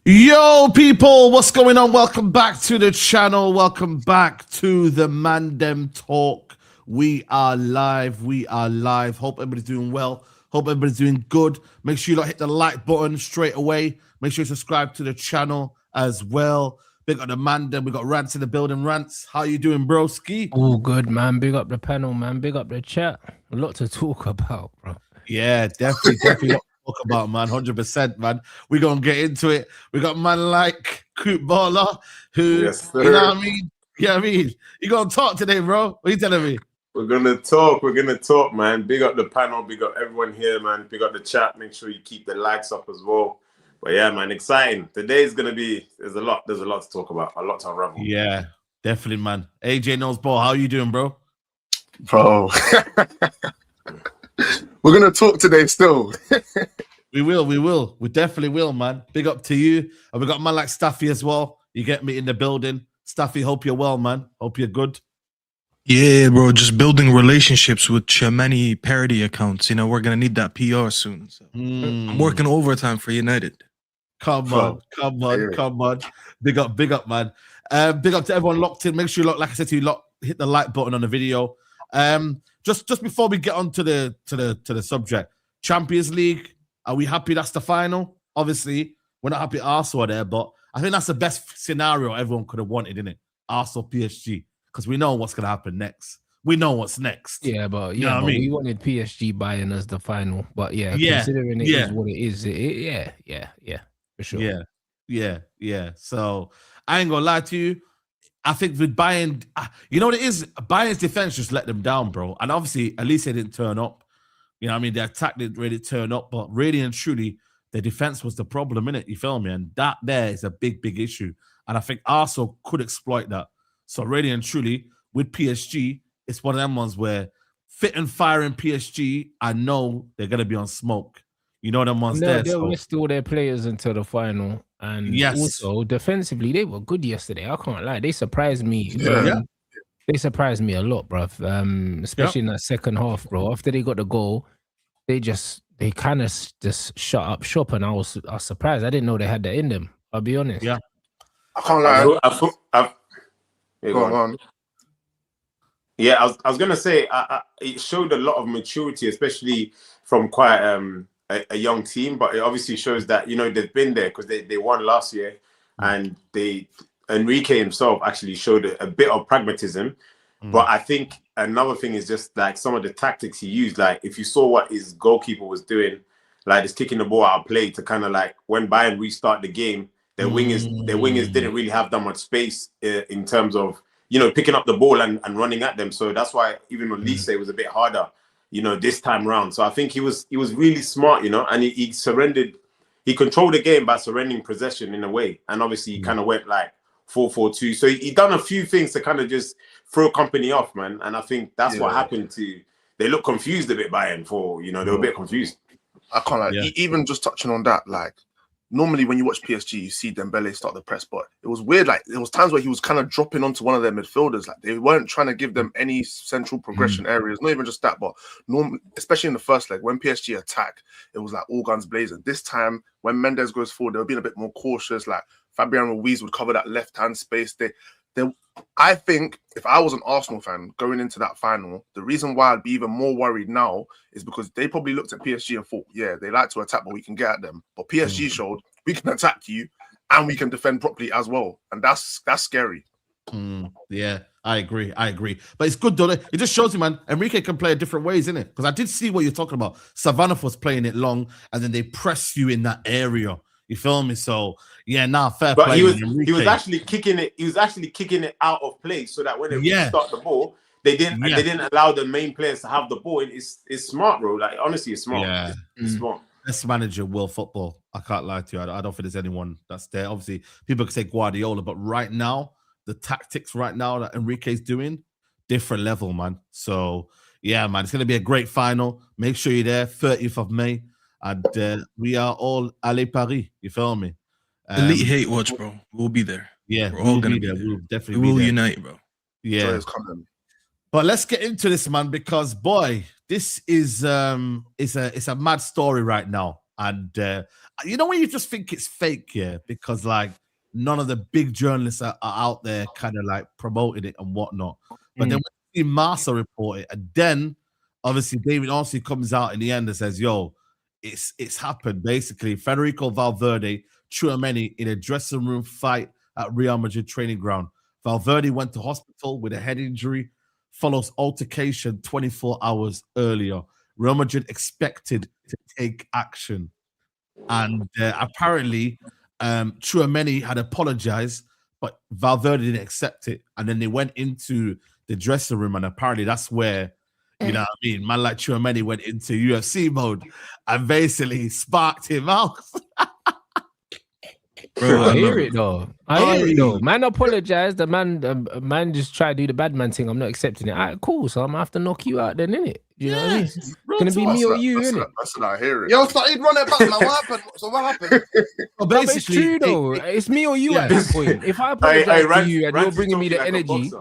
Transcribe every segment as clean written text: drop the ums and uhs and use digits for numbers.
Yo, people, what's going on? Welcome back to the channel. Welcome back to the Mandem Talk. We are live. Hope everybody's doing well. Hope everybody's doing good. Make sure you hit the like button straight away. Make sure you subscribe to the channel as well. Big up the Mandem. We got Rants in the building. Rants, how you doing, broski? All good, man. Big up the panel, man. Big up the chat. A lot to talk about, bro. Yeah, definitely. Talk about, man, 100%, man. We're gonna get into it. We got man like Coop Baller, who, yes, sir. you know what I mean? You gonna talk today, bro? What are you telling me? We're gonna talk, man. Big up the panel, big up everyone here, man. Big up the chat. Make sure you keep the likes up as well. But yeah, man, exciting. Today is gonna be there's a lot to talk about, a lot to unravel. Yeah, definitely, man. AJ knows ball. How you doing, bro? Bro. We're going to talk today still. We will. We definitely will, man. Big up to you. And we got a man like Staffy as well. You get me in the building. Staffy, hope you're well, man. Hope you're good. Yeah, bro. Just building relationships with Tchouaméni parody accounts. You know, we're going to need that PR soon. So I'm working overtime for United. Come on. Big up, man. Big up to everyone locked in. Make sure you like I said to you, hit the like button on the video. Just before we get on to the subject, Champions League, are we happy that's the final? Obviously, we're not happy Arsenal are there, but I think that's the best scenario everyone could have wanted, isn't it? Arsenal PSG, because we know what's gonna happen next. We know what's next. Yeah, but you know what I mean? We wanted PSG Bayern as the final, but considering it is what it is, for sure. Yeah. So I ain't gonna lie to you. I think with Bayern, you know what it is? Bayern's defense just let them down, bro. And obviously, at least they didn't turn up. You know what I mean? Their attack didn't really turn up, but really and truly, the defense was the problem, innit? You feel me? And that there is a big issue. And I think Arsenal could exploit that. So really and truly, with PSG, it's one of them ones where fit and fire in PSG, I know they're going to be on smoke. You know them ones there. They'll rest all their players until the final. And also, defensively, they were good yesterday. I can't lie. They surprised me. They surprised me a lot, bro. Especially in that second half, bro. After they got the goal, they kind of just shut up shop. And I was surprised. I didn't know they had that in them. I'll be honest. Yeah. I can't lie. Go on. Yeah, I was going to say, it showed a lot of maturity, especially from quite a young team, but it obviously shows that, you know, they've been there because they won last year, and Enrique himself actually showed a bit of pragmatism. But I think another thing is just like some of the tactics he used. Like if you saw what his goalkeeper was doing, like just kicking the ball out of play to kind of like when Bayern restart the game, their wingers didn't really have that much space in terms of, you know, picking up the ball and running at them. So that's why even on Lise it was a bit harder, you know, this time round. So I think he was really smart, you know, and he surrendered. He controlled the game by surrendering possession in a way. And obviously he kind of went like 4-4-2. So he done a few things to kind of just throw company off, man. And I think that's what happened to, they look confused a bit Bayern they were a bit confused. I can't lie. Even just touching on that, like, normally when you watch PSG, you see Dembele start the press, but it was weird. Like there was times where he was kind of dropping onto one of their midfielders. Like they weren't trying to give them any central progression areas. Not even just that, but normally, especially in the first leg, when PSG attack, it was like all guns blazing. This time, when Mendes goes forward, they were being a bit more cautious. Like Fabian Ruiz would cover that left-hand space. I think if I was an Arsenal fan going into that final, the reason why I'd be even more worried now is because they probably looked at PSG and thought, yeah, they like to attack, but we can get at them. But PSG showed we can attack you and we can defend properly as well. And that's scary. Yeah, I agree. But it's good, though. It just shows you, man, Enrique can play in different ways, innit? Because I did see what you're talking about. Savannah was playing it long, and then they press you in that area. You feel me? So yeah, fair but play. He was actually kicking it. He was actually kicking it out of play so that when they restart the ball, they didn't allow the main players to have the ball. It's smart, bro. Like honestly, it's smart. Yeah, it's smart. Best manager world football. I can't lie to you. I don't think there's anyone that's there. Obviously, people can say Guardiola, but right now, the tactics right now that Enrique's doing, different level, man. So yeah, man, it's gonna be a great final. Make sure you're there, 30th of May. And we are all Allez Paris. You feel me? Elite hate watch, bro. We'll be there. Yeah, we're all gonna be there. We'll definitely we will be there. unite, bro. Yeah. But let's get into this, man, because boy, this is it's a mad story right now. And you know when you just think it's fake, yeah, because like none of the big journalists are out there kind of like promoting it and whatnot. But then when you see Marca report it, and then obviously David Orsi comes out in the end and says, "Yo, it's happened." Basically, Federico Valverde, Tchouameni in a dressing room fight at Real Madrid training ground. Valverde went to hospital with a head injury. Follows altercation 24 hours earlier. Real Madrid expected to take action. And apparently, Tchouameni had apologized, but Valverde didn't accept it. And then they went into the dressing room, and apparently that's where, you know what I mean, man like Tchouameni went into UFC mode and basically sparked him out. Bro, I hear it though. I hear it though. Man apologized. The man just tried to do the bad man thing. I'm not accepting it. All right, cool. So I'm gonna have to knock you out then, innit? You know what I mean? It's gonna be me or you, innit? That's what I hear it. Yo, Saeed, run it back, man. What happened? So what happened? Well, But it's true though. It's me or you at that point. If I apologize to you and you're bringing me the energy,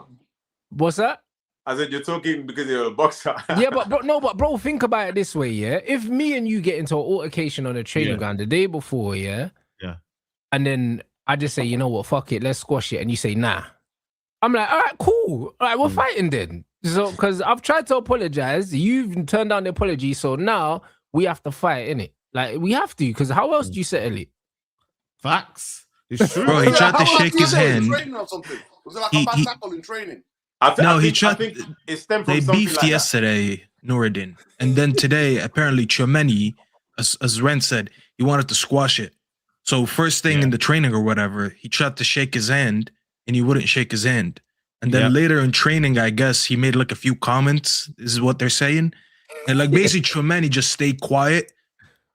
what's that? I said you're talking because you're a boxer. Yeah, but bro, think about it this way, yeah. If me and you get into an altercation on a training ground the day before, yeah, and then I just say, you know what, fuck it, let's squash it, and you say nah, I'm like, all right, cool, all right, we're fighting then. So because I've tried to apologize, you've turned down the apology, so now we have to fight, innit? Like we have to, because how else do you settle it? Facts. It's true. Bro, he tried to shake his hand. Was it like a bad tackle in training? He tried. It stemmed from They something beefed like yesterday, Noureddin, and then today, apparently, Tchouameni, as Ren said, he wanted to squash it. So first thing in the training or whatever, he tried to shake his hand, and he wouldn't shake his hand. And then later in training, I guess he made like a few comments. This is what they're saying, and like basically, Tchouameni just stayed quiet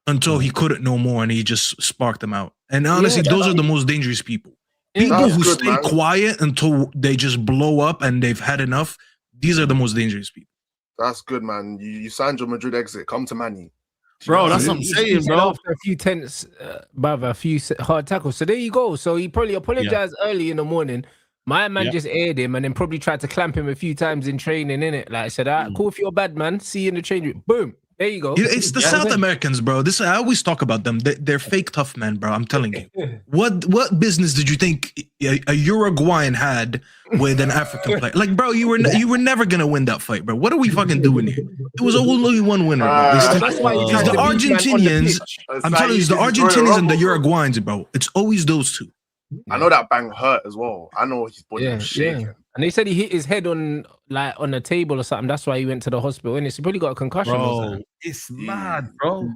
until he couldn't no more, and he just sparked them out. And honestly, those are the most dangerous people. People who stay quiet until they just blow up and they've had enough, these are the most dangerous people. That's good, man. You signed your Madrid exit. Come to Manny. Bro, that's what I'm saying, bro. After a few tense, a few hard tackles. So there you go. So he probably apologized early in the morning. My man just aired him and then probably tried to clamp him a few times in training, innit? Like I said, all right, cool if you're a bad man. See you in the training room. Boom. There you go. It's the South Americans, bro. I always talk about them. They're fake tough men, bro. I'm telling you. What business did you think a Uruguayan had with an African player? Like, bro, you were never gonna win that fight, bro. What are we fucking doing here? It was only one winner. That's why it's the Argentinians. I'm telling you, it's the Argentinians and the Uruguayans, bro. It's always those two. I know that bang hurt as well. I know his body was shaking. And they said he hit his head on a table or something. That's why he went to the hospital. And he probably got a concussion. Bro, it's mad, bro.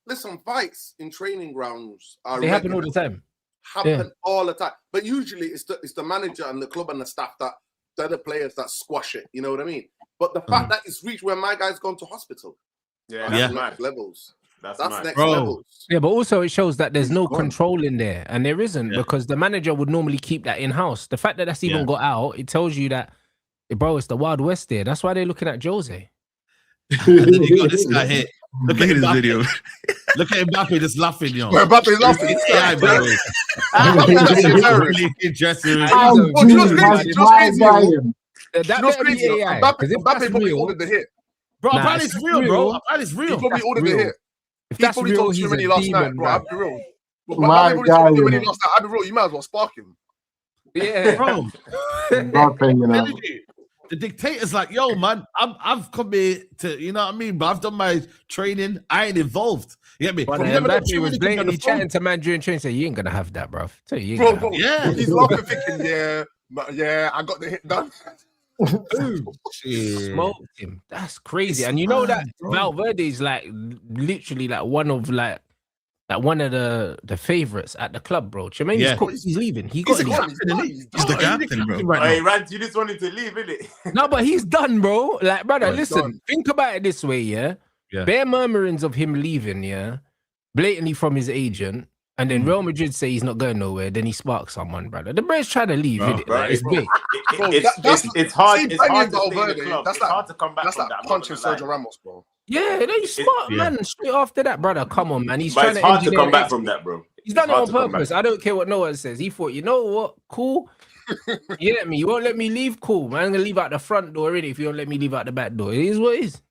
Listen, fights in training grounds they happen all the time. All the time. But usually it's the manager and the club and the staff they're the players that squash it. You know what I mean? But the fact that it's reached where my guy's gone to hospital, that's next levels. That's next levels. Yeah, but also it shows that there's no control in there, and there isn't because the manager would normally keep that in house. The fact that that's even got out, it tells you that, bro, it's the Wild West there. That's why they're looking at Jose. And then you got this guy here. Look at his video. Look at Mbappe just laughing, yo. Mbappe's laughing. Yeah, bro. Mbappe probably ordered the hit. Bro, apparently it's real, bro. Apparently it's real. He probably ordered the hit. If that's probably real, told he's Tchouaméni a last demon, night, bro. man. I'll be real. I'll be real, you might as well spark him. Yeah, bro. The dictator's like, yo, man, I've come here to, you know what I mean? But I've done my training. I ain't involved. You get me? But Mbappe was blatantly chatting to man during training, saying, you ain't gonna have that, bro. Tell you, bro. He's laughing, thinking, I got the hit done. Smoked him. That's crazy. And you know that Valverde is like literally like one of the favorites at the club, bro. Tchouaméni's he's leaving. He's the captain, bro. Hey, Rand, you just wanted to leave, innit? No, but he's done, bro. Like, brother, listen, think about it this way, yeah? Bare murmurings of him leaving, blatantly from his agent. And then Real Madrid say he's not going nowhere. Then he sparks someone, brother. The bro's trying to leave. It's big. It's hard. It's hard to stay in the club. It's hard to come back. That's like punching Sergio Ramos, bro. Yeah, they smart, man. Straight after that, brother. Come on, man. He's trying to. It's hard to come back from that, bro. He's done it on purpose. I don't care what no one says. He thought, you know what? Cool. You get me? You won't let me leave? Cool, man. I'm gonna leave out the front door, really. If you don't let me leave out the back door, it is what it is.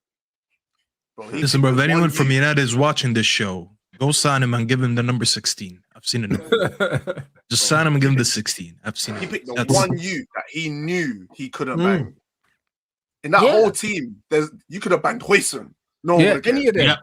Listen, bro, if anyone from United is watching this show, go sign him and give him the number 16. I've seen it. Just sign him and give him the 16. I've seen it. He picked the one youth that he knew he couldn't bang. In that whole team, you could have banged Huijsen. No one would any of them.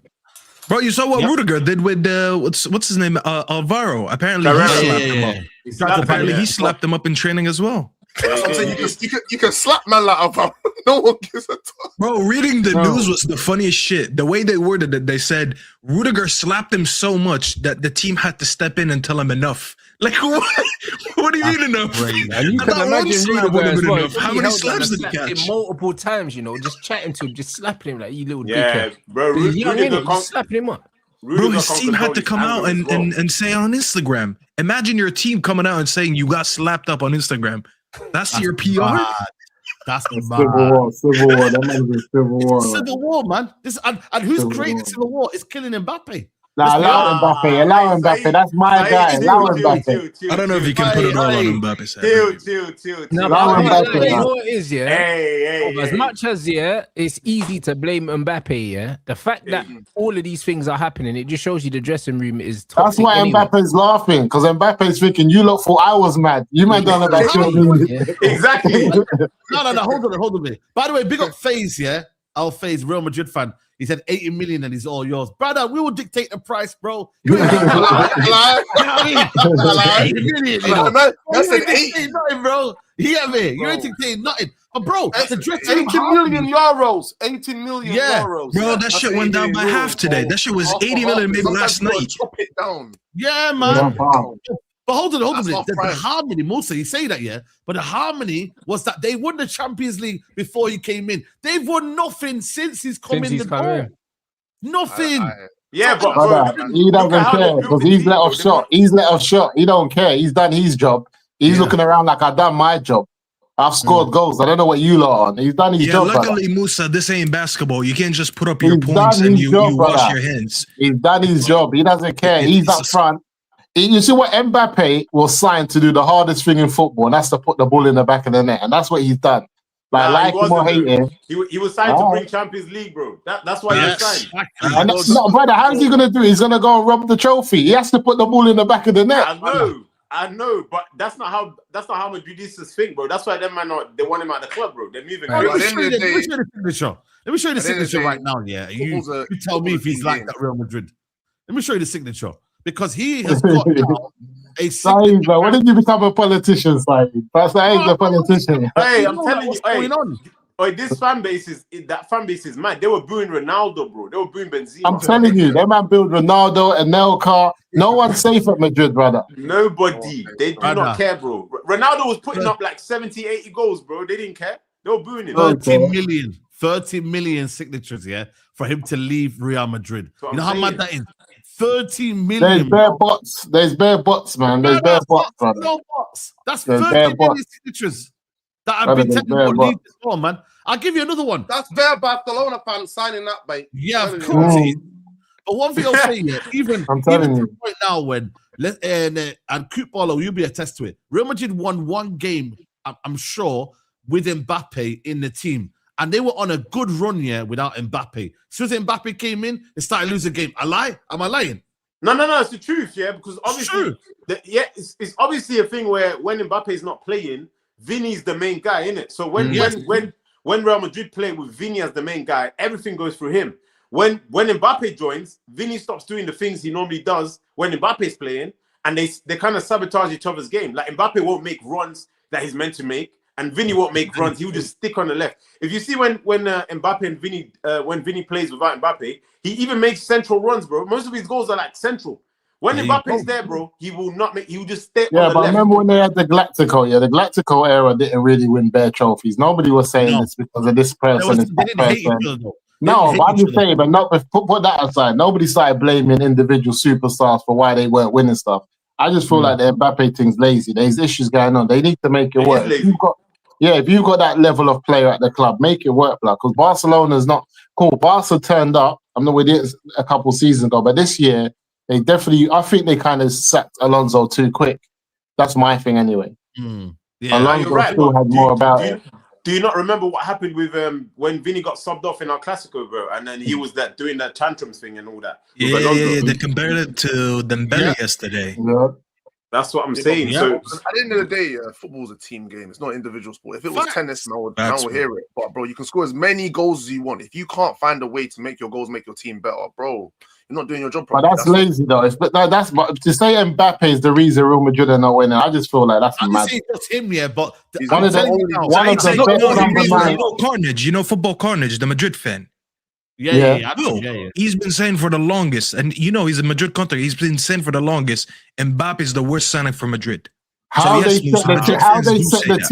Bro, you saw what Rudiger did with what's his name? Alvaro. Apparently he slapped him up. Apparently he slapped him up in training as well. That's what I'm saying. You can slap man like Alvaro. No one gives a talk. Bro, reading the news was the funniest shit. The way they worded it, they said Rudiger slapped him so much that the team had to step in and tell him enough. Like, what do you mean enough? And you can imagine Rudiger as well. How many slaps did he catch? Multiple times, you know, just chatting to him, just slapping him like, you little dickhead. Bro, just slapping him up. Bro, his team had to come out and say on Instagram. Imagine your team coming out and saying you got slapped up on Instagram. That's your PR? Bad. That's Civil War. That might be Civil War. Civil War, man. And who's creating Civil War? It's killing Mbappe. Nah, allow Mbappe. That's my guy. Allow Mbappe. I don't know if you can put it all on Mbappe's head. Chill. No, you know what it is, as much as it's easy to blame Mbappe, the fact that all of these things are happening, it just shows you the dressing room is toxic. That's why Mbappe's laughing, because Mbappe's thinking, you lot thought I was mad. You might don't know about Exactly. No, hold on a minute. By the way, big up FaZe, our FaZe, Real Madrid fan. He said 80 million and it's all yours. Brother, we will dictate the price, bro. You know what I mean? That's an 80 nothing, bro. You get me? You ain't dictating nothing. But bro, that's 18 million euros. 18 million euros. Bro, that shit went down by half today. That shit was 80 million maybe last night. Chop it down. Yeah, man. But hold on. The harmony, Musa, you say that, but the harmony was that they won the Champions League before he came in. They've won nothing since he's come in the door. Nothing. But he doesn't care because he's let off shot. He don't care. He's done his job. He's looking around like I've done my job. I've scored goals. I don't know what you lot on. He's done his job. Luckily, Musa, this ain't basketball. You can't just put up your points and you wash your hands. He's done his job. He doesn't care. He's up front. You see what Mbappe was signed to do the hardest thing in football, and that's to put the ball in the back of the net, and that's what he's done. Like him or hate him. He was signed to bring Champions League, bro. That's why he was signed. And that's not, brother. How's he gonna do? He's gonna go and rob the trophy. He has to put the ball in the back of the net. I know, but that's not how Madridistas think, bro. That's why they want him out of the club, bro. They're moving. Let me show you the signature. Let me show you the signature right now. Yeah, you tell me if he's like that Real Madrid. Let me show you the signature. Because he has got a Saeed, bro, when did you become a politician, Saeed? That's a politician. Hey, I'm telling you, what's going on? This fan base is mad. They were booing Ronaldo, bro. They were booing Benzema. I'm telling you, that man built Ronaldo, Anelka. No one's safe at Madrid, brother. Nobody. They do not care, bro. Ronaldo was putting up like 70, 80 goals, bro. They didn't care. They were booing him. 30 million signatures, for him to leave Real Madrid. You know how mad that is? 30 million. There's bare bots. There's bare bots, man. There's bare bots, brother. No bots. That's 30 million signatures that I've been telling you to leave, man. I'll give you another one. That's bare Barcelona fans signing that, mate. Yeah, of course. But one thing I'll say, even to the point now when and Coupolo, you'll be attest to it. Real Madrid won one game, I'm sure, with Mbappe in the team. And they were on a good run without Mbappe. As soon as Mbappe came in, they started losing the game. Am I lying? No, it's the truth, because obviously, it's obviously a thing where when Mbappe is not playing, Vini's the main guy, innit? So when Real Madrid play with Vini as the main guy, everything goes through him. When Mbappe joins, Vini stops doing the things he normally does when Mbappe's playing, and they kind of sabotage each other's game. Like Mbappe won't make runs that he's meant to make. And Vini won't make runs. He will just stick on the left. If you see when Mbappe and Vini, when Vini plays without Mbappe, he even makes central runs, bro. Most of his goals are like central. When Mbappe's there, bro, he will not make. He will just stay on the left. Yeah, but remember when they had the Galactico? Yeah, the Galactico era didn't really win bare trophies. Nobody was saying this because of this person. They didn't hate each other, though. No, but I'm just saying, but not put that aside. Nobody started blaming individual superstars for why they weren't winning stuff. I just feel like the Mbappe thing's lazy. There's issues going on. They need to make it work. If you've got that level of player at the club, make it work, blood. Because Barcelona's not cool. Barca turned up. I know we did it a couple seasons ago, but this year they definitely. I think they kind of sacked Alonso too quick. That's my thing, anyway. Yeah, Alonso still had more about it. Do you not remember what happened with when Vinny got subbed off in our Clasico, bro? And then he was doing that tantrums thing and all that. Yeah. They compared it to Dembele yesterday. Yeah. That's what I'm saying. Yeah. So at the end of the day, football is a team game. It's not an individual sport. If it was tennis, I would hear it. But bro, you can score as many goals as you want. If you can't find a way to make your goals make your team better, bro, you're not doing your job properly. But that's lazy though. But to say Mbappe is the reason Real Madrid are not winning, I just feel like that's mad. It's him, yeah, but one of the best Carnage, you know, football Carnage, the Madrid fan. Yeah. He's been saying for the longest, and you know he's a Madrid contract. He's been saying for the longest, Mbappe is the worst signing for Madrid. How they set the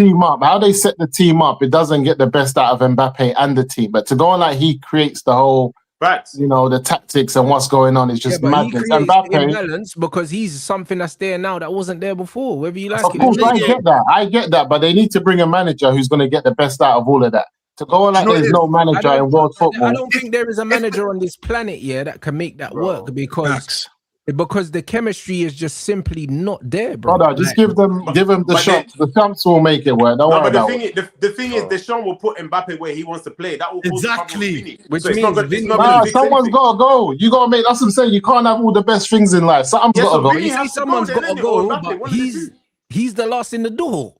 team up, it doesn't get the best out of Mbappe and the team. But to go on like he creates the whole, you know, the tactics and what's going on is just madness. Mbappe imbalance because he's something that's there now that wasn't there before. Whether you like it, of course, I get that, but they need to bring a manager who's going to get the best out of all of that. To go on like there's no manager in world football. I don't think there is a manager on this planet that can make that work because the chemistry is just simply not there, bro. Brother, just give them the shots. The champs will make it work. Don't worry about it. The thing is, Deschamps will put Mbappe where he wants to play. That will exactly. Which means someone's got to go. You got to make. That's what I'm saying. You can't have all the best things in life. Something's got to go. You see, someone's got to go, but he's the last in the door.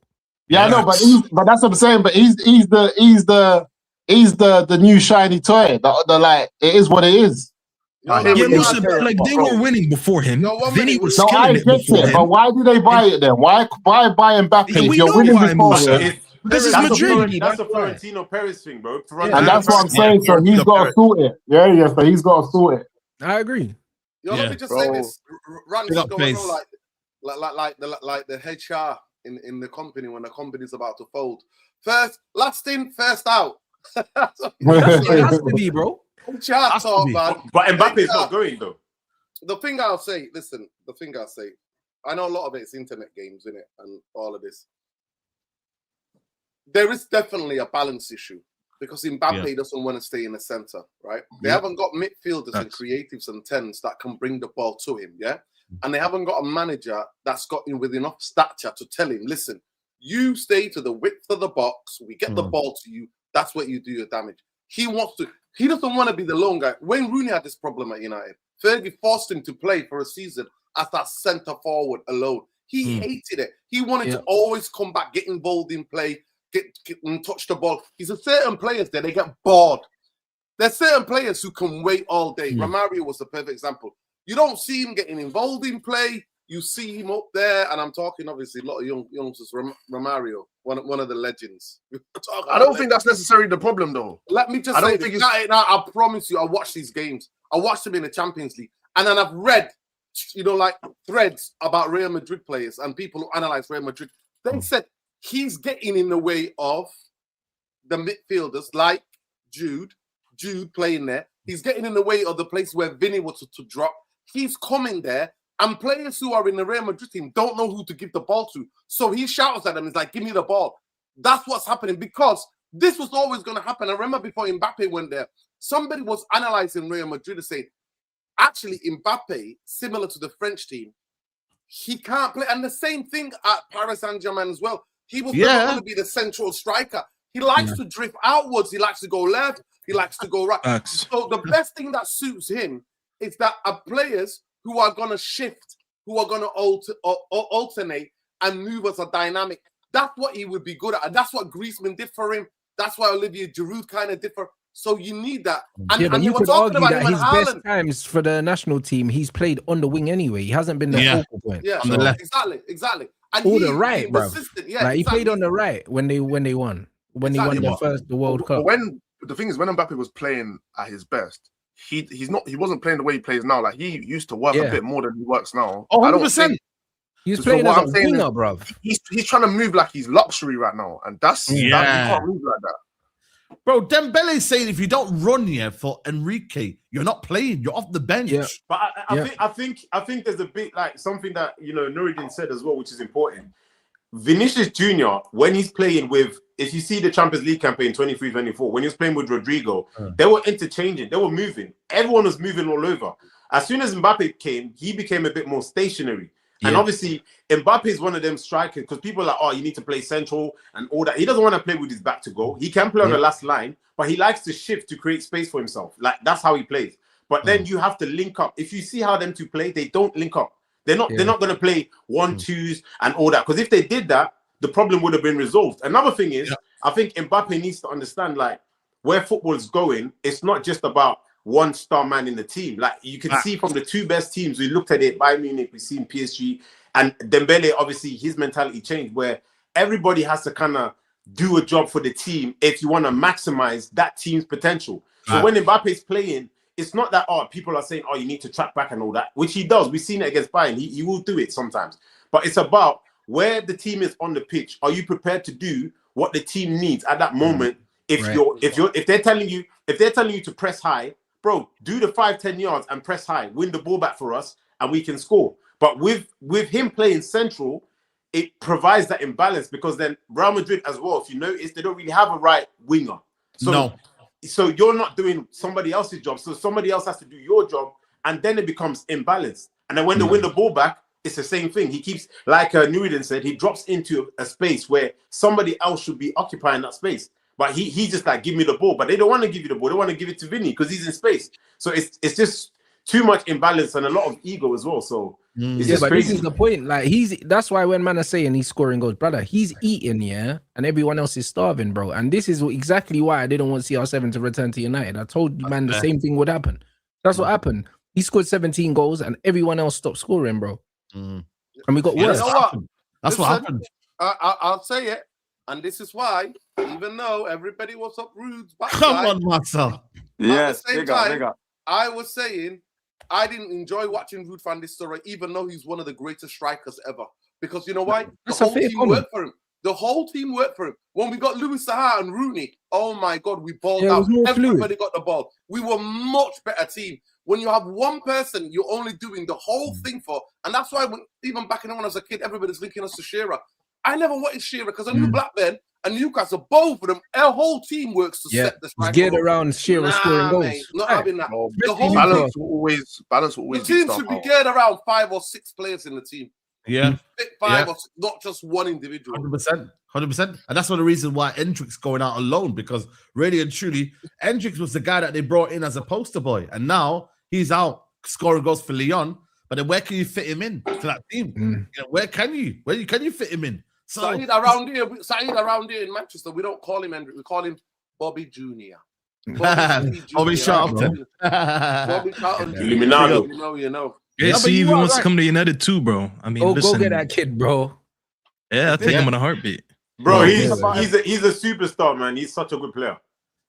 Yeah, I know, but that's what I'm saying. But he's the new shiny toy. The like, it is what it is. Like they were winning before him. Vinny was killing it before him. But why do they buy it then? Why buy Mbappe if you're winning before him? This is Madrid. That's the Florentino Perez thing, bro. And that's what I'm saying. So he's got to sort it. Yeah. So he's got to sort it. I agree. Let me just say this. Run is going on like the HR in the company when the company's about to fold. Last in, first out. It has to be, bro. But Mbappe's not going though. The thing I'll say, I know a lot of it's internet games, innit, and all of this. There is definitely a balance issue because Mbappe doesn't want to stay in the center, right? They haven't got midfielders and creatives and tens that can bring the ball to him, and they haven't got a manager that's got him with enough stature to tell him, listen, you stay to the width of the box, we get the ball to you, that's what you do your damage. He doesn't want to be the lone guy. Wayne Rooney had this problem at United. Fergie forced him to play for a season as that centre forward alone. He hated it. He wanted to always come back, get involved in play, get and touch the ball. He's a certain players there, they get bored. There's certain players who can wait all day. Romario was the perfect example. You don't see him getting involved in play. You see him up there, and I'm talking obviously a lot of youngsters. Romario, one of the legends. I don't think that's necessarily the problem, though. Let me just say, I promise you, I watch these games. I watched them in the Champions League, and then I've read, like threads about Real Madrid players and people who analyze Real Madrid. They said he's getting in the way of the midfielders like Jude playing there. He's getting in the way of the place where Vinny was to drop. He's coming there. And players who are in the Real Madrid team don't know who to give the ball to. So he shouts at them. He's like, give me the ball. That's what's happening because this was always going to happen. I remember before Mbappe went there, somebody was analyzing Real Madrid and saying, actually, Mbappe, similar to the French team, he can't play. And the same thing at Paris Saint-Germain as well. He was never going to be the central striker. He likes to drift outwards. He likes to go left. He likes to go right. So the best thing that suits him is that players who are going to shift, who are going to alternate and move as a dynamic. That's what he would be good at. And that's what Griezmann did for him. That's why Olivier Giroud kind of did for him. So you need that. And you could argue that his best times for the national team, he's played on the wing anyway. He hasn't been the focal point. Yeah, on the left. Exactly. And the right, bro. He played on the right when they won. When he won the World Cup. The thing is, when Mbappe was playing at his best, he wasn't playing the way he plays now. Like he used to work a bit more than he works now. 100%. He's playing as a winger, bro. He's trying to move like he's luxury right now, and that you can't move like that. Bro, Dembele's saying if you don't run here for Enrique, you're not playing. You're off the bench. Yeah. But I think there's a bit like something that Nuruddin said as well, which is important. Vinicius Jr., when he's playing with, if you see the Champions League campaign 23-24, when he was playing with Rodrigo, they were interchanging, they were moving. Everyone was moving all over. As soon as Mbappe came, he became a bit more stationary. And obviously, Mbappe is one of them strikers because people are like, oh, you need to play central and all that. He doesn't want to play with his back to goal. He can play on the last line, but he likes to shift to create space for himself. Like, that's how he plays. But then you have to link up. If you see how them two play, they don't link up. They're not going to play 1-2s and all that. Because if they did that, the problem would have been resolved. Another thing is, I think Mbappe needs to understand, like, where football is going, it's not just about one star man in the team. Like, you can see from the two best teams, we looked at it, Bayern Munich, we've seen PSG, and Dembele, obviously, his mentality changed, where everybody has to kind of do a job for the team if you want to maximize that team's potential. So when Mbappe is playing, it's not that, people are saying, you need to track back and all that, which he does. We've seen it against Bayern. He will do it sometimes. But it's about where the team is on the pitch. Are you prepared to do what the team needs at that moment? If they're telling you to press high, bro, do the 5-10 yards and press high, win the ball back for us, and we can score. But with him playing central, it provides that imbalance, because then Real Madrid as well, if you notice, they don't really have a right winger. So you're not doing somebody else's job. So somebody else has to do your job, and then it becomes imbalanced. And then when they win the ball back, it's the same thing. He keeps, like Nuridin said, he drops into a space where somebody else should be occupying that space. But he just like, give me the ball. But they don't want to give you the ball. They want to give it to Vinny because he's in space. So it's just too much imbalance and a lot of ego as well. So it's just crazy. This is the point. Like, that's why when man are saying he's scoring goals, brother, he's eating, and everyone else is starving, bro. And this is exactly why I didn't want CR7 to return to United. I told you, man, the same thing would happen. That's what happened. He scored 17 goals and everyone else stopped scoring, bro. And we got worse. You know what? That's what happened. I'll say it. And this is why, even though everybody was up Rude's backside, come on, Marcel. Yes, at the same time, I was saying I didn't enjoy watching Rude van Nistelrooy, even though he's one of the greatest strikers ever. Because you know why? The whole team worked for him. The whole team worked for him. When we got Louis Saha and Rooney, oh my God, we balled out. Everybody got the ball. We were much better team. When you have one person, you're only doing the whole thing for. And that's why even back in when I was a kid, everybody's linking us to Shearer. I never wanted Shearer because I knew Blackburn and Newcastle, both of them, our whole team works to set the strike. Get around Shearer scoring goals. Mate, not having that. The whole balance will always the team should be geared around 5 or 6 players in the team. Yeah. 5 or 6, not just one individual. 100%. And that's one of the reasons why Hendricks going out alone, because really and truly, Hendricks was the guy that they brought in as a poster boy. And now he's out scoring goals for Lyon. But then where can you fit him in to that team? Where can you fit him in? So Saeed around here in Manchester, we don't call him Hendrick, we call him Bobby Jr. Bobby Charlton. Bobby Charlton. Illuminado. You know. Yeah, see if he wants to come to United too, bro. I mean, go get that kid, bro. Yeah, I take him on a heartbeat. Bro, he's a superstar, man. He's such a good player.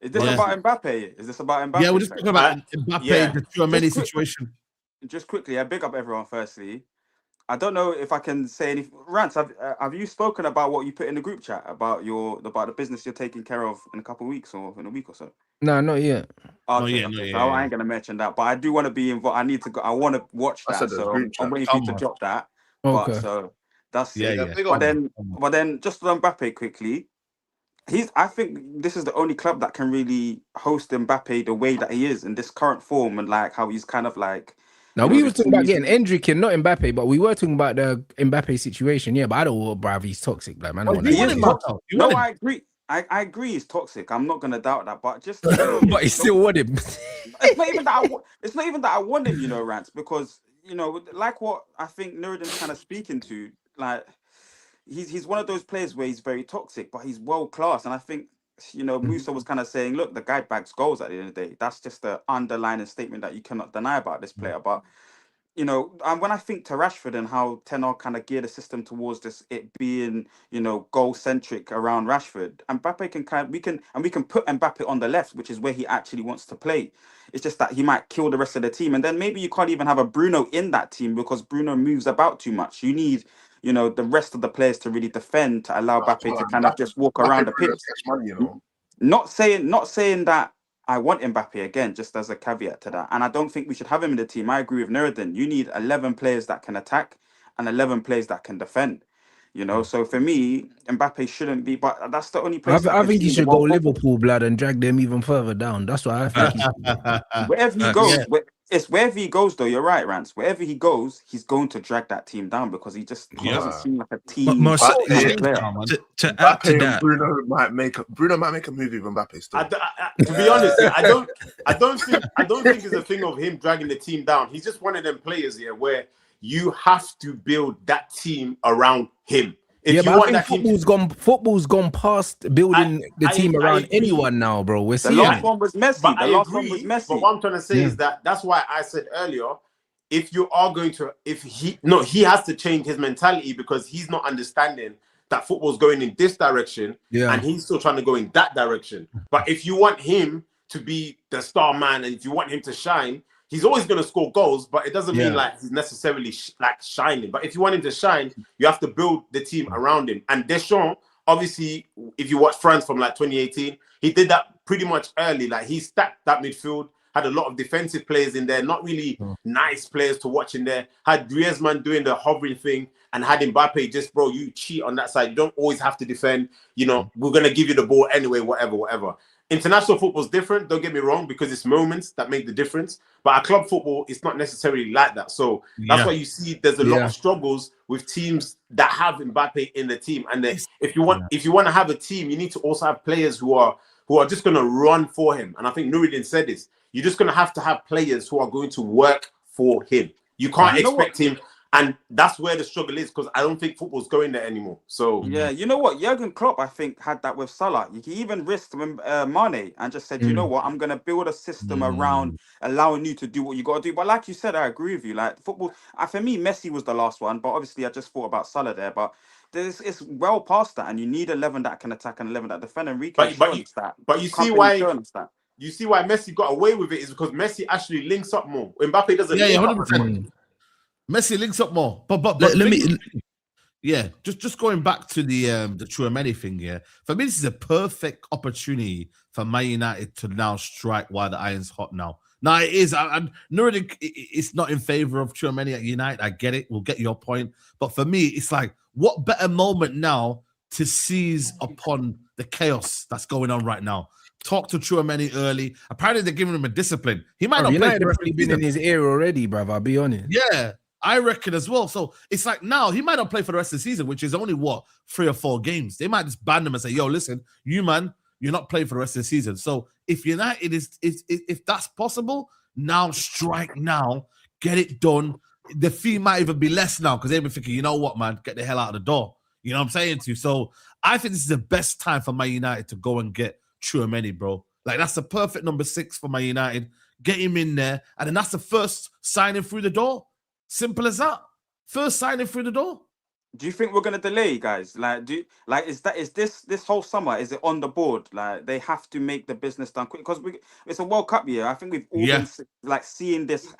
Is this about Mbappe? Is this about Mbappe? Yeah, we're just talking about Mbappe, the Tchouaméni situation. Just quickly, I big up everyone firstly. I don't know if I can say anything. Rance, have you spoken about what you put in the group chat about the business you're taking care of in a couple of weeks or in a week or so? No, not yet. Okay, so I ain't gonna mention that, but I do want to be involved. I need to go. I want to watch that. So I'm waiting for you to drop that. Okay. But so that's yeah. But then just on Mbappe quickly, I think this is the only club that can really host Mbappe the way that he is in this current form and like how he's kind of like. Now, we were talking about getting Hendrick in, not Mbappe, but we were talking about the Mbappe situation. Yeah, but I don't know, bruv, he's toxic, like, man. No, I agree. I agree he's toxic. I'm not going to doubt that, but just... but he still want him. It's not even that I want him, Rance, because, like what I think Nuridin's kind of speaking to, like, he's one of those players where he's very toxic, but he's world-class, and I think, Musa was kind of saying, look, the guy bags goals at the end of the day. That's just the underlying statement that you cannot deny about this player. But, and when I think to Rashford and how Tenor kind of geared the system towards this, it being, goal-centric around Rashford, Mbappe we can put Mbappe on the left, which is where he actually wants to play. It's just that he might kill the rest of the team. And then maybe you can't even have a Bruno in that team because Bruno moves about too much. You need... the rest of the players to really defend to allow Mbappe to kind of just walk around the pitch. Not saying that I want Mbappe again, just as a caveat to that. And I don't think we should have him in the team. I agree with Nuridin. You need 11 players that can attack and 11 players that can defend. So for me, Mbappe shouldn't be, but that's the only place. I think he should go Liverpool, blood, and drag them even further down. That's what I think. Wherever he goes, It's wherever he goes, though. You're right, Rance. Wherever he goes, he's going to drag that team down because he doesn't seem like a team Marcel, kind of player. To add to that, Bruno might make a movie with Mbappe still. To be honest, I don't think it's a thing of him dragging the team down. He's just one of them players here where you have to build that team around him. If you want that football's gone past building the team around anyone now, bro. We're seeing the last one was Messi. The last one was Messi. But what I'm trying to say is that's why I said earlier, if you are going to, he has to change his mentality because he's not understanding that football's going in this direction and he's still trying to go in that direction. But if you want him to be the star man and if you want him to shine, he's always going to score goals, but it doesn't mean like he's necessarily shining. But if you want him to shine, you have to build the team around him. And Deschamps, obviously, if you watch France from like 2018, he did that pretty much early. Like he stacked that midfield, had a lot of defensive players in there, not really nice players to watch in there. Had Griezmann doing the hovering thing and had Mbappe just, bro, you cheat on that side. You don't always have to defend. You know, we're going to give you the ball anyway, whatever. International football is different, don't get me wrong, because it's moments that make the difference. But our club football, it's not necessarily like that. So that's why you see there's a lot of struggles with teams that have Mbappe in the team. And if you want to have a team, you need to also have players who are just going to run for him. And I think Noureddin said this. You're just going to have players who are going to work for him. You can't expect him. And that's where the struggle is because I don't think football's going there anymore. So yeah, you know what? Jurgen Klopp, I think, had that with Salah. He even risked Mane and just said, you know what? I'm going to build a system around allowing you to do what you got to do. But like you said, I agree with you. Like football, for me, Messi was the last one. But obviously, I just thought about Salah there. But it's well past that, and you need 11 that can attack and 11 that defend. And but you see why Messi got away with it is because Messi actually links up more. Mbappe doesn't. Yeah, 100%. Messi links up more, but just going back to the Tchouaméni thing. Yeah, for me, this is a perfect opportunity for Man United to now strike while the iron's hot. Now it is. Noureddin, it's not in favor of Tchouaméni at United. I get it. We'll get your point, but for me, it's like what better moment now to seize upon the chaos that's going on right now. Talk to Tchouaméni early. Apparently, they're giving him a discipline. He might not play. United have been in his era already, bruv. I'll be honest. Yeah. I reckon as well. So it's like now he might not play for the rest of the season, which is only 3 or 4 games. They might just ban him and say, "Yo, listen, you man, you're not playing for the rest of the season." So if United if that's possible, now strike now, get it done. The fee might even be less now because they've been thinking, you know what, man, get the hell out of the door. You know what I'm saying to you? So I think this is the best time for Man United to go and get Tchouaméni, bro. Like that's the perfect number 6 for Man United. Get him in there, and then that's the first signing through the door. Simple as that. First signing through the door. Do you think we're gonna delay, guys? Is this whole summer? Is it on the board? Like they have to make the business done quick because it's a World Cup year. I think we've all been like seeing this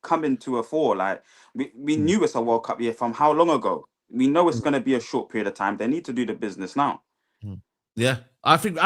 coming to a fore. Like we knew it's a World Cup year from how long ago? We know it's gonna be a short period of time. They need to do the business now. Yeah, I think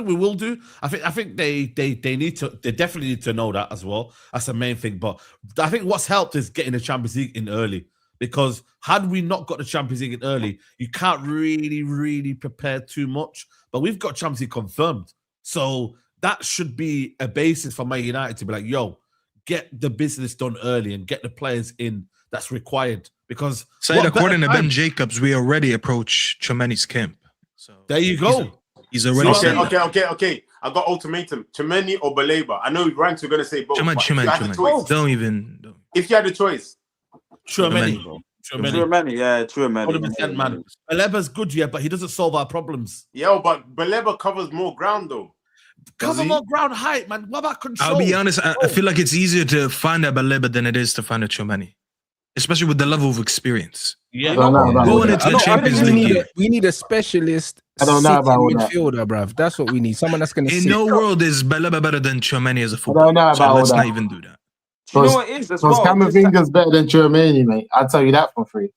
we will do. I think they definitely need to know that as well. That's the main thing. But I think what's helped is getting the Champions League in early. Because had we not got the Champions League in early, you can't really prepare too much. But we've got Champions League confirmed. So that should be a basis for Man United to be like, yo, get the business done early and get the players in that's required. Because according to Ben Jacobs, we already approached Tchouaméni's camp. So there you go. He's already okay. I got ultimatum. Tchouaméni or Baleba. I know Ryan's going to say both. Tchouaméni. Don't. If you had a choice. Tchouaméni. Yeah, Tchouaméni. 100%, man. Baleba's good, but he doesn't solve our problems. Yeah, but Baleba covers more ground, though. Cover more ground height, man. What about control? I'll be honest, I feel like it's easier to find a Baleba than it is to find a Tchouaméni. Especially with the level of experience. Yeah, going into the Champions League. We need a specialist. I don't know about midfielder, bruv. That's what we need. Someone that's going to. In no world is Baleba better than Tchouaméni as a footballer. Let's not even do that. You know what it is as well? Camavinga's better than Tchouaméni, mate. I'll tell you that for free.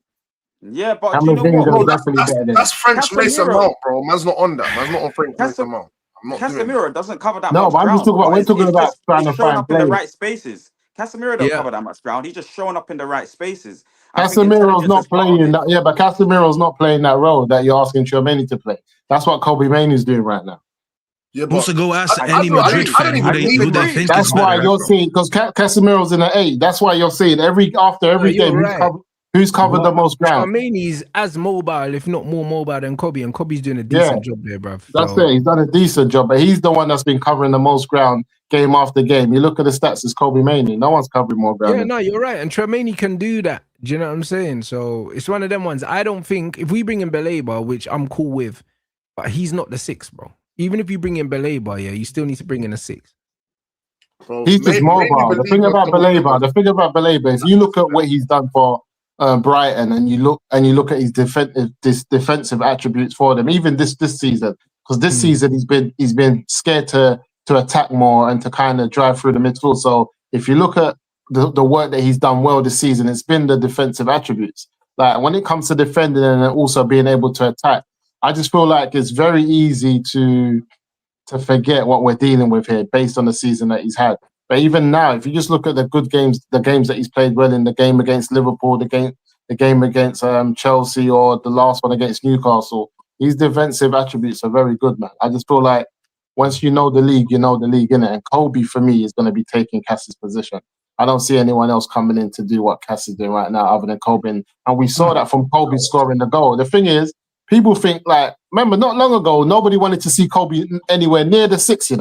Yeah, but you know what? That's French Mason Mount, bro. Man's not on that. Man's not on French Mason Mount. Casemiro doesn't cover that much ground. No, but I'm just talking about, we're talking about trying to find in the right spaces. Casemiro don't cover that much ground. He's just showing up in the right spaces. Casemiro's not playing that. Yeah, but Casemiro's not playing that role that you're asking Tchouaméni to play. That's what Kobe Mainoo's doing right now. Yeah, but also go ask any Madrid fan who they think That's is why better. you're seeing, because Casemiro's in the 8. That's why you're seeing after every game who's covered the most ground. Tchouaméni's as mobile, if not more mobile than Kobe, and Kobe's doing a decent job there, bruv. That's it. He's done a decent job, but he's the one that's been covering the most ground game after game. You look at the stats, it's Kobe mainly. No one's covering more ground. Yeah, no, you're right. And Tchouaméni can do that. Do you know what I'm saying? So it's one of them ones. I don't think if we bring in Beleba, which I'm cool with, but he's not the 6, bro. Even if you bring in Beleba, you still need to bring in a 6. Bro, he's just mobile. The thing about Beleba, if you look at what he's done for Brighton, and you look at his defensive attributes for them, even this season, because this season he's been scared to attack more and to kind of drive through the midfield. So if you look at the work that he's done well this season, it's been the defensive attributes. Like when it comes to defending and also being able to attack, I just feel like it's very easy to forget what we're dealing with here based on the season that he's had. But even now, if you just look at the good games, the games that he's played well in, the game against Liverpool, the game against Chelsea, or the last one against Newcastle, his defensive attributes are very good, man. I just feel like once you know the league, innit? And Kobe, for me, is going to be taking Cass's position. I don't see anyone else coming in to do what Cass is doing right now other than Kobe. And we saw that from Kobe scoring the goal. The thing is, people think, like, remember, not long ago, nobody wanted to see Kobe anywhere near the 6,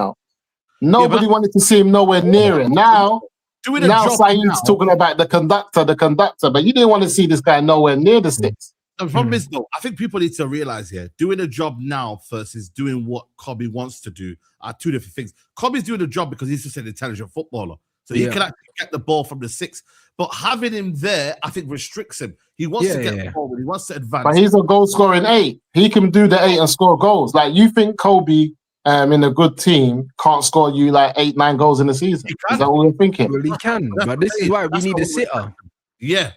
Nobody wanted to see him nowhere near it. Now Saeed's talking about the conductor, but you didn't want to see this guy nowhere near the 6. The problem is, though, I think people need to realize here, doing a job now versus doing what Kobe wants to do are two different things. Kobe's doing a job because he's just an intelligent footballer. So he can actually get the ball from the 6. But having him there, I think, restricts him. He wants to get the ball, he wants to advance. But he's a goal-scoring 8. He can do the 8 and score goals. Like, you think Kobe in a good team can't score you like 8-9 goals in a season? Is that what you're thinking? Well, he can, but this is why we need a sitter. Yeah.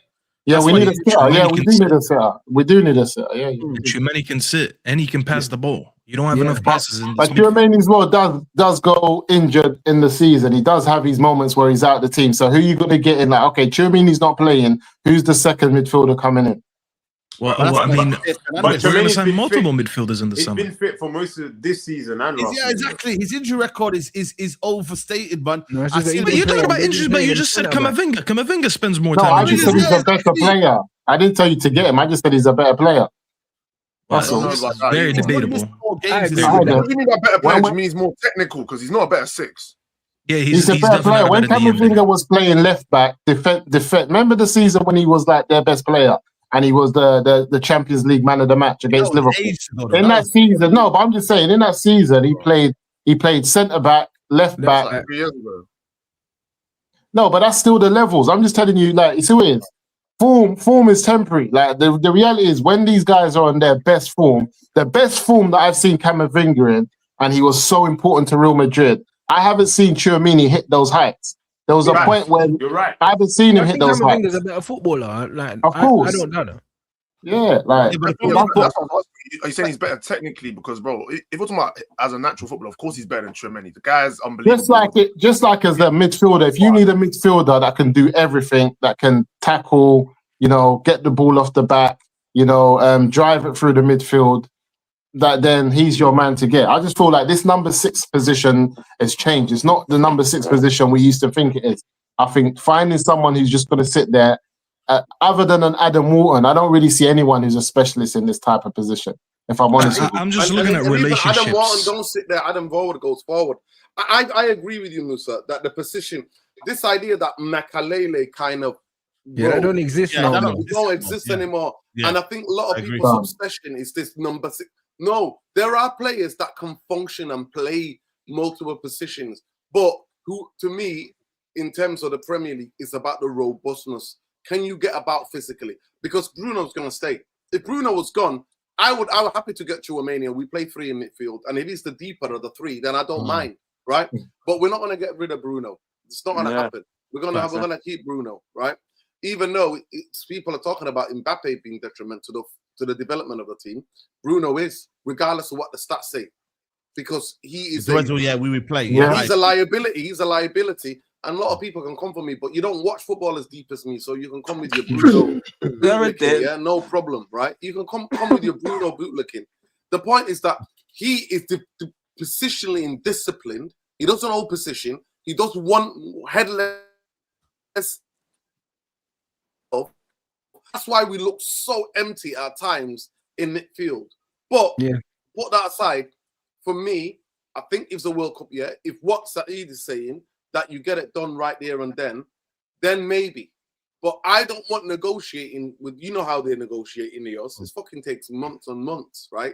Yeah, we need a sitter. Yeah, we do need a sitter. We do need a sitter. Yeah. Tchouaméni can sit and he can pass the ball. You don't have enough passes in this. But Tchouaméni as well does go injured in the season. He does have his moments where he's out the team. So who are you going to get in? Like, okay, Tchouaméni's not playing. Who's the second midfielder coming in? Well, I mean, we're going to sign multiple midfielders in the summer. He's been fit for most of this season and last season. Exactly. His injury record is overstated, man. No, but you're talking about injuries, but you just said Camavinga. Camavinga spends more time. No, I just said he's a better player. I didn't tell you to get him. I just said he's a better player. That's very debatable. What do you mean by better player? Which means more technical, because he's not a better 6. Yeah, he's a better player. When Camavinga was playing left back, defend. Remember the season when he was like their best player? And he was the Champions League man of the match against Liverpool. In that season, no, but I'm just saying, in that season, he played centre back, left back. Like 3 years ago. No, but that's still the levels. I'm just telling you, like, it's who it is. Form is temporary. Like the reality is, when these guys are on their best form, the best form that I've seen Camavinga in, and he was so important to Real Madrid, I haven't seen Tchouaméni hit those heights. There was a point when I haven't seen him hit those heights. Camavinga's a better footballer. Like, of course. I don't know. Yeah, like. Are you saying he's better technically? Because, bro, if you're talking about as a natural footballer, of course he's better than Tchouaméni. The guy's unbelievable. Just like as a midfielder, if you need a midfielder that can do everything, that can tackle, get the ball off the back, drive it through the midfield, then he's your man to get. I just feel like this number 6 position has changed. It's not the number 6 position we used to think it is. I think finding someone who's just going to sit there, other than an Adam Wharton, I don't really see anyone who's a specialist in this type of position, if I'm honest with you. I'm just looking at relationships. Adam Wharton don't sit there. Adam Wharton goes forward. I agree with you, Musa, that the position, this idea that Makalele kind of that don't exist now. It don't exist anymore. Yeah. And I think a lot of people's obsession is this number 6. No, there are players that can function and play multiple positions, but who, to me, in terms of the Premier League, is about the robustness. Can you get about physically? Because Bruno's going to stay. If Bruno was gone, I would happy to get Tchouaméni and we play 3 in midfield. And if he's the deeper of the 3, then I don't mind, right? But we're not going to get rid of Bruno. It's not going to happen. We're going to keep Bruno, right? Even though people are talking about Mbappe being detrimental to the development of the team, Bruno is, regardless of what the stats say, because he is we will play. He's a liability. He's a liability. And a lot of people can come for me, but you don't watch football as deep as me, so you can come with your Bruno bootlicking, no problem, right? You can come with your Bruno bootlicking. The point is that he is the positionally indisciplined. He doesn't hold position. He does one headless. That's why we look so empty at times in midfield. But put that aside, for me, I think if the World Cup, if what Saeed is saying, that you get it done right there and then maybe. But I don't want negotiating with, you know how they negotiate in EOS. It fucking takes months and months, right?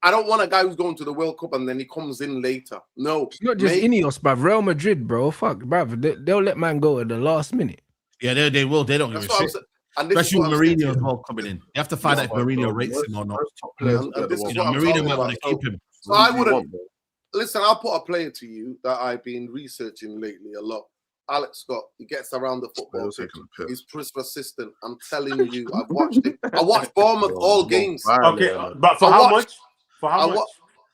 I don't want a guy who's going to the World Cup and then he comes in later. No. It's not just Ineos, bruv. Real Madrid, bro. Fuck, bruv. They'll let man go at the last minute. Yeah, they will. They don't give a shit. Especially with Mourinho as well coming in. You have to find out if Mourinho rates him or not. Mourinho might want to keep him. So I wouldn't. Listen, I'll put a player to you that I've been researching lately a lot. Alex Scott, he gets around the football. He's persistent. I'm telling you, I've watched him. I watched Bournemouth all games. Okay, but for how much? For how much?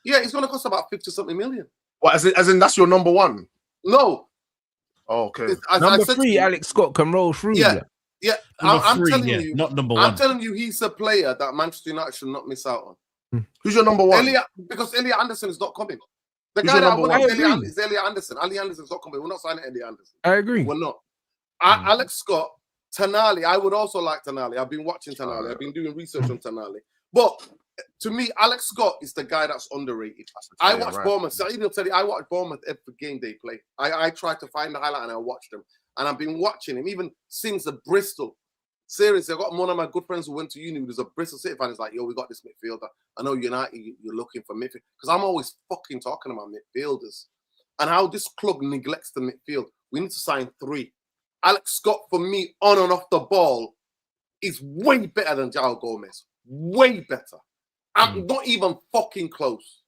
Yeah, it's going to cost about 50-something million. What, as in that's your number one? No. Oh, okay. Number 3, Alex Scott can roll through. Yeah. I'm telling you, not number 1. I'm telling you, he's a player that Manchester United should not miss out on. Who's your number 1? Because Elliot Anderson is not coming. The guy that I want is Elliot Anderson. Elliot Anderson's not coming. We're not signing Elliot Anderson. I agree. We're not. Alex Scott, Tonali. I would also like Tonali. I've been watching Tonali. I've been doing research on Tonali. But to me, Alex Scott is the guy that's underrated. I watch Bournemouth. So I'll tell you, I watch Bournemouth every game they play. I try to find the highlight and I watch them. And I've been watching him even since the Bristol. Seriously, I got one of my good friends who went to uni who's a Bristol City fan. He's like, yo, we got this midfielder. I know United, you're looking for midfield. Because I'm always fucking talking about midfielders and how this club neglects the midfield. We need to sign 3. Alex Scott, for me, on and off the ball, is way better than João Gomez. Way better. I'm not even fucking close.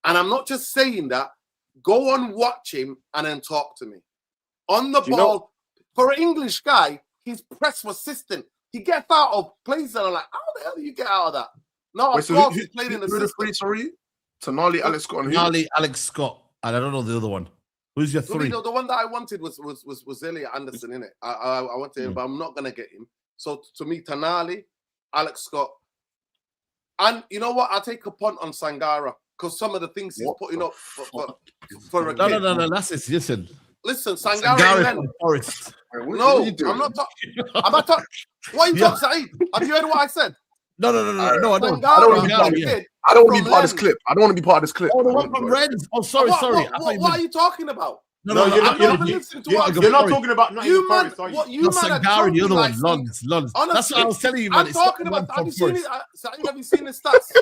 And I'm not just saying that. Go on, watch him, and then talk to me. On the ball, for an English guy, he's press resistant. He gets out of places and I'm like, how the hell do you get out of that? No, of course he's played in the system. Sorry? Tonali, Alex Scott, and Tonali, Alex Scott, and I don't know the other one. Who's your 3? The one that I wanted was Elliot Anderson, innit? I wanted him, but I'm not gonna get him. So to me, Tonali, Alex Scott, and you know what? I'll take a punt on Sangara because some of the things he's putting up for a kid. No. That's it. Listen, Sangara. No, I'm not talking. What are you talking, Saeed? Have you heard what I said? No, I don't. I don't want to be part of this clip. I don't want to be part of this clip. Oh, the one from Reds. Oh, sorry. What are you talking about? No, you're not talking about you, man. What you, man? Sangari, the other one, Lons. That's what I was telling you, man. I'm talking about. Have you seen it? Have you seen the stats?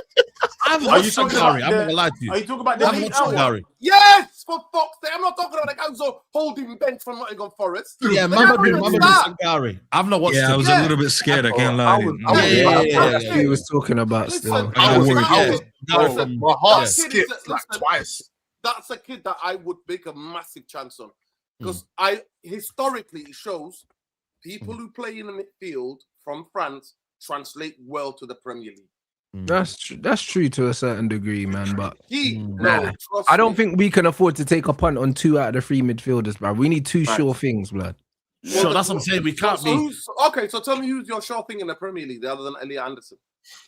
I've watched Sangari. I'm not gonna lie to you. Are you talking about the Sangari? Yes, for fuck's sake. I'm not talking about the guy who's holding bench from Nottingham Forest. Yeah, Sangari. I've not watched it. Yeah, I was a little bit scared. I can't lie. Yeah. He was talking about still. My heart skipped like twice. That's a kid that I would make a massive chance on because historically it shows people who play in the midfield from France translate well to the Premier League. That's true to a certain degree, man. But I don't think we can afford to take a punt on 2 out of the 3 midfielders, bro. We need 2 sure things, blood. So that's what I'm saying. We can't be. Okay, so tell me who's your sure thing in the Premier League other than Elliot Anderson?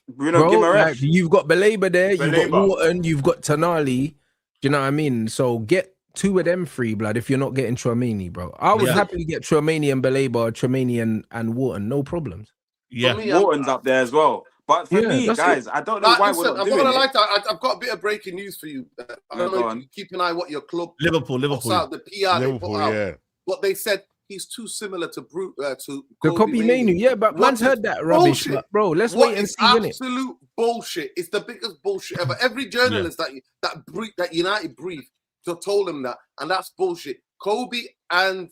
Bruno Guimaraes. You've got Baleba there. You've got Wharton. You've got Tonali. Do you know what I mean? So get 2 of them free, blood, if you're not getting Tchouaméni, bro. I would happily get Tchouaméni and Baleba, Tchouaméni and Wharton, no problems. Yeah, Wharton's up there as well. But for me, guys, I don't know why we're not doing it. I've got a bit of breaking news for you. I don't know if you keep an eye what your club Liverpool out, the PR they put out. But they said he's too similar to Kobe Mainoo. Yeah, but man's heard that rubbish. But bro, let's wait and see. Absolute bullshit. It's the biggest bullshit ever. Every journalist that United briefed told him that, and that's bullshit. Kobe and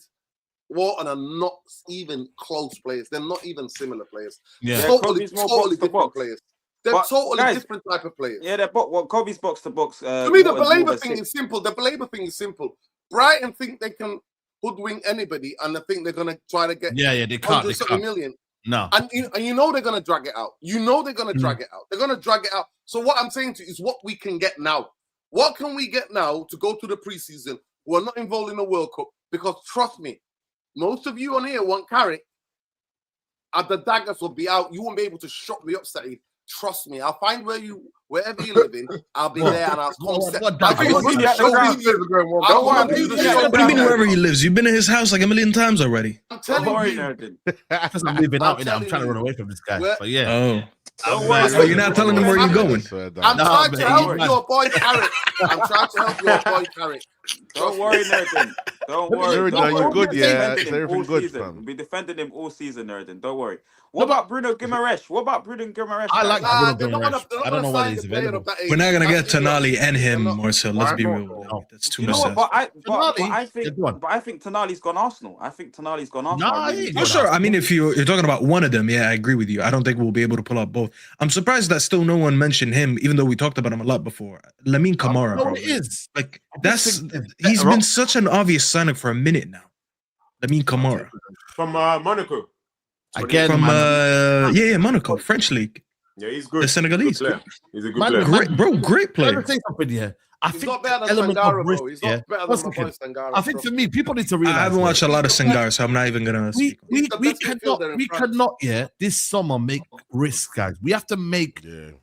Wharton are not even close players. They're not even similar players. Yeah, totally different players. They're totally different type of players. Yeah, Kobe's box to box. To me, the Baleba thing is simple. The Baleba thing is simple. Brighton think they can hoodwink anybody, and they think they're gonna try to get they can't. Million. No, and you know they're gonna drag it out. You know they're gonna drag it out. They're gonna drag it out. So what I'm saying to you is what we can get now. What can we get now to go to the preseason? We're not involved in the World Cup because trust me, most of you on here want Carrick. And the daggers will be out. You won't be able to shut me up, Saeed. Trust me, I'll find wherever you live in, I'll be there and I'll come set. What do you mean wherever he lives? You've been in his house like a million times already. I'm telling you. Because I'm leaving out, I'm trying to run away from this guy. But yeah. Oh. So you're not telling him where you're going? I'm trying to help your boy Carrick. Don't worry, Nerden. Don't worry. You're good, yeah. Everything good, fam. We'll be defending him all season, Nerden. Don't worry. What about Bruno Guimaraes? I like Bruno Guimaraes. I don't know why he's available. We're not gonna get Tonali and him, Marcel. Let's be real. No. That's too much. But I think Tonali's gone Arsenal. For sure. I mean, if you're talking about one of them, yeah, I agree with you. I don't think we'll be able to pull out both. I'm surprised that still no one mentioned him, even though we talked about him a lot before. Lamine Camara, bro. It is. Like he's been such an obvious signing for a minute now. Lamine Camara from Monaco. Again, from Monaco, French league. Yeah, he's good. The Senegalese. He's a good player. Great player. I think not better than Sangara, bro. He's not better than my boy Sangara. I think for me, people need to realize. I haven't watched a lot of Sangara, so I'm not even gonna. We cannot this summer make risks, guys. We have to make the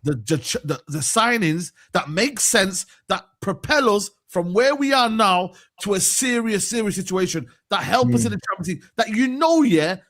signings that make sense, that propel us from where we are now to a serious situation that help us in the Champions League. That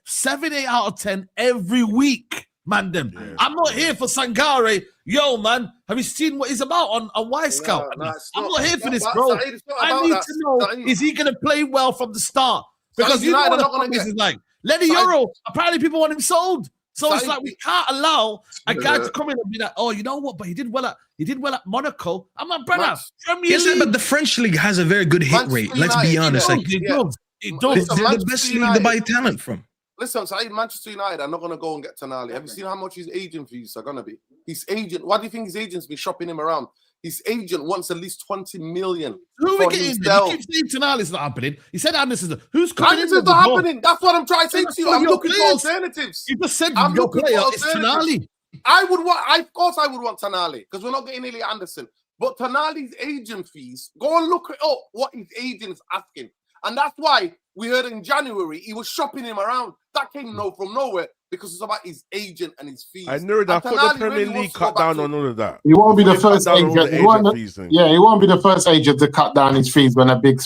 7, 8 out of 10 every week. Mandem. Yeah. I'm not here for Sangare. Yo, man, have you seen what he's about on Y Scout? I'm not here for this, bro. I need to know, is he going to play well from the start? Because you know what the promise is like. Lenny Euro, apparently people want him sold. So it's like we can't allow a guy to come in and be like, oh, you know what? But he did well at Monaco. I'm like, brother, Premier League. But the French league has a very good hit rate. Let's be honest. It does. It's the best league to buy talent from. Listen, Saeed, Manchester United are not going to go and get Tonali. Have you seen how much his agent fees are going to be? His agent, why do you think his agent's been shopping him around? His agent wants at least 20 million. Who are we getting? You keep saying Tonali's not happening. He said Anderson's. Who's coming in? Anderson's not happening. That's what I'm trying to say to you. I'm looking for alternatives. You just said your player is Tonali. Of course I would want Tonali because we're not getting Elliot Anderson. But Tonali's agent fees, go and look it up what his agent is asking. And that's why we heard in January he was shopping him around. That came from nowhere because it's about his agent and his fees. I knew that. I thought the Premier League cut down on all of that. He won't be the first agent. He won't be the first agent to cut down his fees when a big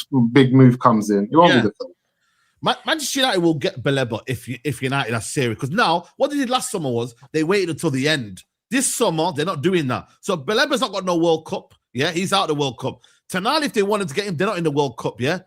move comes in. He won't be the first. Manchester United will get Baleba if United are serious. Because now, what they did last summer was they waited until the end. This summer, they're not doing that. So Baleba's not got no World Cup. Yeah, he's out of the World Cup. Tonali, if they wanted to get him, they're not in the World Cup. Yeah.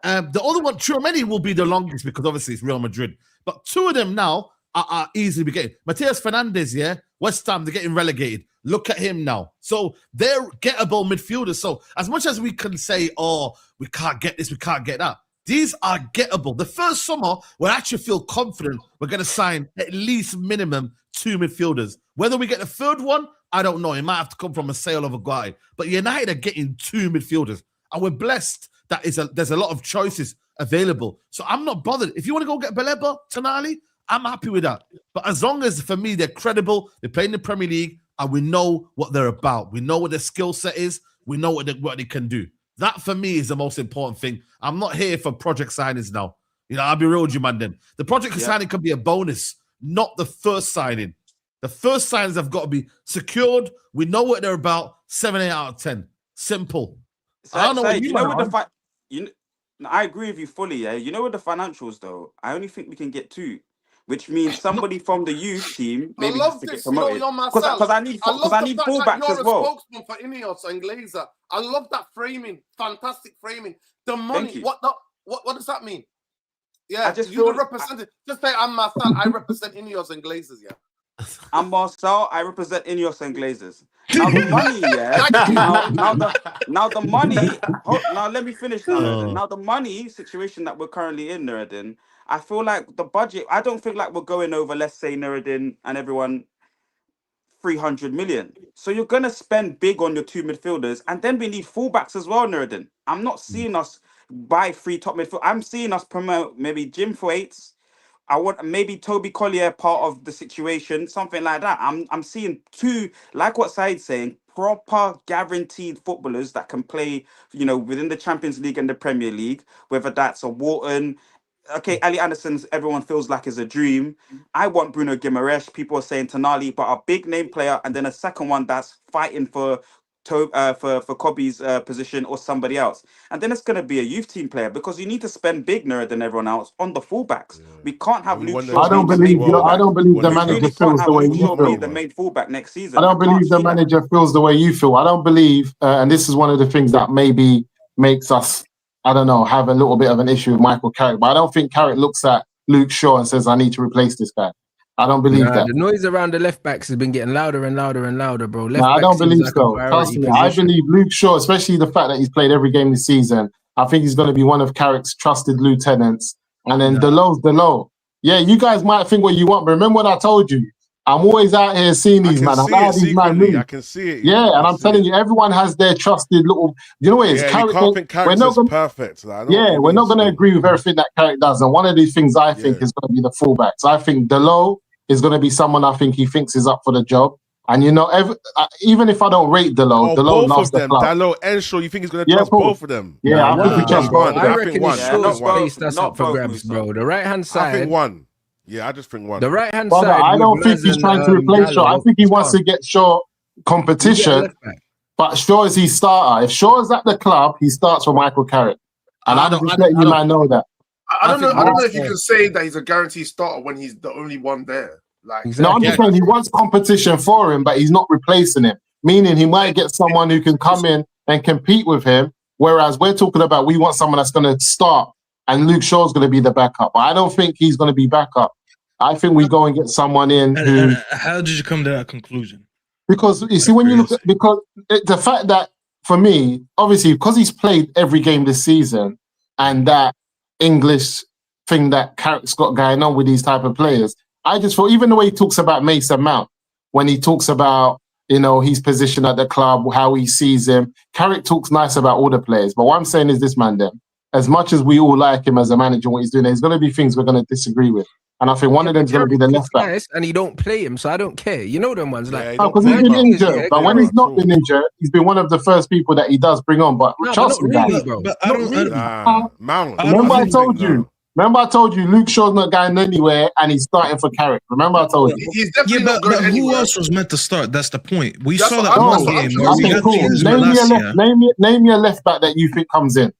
The other one, Tchouaméni, will be the longest because obviously it's Real Madrid. But two of them now are easily getting. Mateus Fernandes, West Ham, they're getting relegated. Look at him now. So they're gettable midfielders. So as much as we can say, oh, we can't get this, we can't get that, these are gettable. The first summer, we'll actually feel confident we're going to sign at least minimum 2 midfielders. Whether we get the third one, I don't know. It might have to come from a sale of a guy. But United are getting 2 midfielders. And we're blessed that there's a lot of choices available. So I'm not bothered. If you want to go get Baleba, Tonali, I'm happy with that. But as long as, for me, they're credible, they play in the Premier League, and we know what they're about. We know what their skill set is. We know what they can do. That, for me, is the most important thing. I'm not here for project signings now. I'll be real with you, man, then. The project signing can be a bonus, not the first signing. The first signings have got to be secured. We know what they're about. 7, 8 out of 10. Simple. So, I don't know what I agree with you fully. Yeah, with the financials though, I only think we can get 2, which means somebody from the youth team maybe just to get promoted. Because I need fullbacks as well. You're a spokesman for Ineos and Glazer. I love that framing, fantastic framing. The money, what does that mean? Yeah, I just you represent. Just say I'm Marcel. I represent Ineos and Glazers. Yeah. I'm Marcel. I represent Ineos and Glazers. Now the money, now the money. Now let me finish. Now the money situation that we're currently in, Nuruddin. I feel like the budget. I don't feel like we're going over. Let's say Nuruddin and everyone, 300 million. So you're gonna spend big on your 2 midfielders, and then we need fullbacks as well, Nuruddin. I'm not seeing us buy 3 top midfield. I'm seeing us promote maybe Jim Thwaites. I want maybe Toby Collier part of the situation, something like that. I'm seeing 2, like what Saeed's saying, proper guaranteed footballers that can play, within the Champions League and the Premier League, whether that's a Wharton, okay, Ali Anderson's everyone feels like is a dream. I want Bruno Guimaraes. People are saying Tonali, but a big name player, and then a second one that's fighting for Kobe's position or somebody else. And then it's going to be a youth team player because you need to spend bigger than everyone else on the fullbacks. We can't have Luke Shaw. I don't believe the manager feels the way you feel. The main fullback next season. I don't believe the manager feels the way you feel. I don't believe, and this is one of the things that maybe makes us, I don't know, have a little bit of an issue with Michael Carrick. But I don't think Carrick looks at Luke Shaw and says, I need to replace this guy. I don't believe that. The noise around the left backs has been getting louder and louder and louder, bro. I don't believe so. Trust me, I believe Luke Shaw, especially the fact that he's played every game this season. I think he's going to be one of Carrick's trusted lieutenants. And then Delow's Delow. Yeah, you guys might think what you want, but remember what I told you? I'm always out here seeing these man. I can see it. Yeah, and I'm telling you, everyone has their trusted little. You know what it is? Carrick, you can't think Carrick's perfect. We're not going to agree with everything that Carrick does. And one of these things I think is going to be the fullbacks. I think Delow is going to be someone I think he thinks is up for the job. And you know, even if I don't rate Delow, Delow loves the club. Delow and Shaw, you think he's going to trust both of them? Yeah, I think he trusts both. I reckon it's Shaw's space that's up for grabs, bro. The right hand side. I think one. Yeah, I just think one. The right hand side. I don't think he's trying to replace Shaw. I think he wants to get Shaw competition. But Shaw is his starter. If Shaw is at the club, he starts for Michael Carrick. And I don't let you man know that. I don't know if you can say that he's a guaranteed starter when he's the only one there. Like, no, I'm just saying he wants competition for him, but he's not replacing him. Meaning he might get someone who can come in and compete with him. Whereas we're talking about we want someone that's going to start, and Luke Shaw's going to be the backup. But I don't think he's going to be backup. I think we go and get someone in. And how did you come to that conclusion? Because you see, when you look at the fact that for me, obviously, because he's played every game this season, and that English thing that Carrick's got going on with these type of players, I just thought, even the way he talks about Mason Mount, when he talks about, you know, his position at the club, how he sees him, Carrick talks nice about all the players. But what I'm saying is this, Mandem, as much as we all like him as a manager, what he's doing, there's going to be things we're going to disagree with. And I think one of them is going to be the left back. Nice, and he don't play him, so I don't care. You know them ones like because he's been injured. But when he's not been injured, he's been one of the first people that he does bring on. But trust me, remember I told you. Remember I told you Luke Shaw's not going anywhere and he's starting for Carrick. Remember I told you. He's definitely not going anywhere. Who else was meant to start? That's the point. We saw that one game. Name your left back that you think comes in.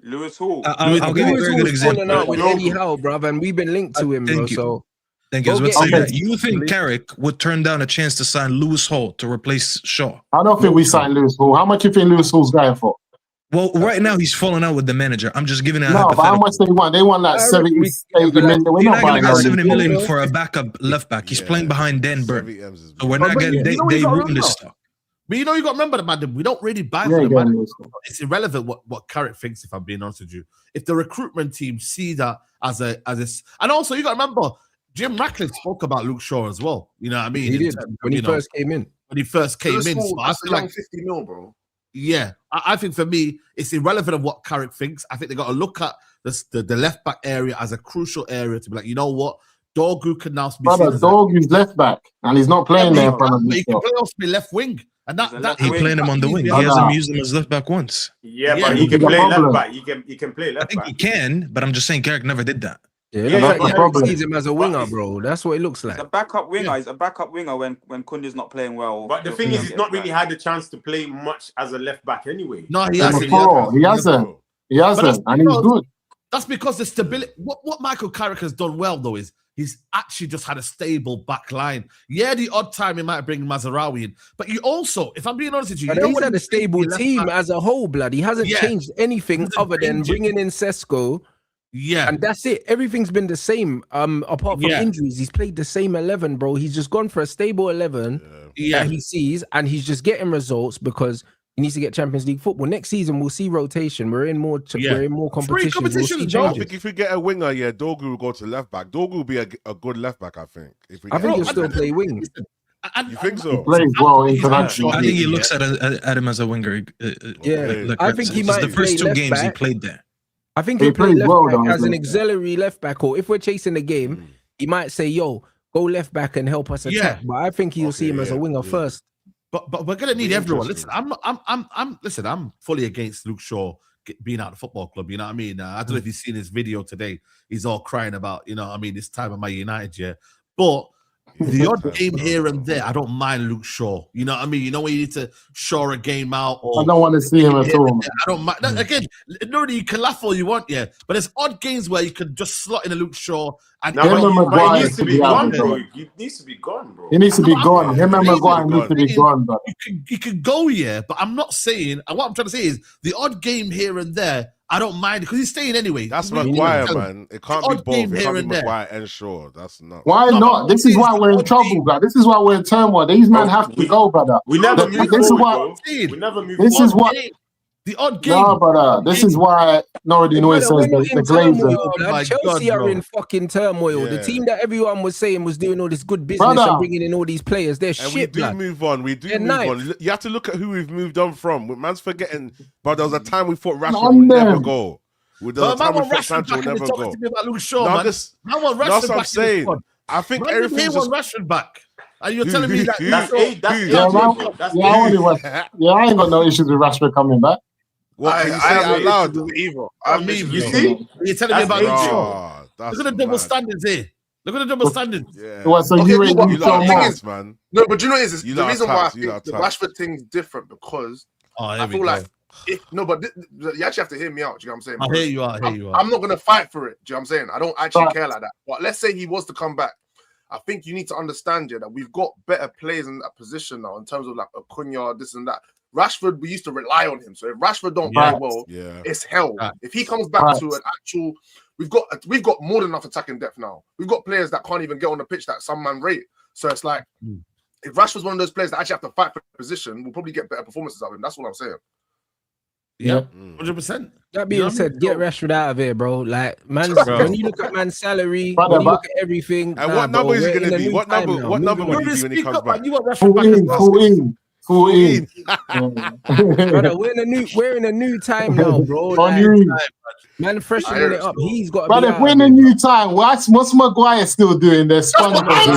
Lewis Hall. I'll give you a very good example. Out with Eddie Howe, bruv, and we've been linked to him, bro. So thank you. I was about to say that. You think Carrick would turn down a chance to sign Lewis Hall to replace Shaw? I don't think we signed Lewis Hall. How much do you think Lewis Hall's going for? Well, right now he's falling out with the manager. I'm just giving it a hypothetical. But how much they want? They want like 70, 80 million. We're not buying 70 million for a backup left back. He's playing behind Dan Burn. So we're not getting. They ruined this stuff. But you know, you got to remember the man. We don't really buy for the man. It's irrelevant what Carrick thinks. If I'm being honest with you, if the recruitment team see that as a, and also you got to remember, Jim Ratcliffe spoke about Luke Shaw as well. You know what I mean? He did when he first came in. When he first came in, so I feel like 50 mil, bro. Yeah, I think for me, it's irrelevant of what Carrick thinks. I think they got to look at the left back area as a crucial area to be like, you know what, Dorgu can now be. Brother, Dorgu's left back, and he's not playing there in front of He can play also be left wing, and that he playing him on the wing. He hasn't used him as left back once. Yeah, but he can play left back. He can play left back. I think he can, but I'm just saying Carrick never did that. Yeah, that's the problem. Sees him as a winger, bro. That's what it looks like. He's a backup winger. He's a backup winger when Kunde's not playing well. But the thing is, he's not really had the chance to play much as a left back anyway. No, he hasn't. He hasn't, and he's good. That's because the stability. What Michael Carrick has done well though is he's actually just had a stable back line. Yeah, the odd time he might bring Mazraoui in, but you also, if I'm being honest with you, he's had a stable team as a whole, blood. He hasn't changed anything other than bringing in Sesko. Yeah, and that's it. Everything's been the same. Apart from injuries, he's played the same 11, bro. He's just gone for a stable 11 that he sees, and he's just getting results because he needs to get Champions League football. Next season, we'll see rotation. We're in more competition. We'll see I think if we get a winger, Dorgu will go to left back. Dorgu will be a good left back, I think. I think he'll still play wing. You think so? He plays well internationally. I think he looks at him as a winger. I think he might. The first 2 games he played there. I think he'll play left back as an auxiliary left back, or if we're chasing the game, he might say, "Yo, go left back and help us attack." But I think he'll see him as a winger first. But we're gonna need everyone. Listen, I'm fully against Luke Shaw being out of the football club. You know what I mean? I don't know if you've seen his video today. He's all crying about, you know what I mean, this time of Man United, yeah. But the odd game here and there, I don't mind Luke Shaw. You know what I mean? You know when you need to shore a game out. Or I don't want to see him at all. I don't mind. Again, you can laugh all you want, yeah. But there's odd games where you can just slot in a Luke Shaw. And he needs to be gone, bro. He needs to be gone, bro. He needs to be gone. Him and Maguire need to be gone, bro. You can go, yeah. But I'm not saying, and what I'm trying to say is the odd game here and there, I don't mind because he's staying anyway. That's Maguire, man. It can't be both. It can't be Maguire and Shaw. That's not. Why not? This is why we're in trouble, bro. This is why we're in turmoil. These men have to go, brother. We never move forward. We never move forward. This is what. The odd game. No, brother. This is why Norridin always says the Glazers. Chelsea are in fucking turmoil. The team that everyone was saying was doing all this good business and bringing in all these players, they're shit. We do move on. We do move on. You have to look at who we've moved on from. Man's forgetting, but there was a time we thought Rashford would never go. There was a time we thought Sancho would never go. That's what I'm saying. I think everything's just Rashford back. And you're telling me that I ain't got no issues with Rashford coming back. What can you say out loud? You see? You're telling me about Shaw. Look at the double standards here. Look at the double standards. Yeah. Well, so you man. No, but you know what it is? The reason why I think the Rashford thing's different because I feel like you actually have to hear me out. Do you know what I'm saying? I hear you out. I'm not going to fight for it. Do you know what I'm saying? I don't actually care like that. But let's say he was to come back. I think you need to understand that we've got better players in that position now in terms of like Acuna, this and that. Rashford, we used to rely on him. So if Rashford don't play well, it's hell. If he comes back to an actual, we've got more than enough attacking depth now. We've got players that can't even get on the pitch that some man rate. So it's like if Rashford's one of those players that actually have to fight for position, we'll probably get better performances out of him. That's what I'm saying. Yeah, 100%. That being said, get Rashford out of here, bro. Like, man, when you look at man's salary, when you look at everything, and what number is he going to be? What number will he be when he comes back? 14. Brother, we're in a new time now, bro. Man, freshening it up. He's got. But if we're in a new time, what's Maguire still doing? There's Maguire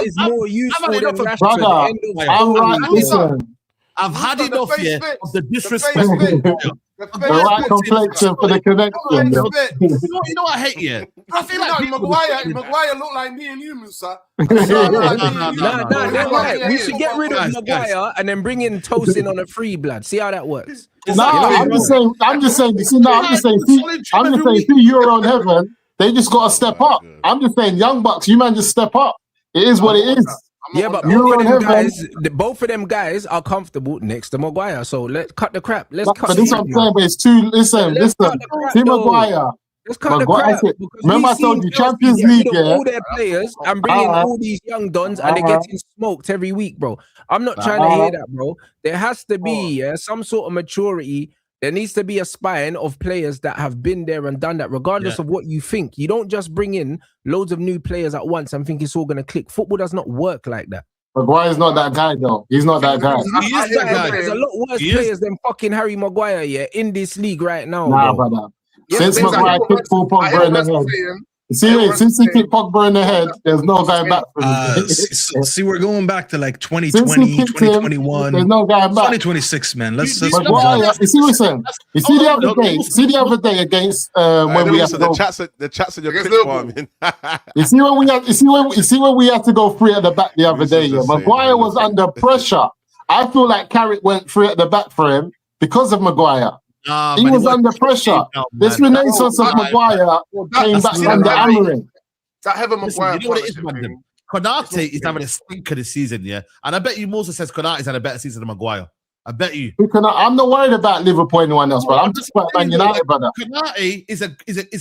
is more useful than Rashford. Brother, I'm right. Listen, I've had enough here of the disrespect. The right complexion for the connection. You know what I hate here? I feel like Maguire look like me and you, Musa. No. We should get rid of Maguire and then bring in Tosin on a free blood. See how that works. I'm just saying. See, you're on heaven. They just got to step up. I'm just saying, young bucks, you man just step up. It is what it is. Yeah, but both of them guys are comfortable next to Maguire. So let's cut the crap. Let's cut. But this what I'm saying. But it's too. Listen. See Maguire. Let's cut the crap. Remember, I told you Champions League. All their players and bring in all these young dons, and they're getting smoked every week, bro. I'm not trying to hear that, bro. There has to be some sort of maturity. There needs to be a spine of players that have been there and done that, regardless of what you think. You don't just bring in loads of new players at once and think it's all going to click. Football does not work like that. Maguire's not that guy, though. He's not that guy. There's a lot worse players than fucking Harry Maguire, in this league right now. Nah, brother. Since Maguire kicked Pogba in the head. Since he kicked Pogba in the head, there's no going back for him. See, we're going back to like 2020, 2021. There's no going back. 2026, man. Let's Maguire, you see what I'm saying? You see the other day against when we have to go. The chats in your clip farming. You see when we had to go free at the back the other day. Maguire was under pressure. I feel like Carrick went free at the back for him because of Maguire. He was under pressure. This renaissance of Maguire came back under Amorim. That Heather Maguire. You know what it is, Mandem? Konate is having a stinker this season, and I bet you Moses says Konate's had a better season than Maguire. I bet you. I'm not worried about Liverpool or anyone else, but I'm just about Man United, brother. Konate is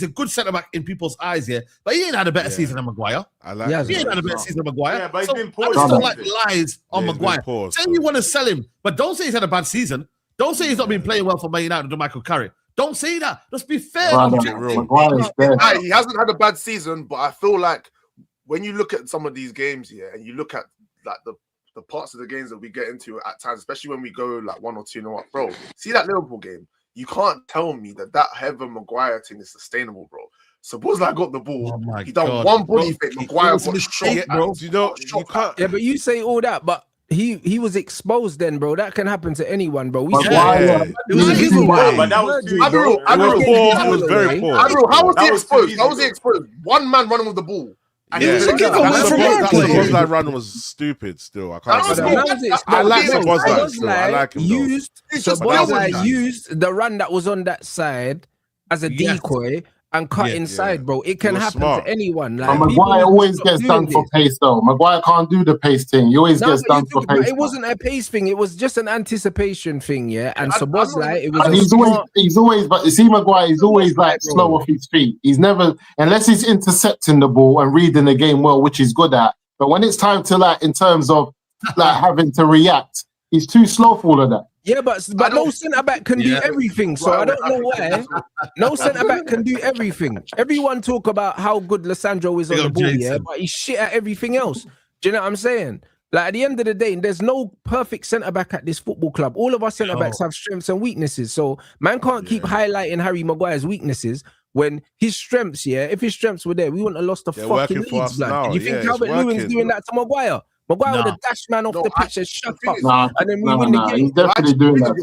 a good centre back in people's eyes, but he ain't had a better season than Maguire. He ain't had a better season than Maguire. Yeah, but he's been poor. I just don't like lies on Maguire. Say you want to sell him, but don't say he's had a bad season. Don't say he's not been playing well for Man United under Michael Carrick. Don't say that. Just be fair. He hasn't had a bad season, but I feel like when you look at some of these games and you look at like the parts of the games that we get into at times, especially when we go like 1 or 2-0 up, bro. See that Liverpool game? You can't tell me that Heather Maguire thing is sustainable, bro. Suppose I got the ball. He done one body fit. Maguire got shot, bro. You can't. Yeah, but you say all that, but he was exposed then, bro. That can happen to anyone, bro. But why? It was a giveaway. But that was too Admiral, It was very poor. Admiral, how was That he was exposed? too How was he easy, exposed? One man running with the ball. And It was a giveaway That from our player. Szoboszlai run was stupid. Still, I can't. That say was that. cool. I like Bro, Szoboszlai still. I like him. Szoboszlai used the run that was on that side as a decoy and cut inside, bro. It can happen to anyone. Like, Maguire always gets done for pace, though. Maguire can't do the pace thing. He always gets done for pace. It wasn't a pace thing. It was just an anticipation thing, yeah. And Szoboszlai, it was. He's always, but you see, Maguire, he's always like slow off his feet. He's never, unless he's intercepting the ball and reading the game well, which he's good at. But when it's time to like, in terms of like having to react, he's too slow for all of that. Yeah, but no centre back can do everything. So I don't know why. No centre back can do everything. Everyone talk about how good Lissandro is on the ball, yeah, but he's shit at everything else. Do you know what I'm saying? Like at the end of the day, there's no perfect centre back at this football club. All of our centre backs have strengths and weaknesses. So man can't keep highlighting Harry Maguire's weaknesses when his strengths, if his strengths were there, we wouldn't have lost the fucking leads, blood. You think Calvert-Lewin's doing that to Maguire? Maguire would have dashed man off the pitch and shut up, and then we win the game. He's definitely doing that.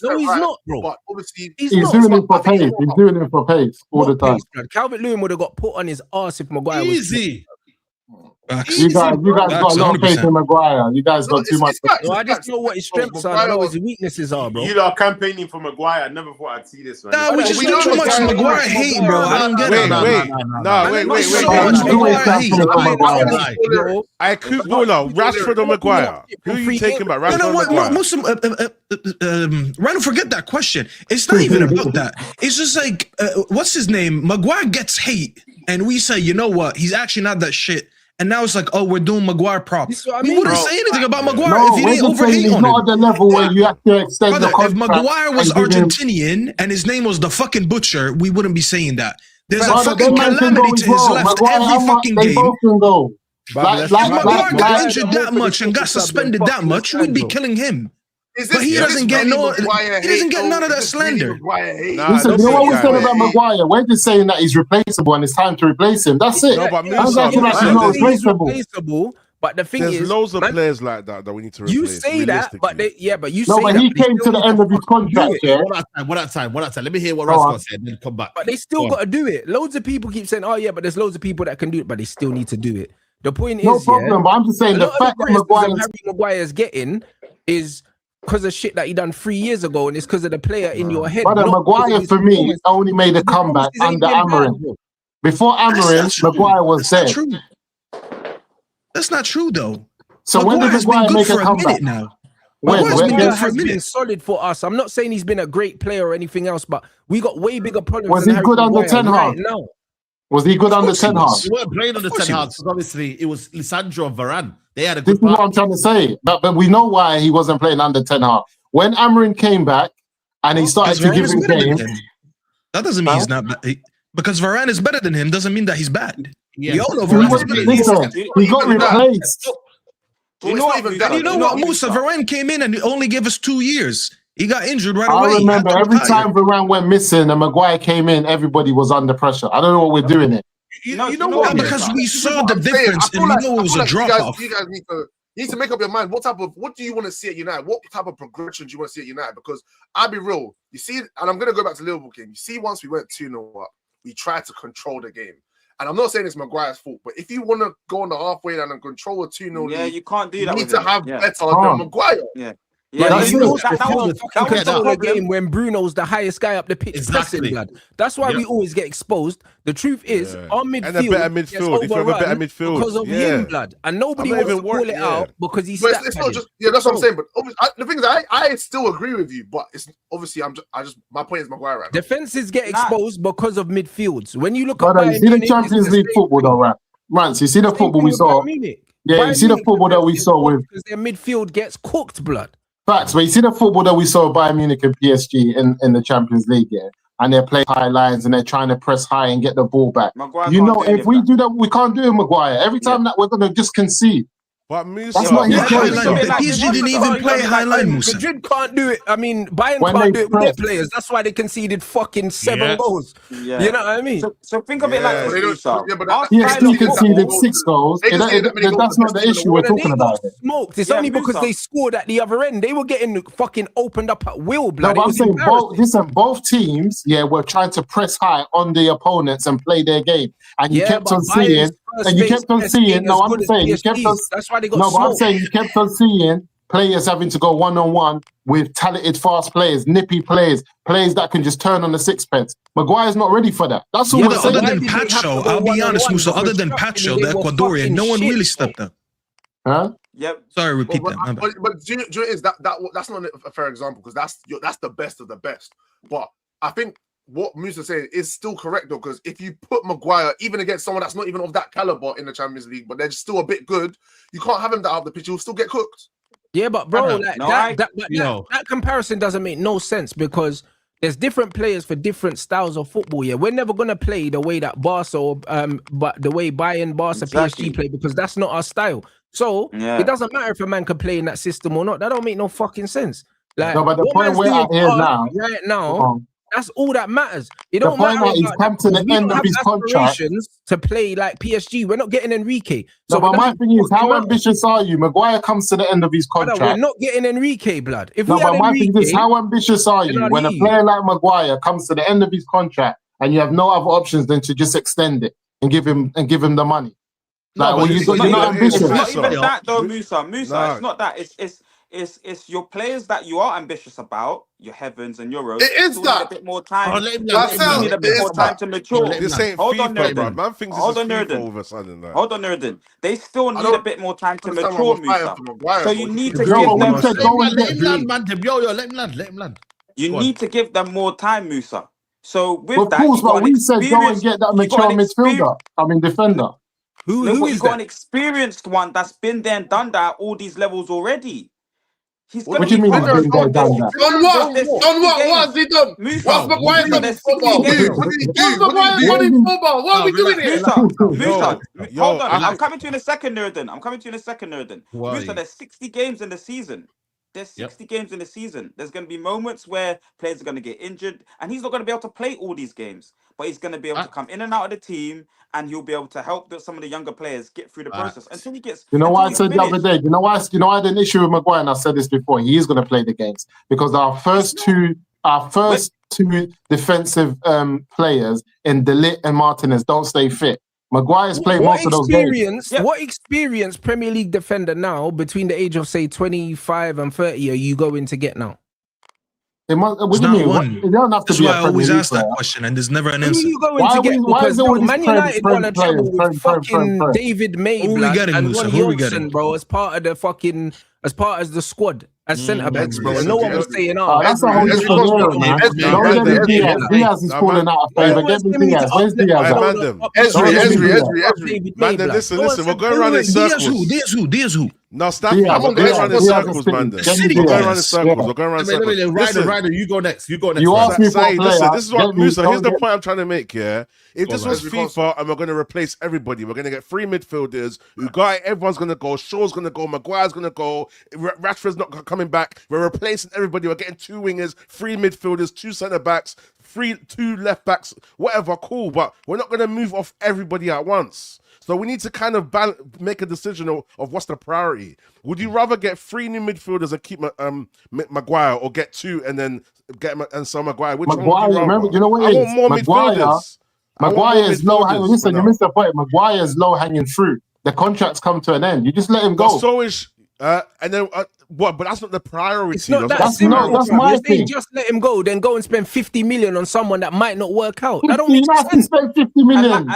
No, he's not, bro. But obviously, he's doing it for pace. He's doing it for pace all the time. Calvert-Lewin would have got put on his ass if Maguire was easy. You guys got a lot of faith in Maguire. You guys got too much. No, I just know what his strengths are. I know what his weaknesses are, bro. You are campaigning for Maguire. I never thought I'd see this, man. Nah, we just know too much Maguire hate, bro. I don't get it. Wait. I could Rashford or Maguire. Who are you taking about? Rashford or Maguire? Randall, forget that question. It's not even about that. It's just like, what's his name? Maguire gets hate, and we say, you know what? He's actually not that shit. And now it's like, oh, we're doing Maguire props. We wouldn't say anything about Maguire if he didn't overhate on him. Not at the level where you have to extend the contract. If Maguire was Argentinian and his name was the fucking Butcher, we wouldn't be saying that. There's a fucking calamity to his left every fucking game. If Maguire got injured that much and got suspended that much, we'd be killing him. But he doesn't get none of that slander. Listen, you know what we said about Maguire? We're just saying that he's replaceable and it's time to replace him. That's it. No, but he's not replaceable. But the thing there's is, loads of players like that we need to replace. You say that, but you say but he came to the end of his contract. One at a time. Let me hear what Roscoe said, then come back. But they still got to do it. Loads of people keep saying, "Oh yeah," but there's loads of people that can do it, but they still need to do it. The point is, no problem. But I'm just saying the fact that Maguire's getting is because of shit that he done 3 years ago, and it's because of the player in your head. But Maguire, for me, only made a comeback under Amorim. Before Amorim, Maguire was there. That's not true, though. So when did Maguire make a comeback? Maguire has been solid for us. I'm not saying he's been a great player or anything else, but we got way bigger problems. Was he good under Ten Hag? No. Was he good under Ten Hag? He weren't playing under Ten Hag because obviously it was Lissandro and Varane. They had a good. This is what I'm trying to say. But we know why he wasn't playing under Ten Hag. When Amorim came back and he started to give him games, that doesn't mean he's not bad. Because Varane is better than him doesn't mean that he's bad. Yeah. He got replaced. You know what, Musa? Varane came in and he only gave us 2 years. He got injured right away. I remember every time Varane went missing and Maguire came in, everybody was under pressure. I don't know what we're doing it. You know what? Because we saw the difference and we know it was a drop-off. You guys need to make up your mind. What do you want to see at United? What type of progression do you want to see at United? Because I'll be real. You see, and I'm going to go back to the Liverpool game. You see, once we went 2-0 up, we tried to control the game. And I'm not saying it's Maguire's fault, but if you want to go on the halfway line and control a 2-0 lead, you can't do that. You need to have better than Maguire. That was the game when Bruno's the highest guy up the pitch. Exactly. That's why we always get exposed. The truth is, our midfield gets overrun because of him, blood. And nobody wants to call it out because he's it's not just that's what I'm saying. But the thing is, I still agree with you, but it's obviously my point is Maguire right now. Defenses get exposed because of midfields. When you look at you see the Champions League football though, right? Rance, you see the football we saw. Yeah, you see the football that we saw with because their midfield gets cooked, blood. Facts, but you see the football that we saw Bayern Munich and PSG in the Champions League, and they're playing high lines and they're trying to press high and get the ball back. Maguire if we do that, we can't do it, Maguire. Every time that we're going to just concede. But Musa, That's not his choice. PSG didn't even play high line, Musa. Madrid can't do it. I mean, Bayern can't do it with their players. That's why they conceded fucking 7 goals. Yeah. You know what I mean? So think of it like this, Musa. PSG conceded 6 goals. That's not the issue we're talking about. Smoked. It's only because they scored at the other end. They were getting fucking opened up at will, blood. No, but I'm saying both teams, were trying to press high on the opponents and play their game. And you kept on seeing, no, I'm saying you kept on. That's why they got no, but I'm saying you kept on seeing players having to go one-on-one with talented, fast players, nippy players that can just turn on the sixpence. Maguire's not ready for that. That's all we're saying. Other than Pacho, I'll be honest, Musa, other than Pacho, the Ecuadorian, no one really stepped up. Huh? Yep. Sorry, repeat but that. Do you know that's not a fair example because that's the best of the best. But I think what Musa said is still correct though, because if you put Maguire even against someone that's not even of that caliber in the Champions League, but they're still a bit good, you can't have him that out of the pitch. He'll still get cooked. Yeah, but bro, that comparison doesn't make no sense because there's different players for different styles of football. Yeah, we're never gonna play the way that Barca or but the way Bayern, Barca, PSG play because that's not our style. So it doesn't matter if a man can play in that system or not. That don't make no fucking sense. Like, no, but the point we're at here now, right now. That's all that matters. It don't matter. He's come to the end of his contract to play like PSG. We're not getting Enrique. So, but my thing is, how ambitious are you? Maguire comes to the end of his contract. We're not getting Enrique, blood. If no, but my thing is, how ambitious are you when a player like Maguire comes to the end of his contract and you have no other options than to just extend it and give him the money? Like, no, you're not ambitious. It's not even that though, Musa. It's not that. It's your players that you are ambitious about, your Heavens and Euros. It is that. Need a bit more time. You need a bit more time to mature. This ain't Hold on, FIFA, bro. Nerden. Man thinks Hold on, FIFA Nerden. all of a sudden. Like. Hold on, Nerden. They still need a bit more time to mature, Musa. So you need to let him land. You need to give them more time, Musa. So with of that, course, but we said go and get that mature midfielder. Defender. Who You've got an experienced one that's been there and done that at all these levels already. What do you mean he's been there and done that? On what? What has he done? What's Maguire done in football? What's Maguire done in football? What are we doing here? Musa, hold on. I'm coming to you in a second, Nerden. Musa, there's 60 games in the season. There's 60 games in the season. There's going to be moments where players are going to get injured, and he's not going to be able to play all these games. But he's going to be able to come in and out of the team, and he'll be able to help some of the younger players get through the process until he gets. You know what I said the other day? You know why I had an issue with Maguire, and I said this before. He is going to play the games because our first two defensive players in De Ligt and Martinez don't stay fit. Maguire's played most of those games. What experienced Premier League defender now between the age of say 25 and 30 are you going to get now? What do you mean? It don't have to That's be why a I always Premier ask League that question, and there's never an answer. Who are you going to get? Because Man United won a trouble with fucking David May and Ron Wilson, bro, as part of the fucking, as part of the squad. As centre backs, bro. And no one was saying, that's a whole different era, man. Don't get me Diaz. Diaz is falling out of favour. Get me Diaz. Where's Diaz? Esri. Mandem, listen. We're going around in circles. Diaz who? No, stop. We're going around in circles, Mandem. We're going around in circles. Ryder, you go next. You asked me for a player. Listen, this is what Musa. Here's the point I'm trying to make. Yeah, if this was FIFA and we're going to replace everybody, we're going to get 3 midfielders. Everyone's going to go. Shaw's going to go. Maguire's going to go. Rashford's not coming back. We're replacing everybody. We're getting 2 wingers, 3 midfielders, 2 centre backs, 2 left backs, whatever. Cool, but we're not going to move off everybody at once. So we need to kind of make a decision of what's the priority. Would you rather get 3 new midfielders and keep Maguire, or get 2 and then get and sell Maguire? Which Maguire, one would you remember, you know what it is? Maguire is low hanging. Listen, you missed the point. Maguire is low hanging fruit. The contract's come to an end. You just let him go. But so is and then what? But that's not the priority. It's not that simple. That's my thing. Just let him go, then go and spend 50 million on someone that might not work out. That don't make sense. Spend 50 million.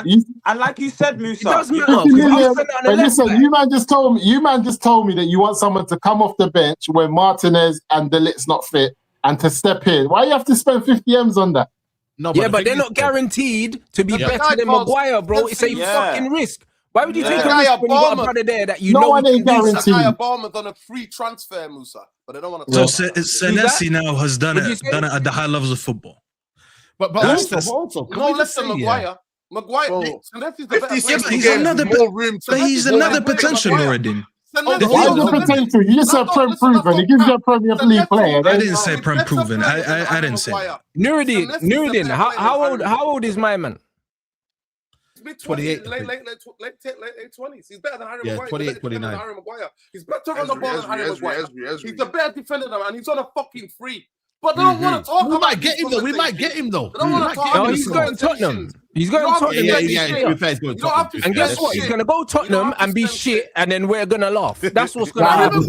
And like you said, Musa, it does matter. But listen, you man just told me that you want someone to come off the bench when Martinez and De Ligt's not fit and to step in. Why you have to spend 50 M's on that? No, but they're not guaranteed to be better than Maguire, bro. It's a fucking risk. Why would you take a risk when you got a brother there that you know one ain't guaranteed? Bournemouth on a free transfer, Musa, but they don't want to. So Senesi now has done it at the high levels of football. But also, listen, Maguire. Senesi's the better player. He's another potential already. Why is it potato? You just said Prem proven. It gives you a Premier League player. I didn't say Prem proven. I didn't say. Nuruddin, how old is my man? Mid-20s, late 20s. He's better than Harry Maguire. 28, 29. He's better on the ball than Harry Maguire. He's the better defender than him, and he's on a fucking free. But they don't want to talk about. We might get him though. We might get him though. No, he's going Tottenham. He's going Tottenham. And guess what? He's gonna go Tottenham and be shit, and then we're gonna laugh. That's what's gonna happen.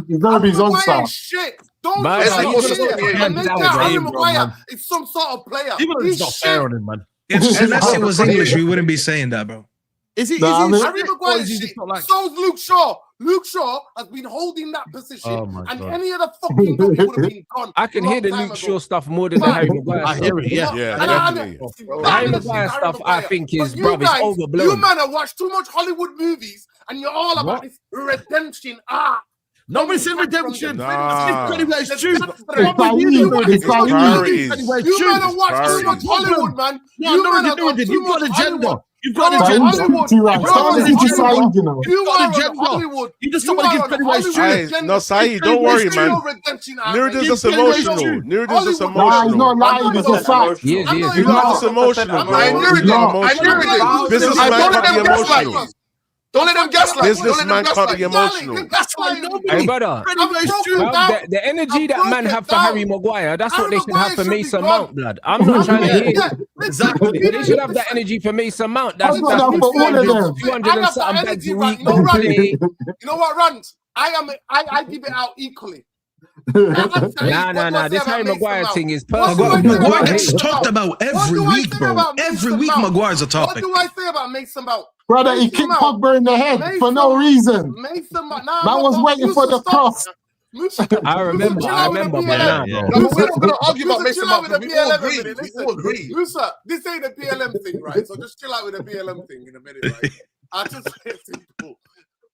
He's gonna be his own style. Shit. Don't make Harry Maguire is some sort of player. He's not fair on him, man. If Messi was English, we wouldn't be saying that, bro. Is he? Harry Maguire shit. So's Luke Shaw. Luke Shaw has been holding that position, and any other fucking guy would have been gone. I can hear the Luke Shaw stuff more than the Harry Maguire. I hear it, yeah. The Harry Maguire stuff, I think, is overblown. You man have watched too much Hollywood movies, and you're all about this redemption arc. Nobody's saying redemption. It's true. You man have watched too much Hollywood, man. You man have watched too much agenda. You've got an agenda. You are Hollywood. You just don't want to give Pennywise truth. No, Saeed, don't worry, man. Nuruddin's just emotional. Nuruddin's just emotional. He's not lying. He's a fact. He's not just emotional, bro. Businessman can't be emotional. Don't let them gaslight. Businessman can't be emotional. Hey, brother. The energy that man have for Harry Maguire, that's what they should have for Mason Mount, blood. I'm not trying to hear it. Exactly. They should have that energy for Mason Mount. That's for all of them. 200 and something bags a week. You know what, Rand? I give it out equally. Nah. This Harry Maguire thing is personal. Maguire gets talked about every week, bro. Every week, Maguire's a topic. What do I say about Mason Mount? Brother, he kicked Pogba in the head for no reason. Man was waiting for the cross. I remember, but We're not going to argue about Mason Mount. We all agree. Musa, this ain't a BLM thing, right? So just chill out with the BLM thing in a minute, right? I just say it simple.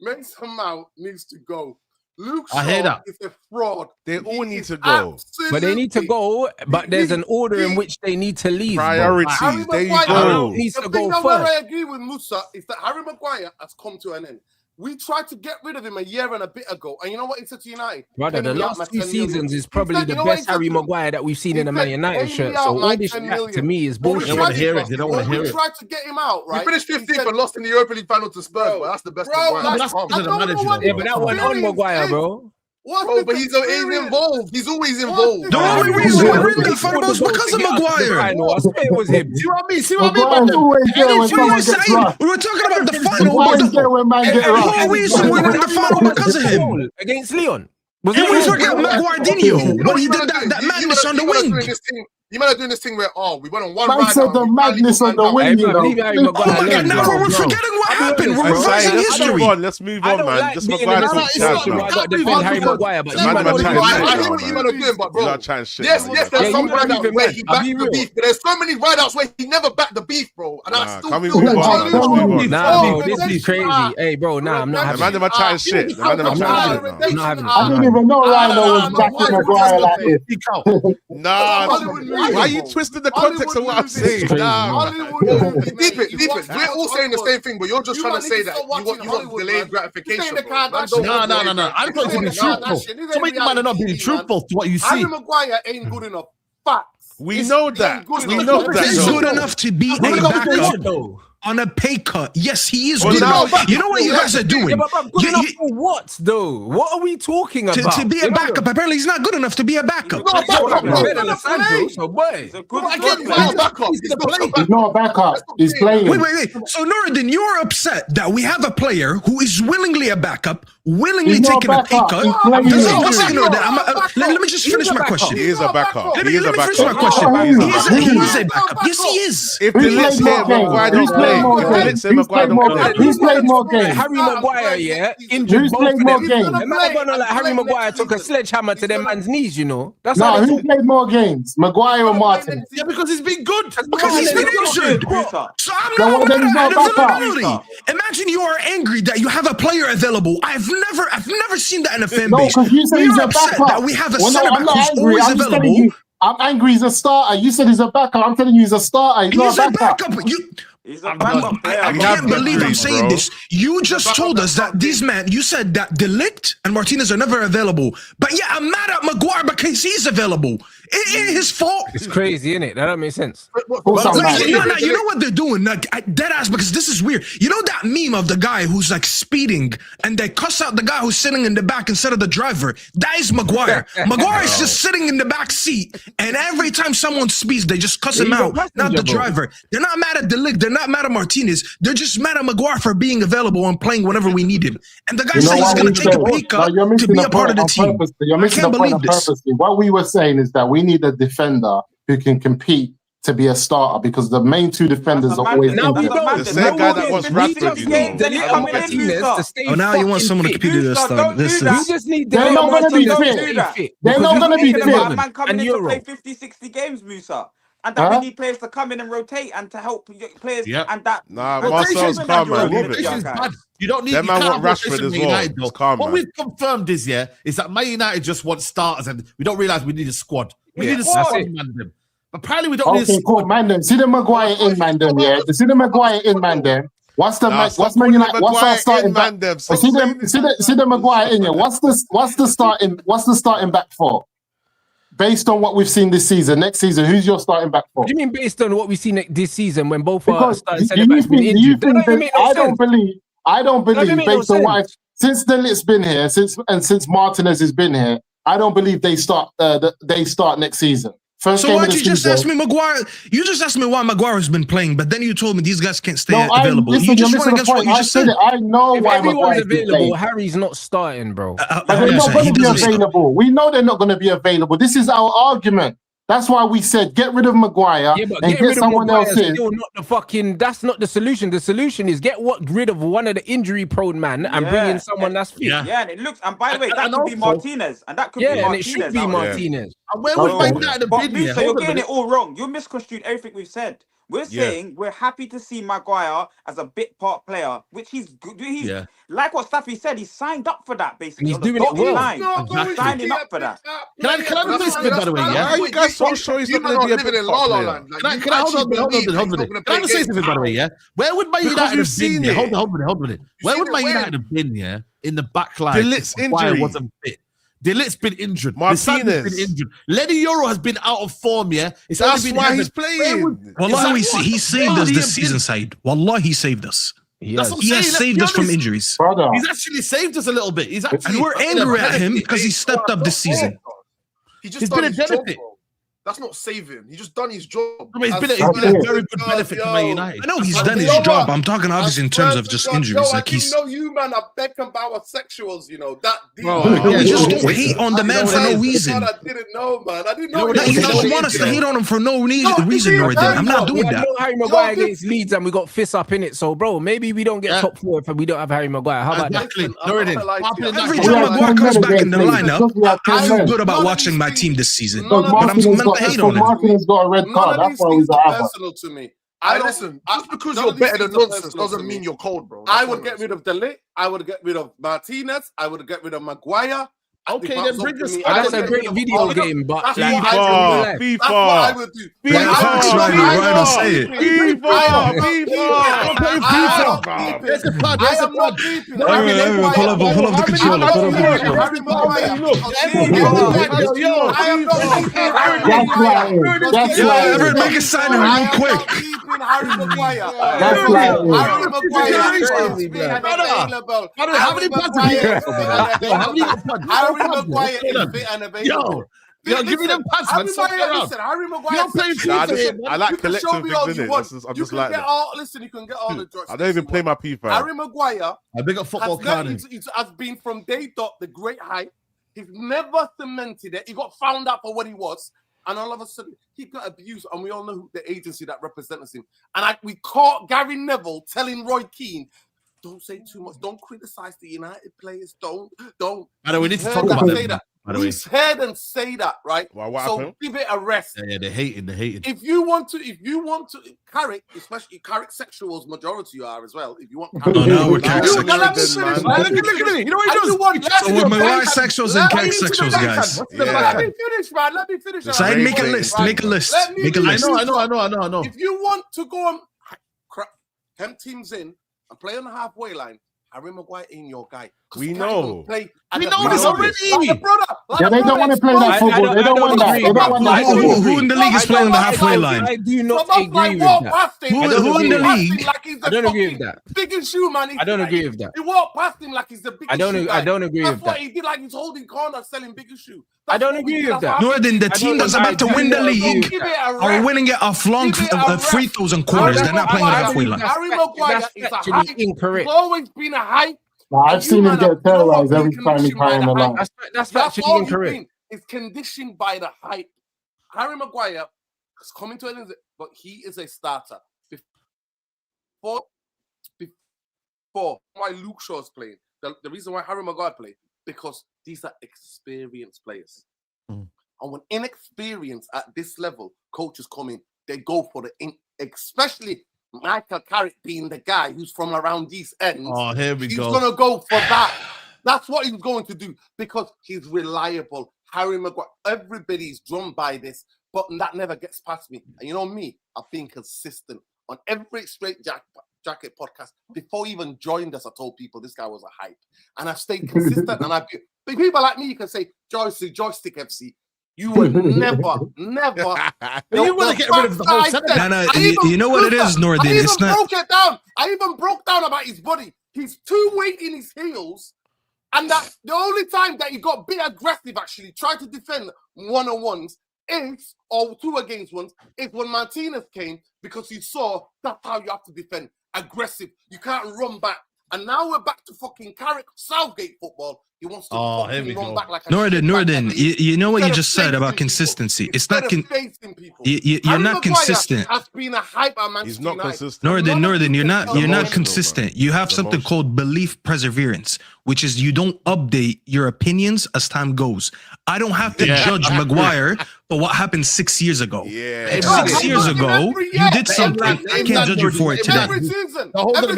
Mason Mount needs to go. Luke Shaw is a fraud. They all need to go. But they need to go, but there's an order in which they need to leave. Priorities. There you go. Needs to go first. Where I agree with Musa is that Harry Maguire has come to an end. We tried to get rid of him a year and a bit ago, and you know what he said to United? Brother, the last 2 seasons is probably the best Harry Maguire that we've seen in a Man United shirt. So all this to me is bullshit. They don't want to hear it. They don't want to hear it. We tried to get him out, right? We finished 15th and lost in the Europa League final to Spurs, but that's the best Maguire. That's because of the manager. Yeah, but that went on Maguire, bro. Bro, but he's involved. He's always involved. The only reason we're in the final was because of Maguire. I swear it was him. See what I mean? See what I mean? We were talking about the final. The whole reason we're in the final because of him. Against Leon. And we forget Maguardinho when he did that madness on the wing. You might have doing this thing where, we went on one ride. Said the madness on the wing, you know. Oh my God, now we're forgetting what happened. We're revising history. Let's move on, man. Just Maguire talk shit, man. Harry Maguire, but I hear what you man are doing, but bro. Yes, there's some ride-outs where he backed the beef, but there's so many ride-outs where he never backed the beef, bro. And I still feel that. Nah, bro, this is crazy. Hey, bro, I'm not having it. Man, I'm chatting shit. I didn't even know Rhino was backing Maguire like this. Nah, why are you twisting the context of what I'm saying? Nah. Deep it. We're all saying the same thing, but you're just trying to say that you want delayed gratification. No. I'm trying to be truthful. So many men are not being truthful to what you see. Harry Maguire ain't good enough. Facts. We know that. He's good enough to be a backup. On a pay cut. Yes, he is good enough. You know what you guys are doing? Good enough for what, though? What are we talking about? To be a backup. Apparently, he's not good enough to be a backup. He's not a backup. He's playing. Wait. So, Nuruddin, you're upset that we have a player who is willingly a backup, willingly taking a pay cut. Let me just finish my question. He is a backup. Let me finish my question. He is a backup. Yes, he is. If the list here, Maguire don't play. Who's played more games? Harry Maguire, injured both of them. Harry Maguire took a sledgehammer to them man's knees, you know. That's who played more games? Maguire or Martin? Yeah, because he's been good. Because he's been injured. So I'm not imagine you are angry that you have a player available. I've never seen that in a fan base. No, because you said he's a backup. That we have a center back who's always available. I'm angry he's a starter. You said he's a backup. I'm telling you he's a starter. He's not a backup. He's a backup player. I can't believe I'm saying this. You just told us that these men, you said that De Ligt and Martinez are never available. But yeah, I'm mad at Maguire because he's available. It ain't his fault. It's crazy, isn't it? That don't make sense. You know what they're doing? Like, dead ass, because this is weird. You know that meme of the guy who's like speeding and they cuss out the guy who's sitting in the back instead of the driver? That is Maguire. Maguire is just sitting in the back seat, and every time someone speeds, they just cuss him out, not the driver. They're not mad at De Ligt. They're not mad at Martinez. They're just mad at Maguire for being available and playing whenever we need him. And the guy says he's going to take a pay cut to be a part of the team. You're missing the point purposely. What we were saying is that we need a defender who can compete to be a starter, because the main two defenders are always injured. The same guy that wants Rashford, you know. Now you want someone to compete to start. We just need They're not going to be fit. They're not going to be fit. Man coming in to play 50, 60 games, Musa. And that we need players to come in and rotate and to help players. And that. Nah, Marcel's calm, man. You don't need. That man want Rashford as well. Calm, what we've confirmed is that Man United just want starters, and we don't realize we need a squad. We need a squad in Mandem. Apparently, we don't need a squad. Cool, Mandem. See the Maguire in Mandem, yeah. See the Maguire in Mandem. What's Man United? What's our starting back? See the Maguire in here. What's the starting back for? Based on what we've seen this season, next season, who's your starting back for? What do you mean based on what we've seen this season when both are starting centre backs been injured? I don't believe based on what since De Ligt's been here, since Martinez has been here, I don't believe they start next season. So why'd you just ask me Maguire? You just asked me why Maguire has been playing, but then you told me these guys can't stay available. You just went against what you just said. I know why everyone's available. Harry's not starting, bro. They're not going to be available. We know they're not going to be available. This is our argument. That's why we said get rid of Maguire and get someone else in. That's not the solution. The solution is get rid of one of the injury-prone man and bring in someone that's fit. Yeah, and it looks. And by the way, that could be Martinez, and that could be Martinez. And it should be Martinez. And where would Man United have been? So you're getting it all wrong. You misconstrued everything we've said. We're saying we're happy to see Maguire as a bit part player, which he's good. He's like what Staffy said. He's signed up for that basically. He's doing it well. He's signing up for that. Can I be split by the way? Yeah, you guys so sure he's not going to be a bit part player. Can I hold on? Can I say something by the way? Yeah, where would Man United have been? Hold on. Where would Man United have been? Yeah, in the back line. De Ligt's injury wasn't fit. De Ligt's been injured. Martinez been injured. Lenny Euro has been out of form. Yeah, that's why he's playing. Wallahi, he saved us this season, Saeed. Wallahi, he saved us. He has saved us from injuries. Brother. He's actually saved us a little bit. And we're angry at him because he stepped up this season. He's been a benefit. That's not saving. He just done his job. I mean, it's been a very good benefit to Man United. I know he's done his job. I'm talking obviously in terms of just injuries. Like he's. You man are Beckenbauer sexuals. You know that. You just don't hate on the man for no reason. I didn't know, man. I didn't know. You don't want us to hate on him for no reason, Northern. I'm not doing that. Harry Maguire against Leeds and we got fists up in it. So, bro, maybe we don't get top 4 if we don't have Harry Maguire. How about that? Every time Maguire comes back in the lineup, I feel good about watching my team this season. But I'm meant to hate on him. He's got a red card. That's why he's personal to me. Listen. Just because you're better than nonsense doesn't mean you're cold, bro. I would get rid of De Ligt. I would get rid of Martinez. I would get rid of Maguire. Okay, then bring us. That's a great video game, but FIFA. That's what I would do. Right, say it. There's a pod. Pull up the controller. That's right. Everett, make a signing real quick. Harry Maguire. How many pods have you got? Harry Maguire is fit and available. Yo, give me them pads, man. Harry Maguire. I like collective big minutes. I'm just like listen, you can get all the drugs. I don't even play my FIFA. Harry Maguire. I big up football card. Has been from day dot the great hype. He's never cemented it. He got found out for what he was. And all of a sudden, he got abused. And we all know who the agency that represents him. And we caught Gary Neville telling Roy Keane, don't say too much. Don't criticize the United players. Don't. We need to talk about that. He's heard and say that, right? So give it a rest. Yeah, they're hating. If you want to, Carrick, especially Carrick sexuals, majority are as well. If you want, no, we're Carrick sexuals. Look at me. You know what he does? So we're Maguire sexuals and Carrick sexuals, guys. Let me finish, man. Let me finish. Make a list. Make a list. I know. If you want to go on 10 teams in and play on the halfway line, Harry Maguire ain't your guy. We know. We know this already. They don't want to play that football. They don't want that. They don't want that. Who in the league is playing on the halfway line? I do not agree with that. Who in the league? I don't agree with that. Biggest shoe, man. I don't agree with that. He walked past him like he's the biggest shoe. I don't agree with that. That's what he did, like he's holding corner selling biggest shoe. I don't agree with that. Northern, the team that's about to win the league are winning it off long free throws and corners. They're not playing on the halfway line. Harry Maguire is a hype. Incorrect. He's always been a hype. I've seen him get terrorized every time he's playing the line. That's factually incorrect. It's conditioned by the hype. Harry Maguire is coming to it, but he is a starter. Before why Luke Shaw's playing, the reason why Harry Maguire played, because these are experienced players. And when inexperienced at this level, coaches come in, they go for especially Michael Carrick being the guy who's from around these ends. Oh, here we go. He's going to go for that. That's what he's going to do because he's reliable. Harry Maguire, everybody's drummed by this, but that never gets past me. And you know me, I've been consistent on every Straight Jacket podcast. Before he even joined us, I told people this guy was a hype. And I've stayed consistent. And people like me, you can say, Joystick FC. You would never. You want to get rid of the whole setup. You know what it is, Nordin. It's not. I even broke down about his body. He's too weight in his heels. And that the only time that he got a bit aggressive, actually, tried to defend one-on-ones or 2 against 1s, is when Martinez came because he saw that's how you have to defend. Aggressive. You can't run back. And now we're back to fucking Carrick Southgate football. He wants to run back like a Nordin, you know what you just said about consistency. It's not you're not consistent. Has been a hype at Manchester He's not consistent. Nordin, you're not consistent. You have something called belief perseverance, which is you don't update your opinions as time goes. I don't have to judge Maguire for what happened 6 years ago. If 6 years ago you did something, I can't judge you for it today. Every season. What did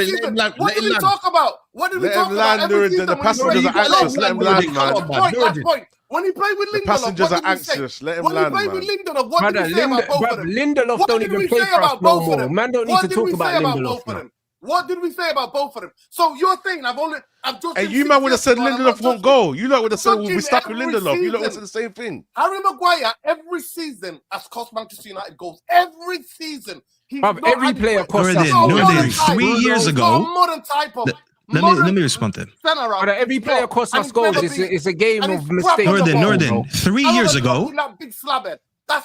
we talk about? What did we talk about? The passengers are anxious. Let him land, man. Point. When he played with Lindelof, the passengers are anxious. Let him land, man. When he played with Lindelof, what did we say about both of them? Lindelof don't even play for us no more. Man don't need to talk about Lindelof. What did we say about both of them? So you're saying I've just. And you man would have said Lindelof won't go. You lot would have said we'll be stuck with Lindelof. You lot would have said the same thing. Harry Maguire every season has cost Manchester United goals. Every season. Every player costs us. Nordin, 3 years ago. Modern type of. Let me respond to him. Every player costs us goals. It's a game of mistakes. Nordin, 3 years ago.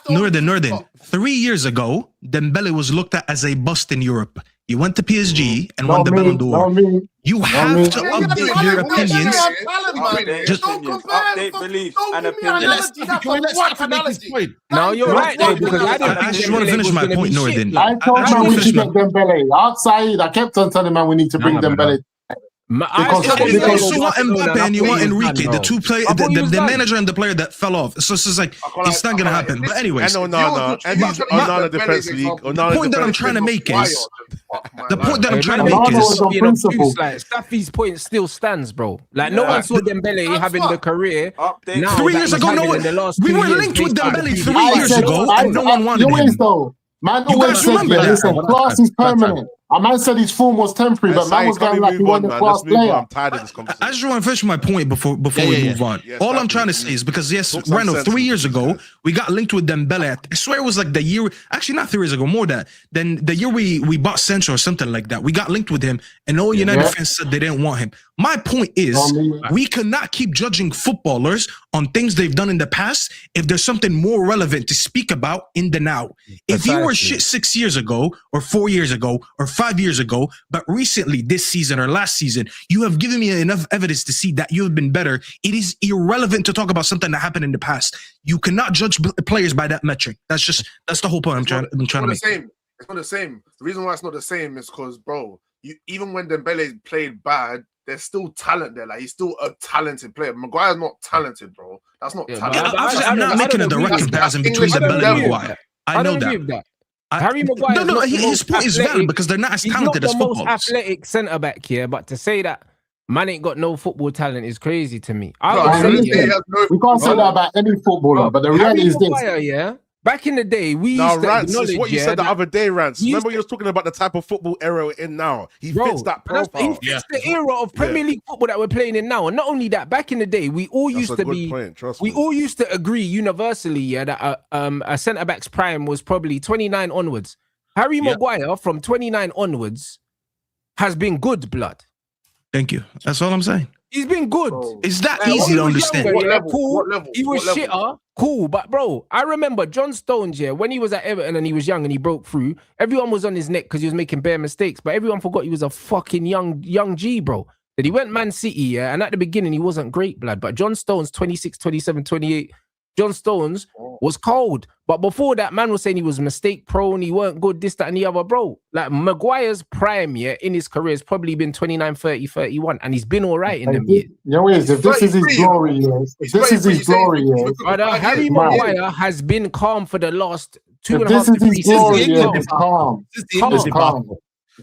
Nordin, 3 years ago, Dembele was looked at as a bust in Europe. He went to PSG and won the Ballon d'Or. You have to update your opinions. Just update belief and opinion. No, you're right though, because I just want to finish my point, Nordin. I told man we should get Dembele. Outside, I kept on telling man we need to bring Dembele. You also want Mbappe and you want Enrique, the two players, the manager and the player that fell off. So it's like it's not gonna happen. But anyways, and Onana defense league. The point that I'm trying to make is Staffy's point still stands, bro. Like no one saw Dembele having the career. 3 years ago, we were linked with Dembele 3 years ago, and no one wanted him. Man always said, listen, class is permanent. A man said his form was temporary, but man was going like he wasn't a class player. I'm tired of this conversation. I just want to finish my point before we move on. All I'm trying to say is because, yes, Reno, 3 years ago, we got linked with Dembele. I swear it was like the year, actually not 3 years ago, more than the year we bought Sancho or something like that. We got linked with him, and all United fans said they didn't want him. My point is, we cannot keep judging footballers on things they've done in the past if there's something more relevant to speak about in the now. If you were shit 6 years ago, or 4 years ago, or 5 years ago, but recently, this season or last season, you have given me enough evidence to see that you have been better. It is irrelevant to talk about something that happened in the past. You cannot judge players by that metric. That's the whole point I'm trying to make. It's not the same. The reason why it's not the same is because, bro, even when Dembele played bad, there's still talent there. Like, he's still a talented player. Maguire's not talented, bro. That's not talent. I'm not making a direct comparison between Dembele and Maguire. I know that. Harry Maguire. No, his point is valid because they're not as talented as footballers. He's not the most athletic centre back here, but to say that man ain't got no football talent is crazy to me. We can't say that about any footballer, but the reality is this. back in the day, we used to Rance, acknowledge, it's what you said the other day, Rance. Remember you was talking about the type of football era we're in now. He fits that profile. He fits the era of Premier League football that we're playing in now. And not only that, back in the day, we all used to agree universally, that a centre-back's prime was probably 29 onwards. Harry Maguire from 29 onwards has been good blood. Thank you. That's all I'm saying. He's been good. It's that easy to understand. Cool. He was shitter. Cool. But, bro, I remember John Stones, when he was at Everton and he was young and he broke through, everyone was on his neck because he was making bare mistakes. But everyone forgot he was a fucking young G, bro. That he went Man City, and at the beginning, he wasn't great, blood. But John Stones, 26, 27, 28, John Stones was cold. But before that, man was saying he was mistake prone, he weren't good, this, that, and the other, bro. Like, Maguire's prime, in his career has probably been 29, 30, 31, and he's been all right in them years. If this is his glory years, brother, Harry Maguire has been calm for the last 2.5 to 3 seasons. It's calm. It's calm.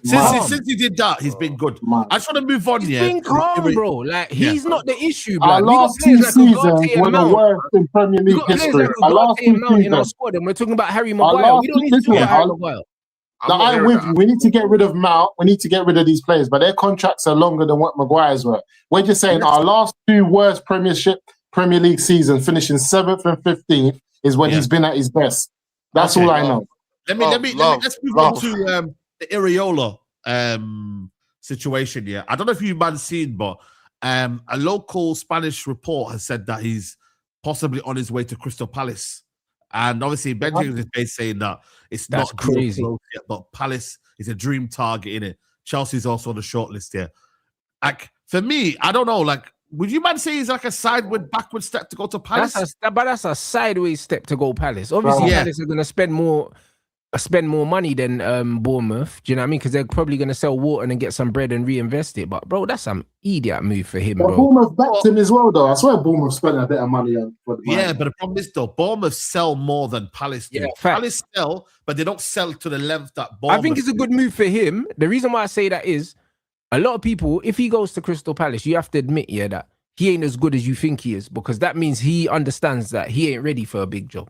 Since he did that, he's been good. I just want to move on. He's been calm, bro. Like, he's not the issue, bro. Our last 2 seasons were the worst in Premier League history. Our last 2 seasons. We're talking about Harry Maguire. We don't need to talk about Harry Maguire. I'm with you. We need to get rid of Mount. We need to get rid of these players, but their contracts are longer than what Maguire's were. We're just saying our last 2 worst Premier League seasons, finishing 7th and 15th, is when he's been at his best. That's all I know. Let's move on to the Iraola situation. Yeah, I don't know if you've seen, but a local Spanish report has said that he's possibly on his way to Crystal Palace, and obviously Benjamin is saying that it's not crazy yet, but Palace is a dream target in it. Chelsea's also on the shortlist here. Like, for me, I don't know. Like, would you say he's like a backward step to go to Palace? That's a sideways step to go Palace. Obviously, Palace are going to spend more money than Bournemouth. Do you know what I mean? Because they're probably going to sell Wharton and get some bread and reinvest it. But, bro, that's some idiot move for him, bro. Bournemouth backed him as well, though. I swear Bournemouth spent a bit of money on for the money. Yeah, but the problem is, though, Bournemouth sell more than Palace do. Palace sell, but they don't sell to the length that Bournemouth I think it's a good move for him. The reason why I say that is a lot of people, if he goes to Crystal Palace, you have to admit, that he ain't as good as you think he is, because that means he understands that he ain't ready for a big job.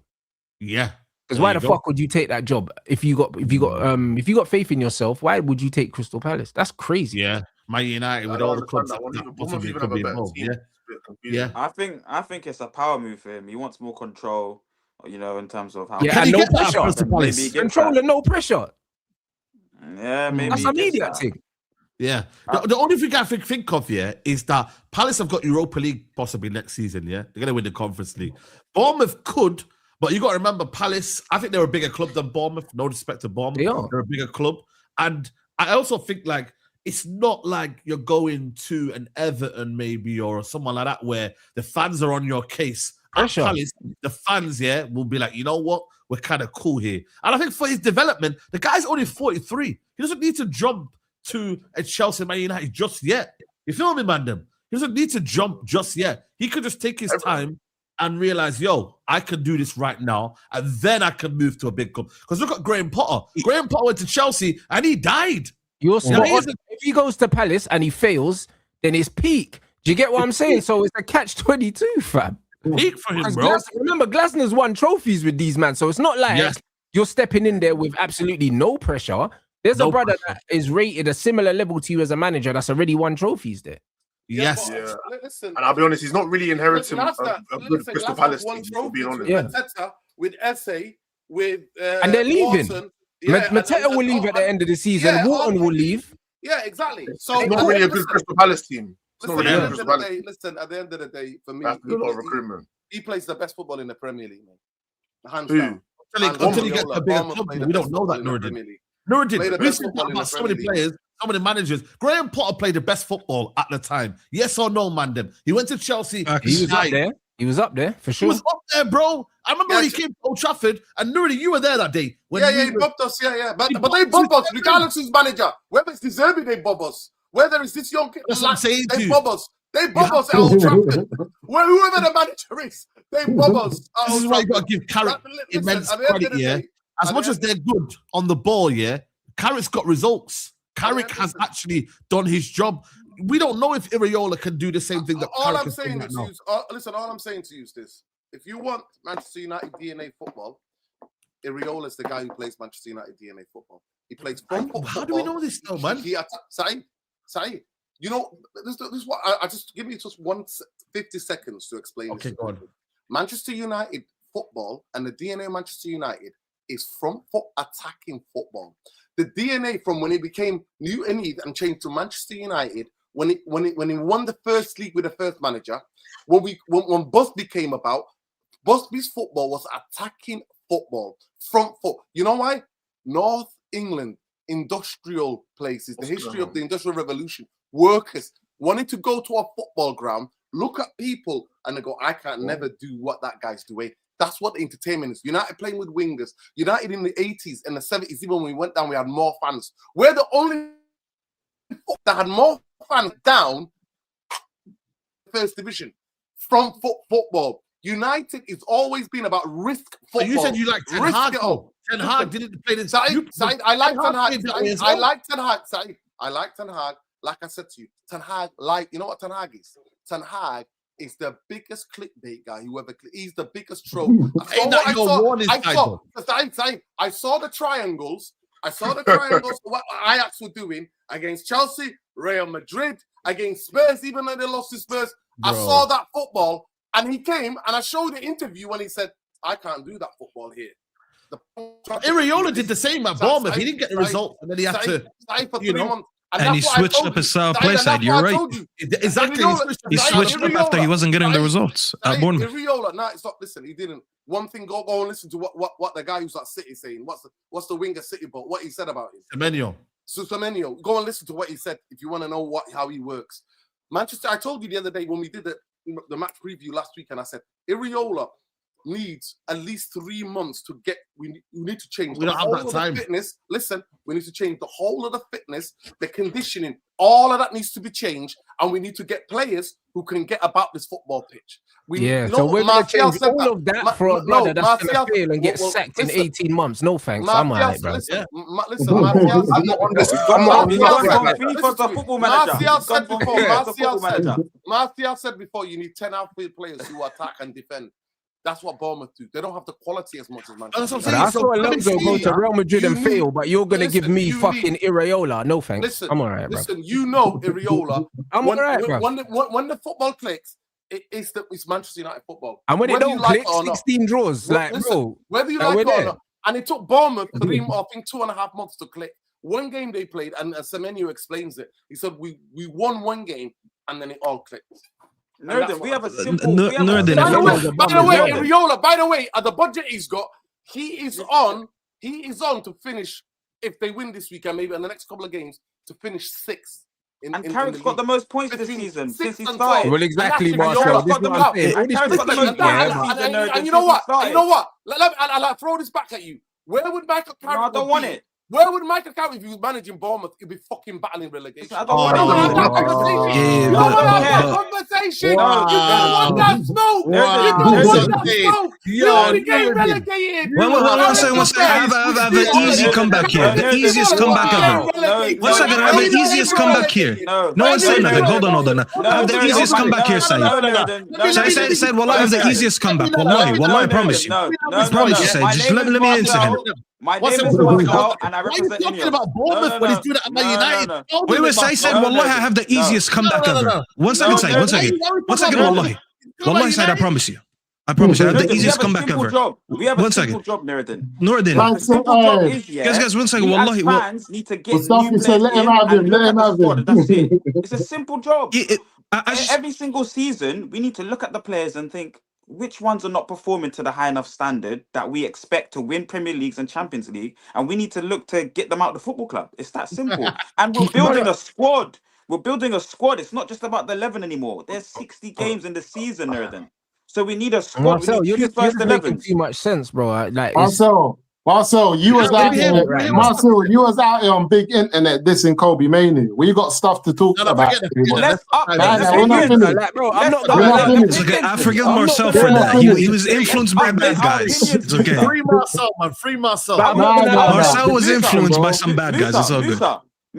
Yeah. Because why the fuck would you take that job if you got faith in yourself? Why would you take Crystal Palace? That's crazy. Yeah, Man United with all the clubs that possibly could be involved. Yeah. I think it's a power move for him. He wants more control, in terms of how. Yeah, and no pressure. Control and no pressure. Yeah, maybe that's a media thing. Yeah. The only thing I think of is that Palace have got Europa League possibly next season. Yeah, they're gonna win the Conference League. Bournemouth could. But you got to remember, Palace, I think they're a bigger club than Bournemouth. No disrespect to Bournemouth. They're a bigger club. And I also think, like, it's not like you're going to an Everton maybe or someone like that where the fans are on your case. At Palace, the fans, will be like, you know what? We're kind of cool here. And I think for his development, the guy's only 43. He doesn't need to jump to a Chelsea Man United just yet. You feel me, Mandem? He doesn't need to jump just yet. He could just take his time and realize, I can do this right now, and then I can move to a big club. Because look at Graham Potter. Graham Potter went to Chelsea, and he died. If he goes to Palace and he fails, then it's peak. Do you get what I'm saying? So it's a catch-22, fam. Peak for him, bro. Remember, Glasner's won trophies with these man, so it's not like you're stepping in there with absolutely no pressure. There's a brother that is rated a similar level to you as a manager that's already won trophies there. Yes. Listen, and I'll be honest, he's not really inheriting a good Crystal Palace team, to be honest. With Esse, with and they're leaving. Watson, Mateta will leave at the end of the season. Wharton will leave. Yeah, exactly. So it's not really a good Crystal Palace team. Listen, at the end of the day, for me, recruitment. He plays the best football in the Premier League, man. Hands down. Until he gets a bigger club, we don't know that, Nuruddin. We've seen about so many players, so many managers. Graham Potter played the best football at the time. Yes or no, Mandem? He went to Chelsea. He was up there. He was up there, for sure. He was up there, bro. I remember when he came to Old Trafford, and Nuruddin, you were there that day. He bumped us, But they bump us, regardless of his manager. Whether it's deserving, they bump us. Whether it's this young kid, they bump us. They bump us at Old Trafford. Whoever the manager is, they bump us. This is why you got to give Carrick immense credit, As much as they're good on the ball, Carrick's got results. Carrick has actually done his job. We don't know if Iraola can do the same thing that Carrick is doing right now. Listen, all I'm saying to you is this. If you want Manchester United DNA football, Iraola is the guy who plays Manchester United DNA football. He plays football. How do we know this though, man? Saeed, you know, this is what I just give me just 50 seconds to explain. Okay, go on. Manchester United football and the DNA of Manchester United is front foot attacking football. The DNA from when he became new and changed to Manchester United, when he won the first league with the first manager, when Busby came about, Busby's football was attacking football, front foot. You know why? North England, industrial places, the history of the Industrial Revolution, workers wanted to go to a football ground, look at people, and they go, I can't never do what that guy's doing. That's what the entertainment is. United playing with wingers. United in the 80s and the 70s, even when we went down, we had more fans. We're the only that had more fans down first division. Front foot football. United is always been about risk football. So you said you like Ten Hag. Ten Hag didn't play this. Saeed, I like Ten Hag. I like Ten Hag. Saeed, I like Ten Hag. Like I said to you, Ten Hag, you know what Ten Hag is? Ten Hag is the biggest clickbait guy who ever. He's the biggest troll. I saw the triangles. What Ajax were doing against Chelsea, Real Madrid, against Spurs, even though they lost to Spurs. Bro. I saw that football, and he came and I showed the interview when he said, "I can't do that football here." Iraola did the same at Bournemouth. He didn't get the result, and then he had to, you know. And he switched up his style play side. You're right. Exactly. He switched up after he wasn't getting the results at Bournemouth. Iraola, no, it's not. Listen, he didn't. One thing, go and listen to what the guy who's at City saying. What's the winger City about? What he said about him. Semenyo. Go and listen to what he said if you want to know how he works. Manchester. I told you the other day when we did the match preview last week, and I said Iraola needs at least 3 months to get. We need to change. We don't have that time. Fitness. Listen, we need to change the whole of the fitness, the conditioning. All of that needs to be changed, and we need to get players who can get about this football pitch. So we're going to change all of that for a brother that's going to fail and get sacked in 18 months. No thanks. I'm all right, bro. Listen, Martial said before, you need 10 outfield players who attack and defend. That's what Bournemouth do. They don't have the quality as much as Manchester. I saw Alonso go to Real Madrid and fail, but you're going to give me fucking Iraola. No thanks. Listen, I'm all right, bro. Listen, you know Iraola. I'm all right, bro. When the football clicks, it's Manchester United football. And when it don't click, 16 draws. Bro. Whether you like it or not. And it took Bournemouth 2.5 months to click. One game they played, and Semenyo explains it. He said, we won one game, and then it all clicked. No, we have a simple. By the way, Iraola, by the way, at the budget he's got, he is on to finish, if they win this weekend, maybe in the next couple of games, to finish 6th. And Carrick's got the most points this season since he started. Well, exactly, Marcel. And you know what? I'll throw this back at you. Where would Michael Carrick? I don't want it. Where would Michael Carrick, if he was managing Bournemouth, he'd be fucking battling relegation? I don't want that conversation. You don't want that smoke. You don't want that smoke. You only get relegated. One second. I have an easy comeback here. The easiest comeback ever. 1 second. I have the easiest comeback here. No one said nothing. Hold on. I have the easiest comeback here, Saeed. Said, well, I have the easiest comeback. Wallahi, I promise you. I promise you, Saeed. Just let me answer him. My name is Marcel, and I represent talking about Bournemouth when he's doing it at Man United. Wait, Said, wallahi, I have the easiest comeback ever. 1 second, Said. 1 second. 1 second, wallahi. Wallahi, Said, I promise you. I promise you, I have the easiest comeback ever. We have a simple job, Nuruddin. The simple job is, guys, 1 second, wallahi. Fans need to get new players in and look at the squad. That's it. It's a simple job. Every single season, we need to look at the players and think, which ones are not performing to the high enough standard that we expect to win Premier Leagues and Champions League, and we need to look to get them out of the football club. It's that simple. And we're building a squad. It's not just about the 11 anymore. There's 60 games in the season, Nerden. So we need a squad. Marcel, you're just making too much sense, bro. Like Marcel, you was out here. Marcel, you was out here on big internet dissing Kobe Manu. We got stuff to talk about. Let's up. Bro, I'm not gonna. I forgive Marcel for that. He was influenced by bad guys. It's okay. Free Marcel, man. Free Marcel. Marcel was influenced by some bad guys. It's all good.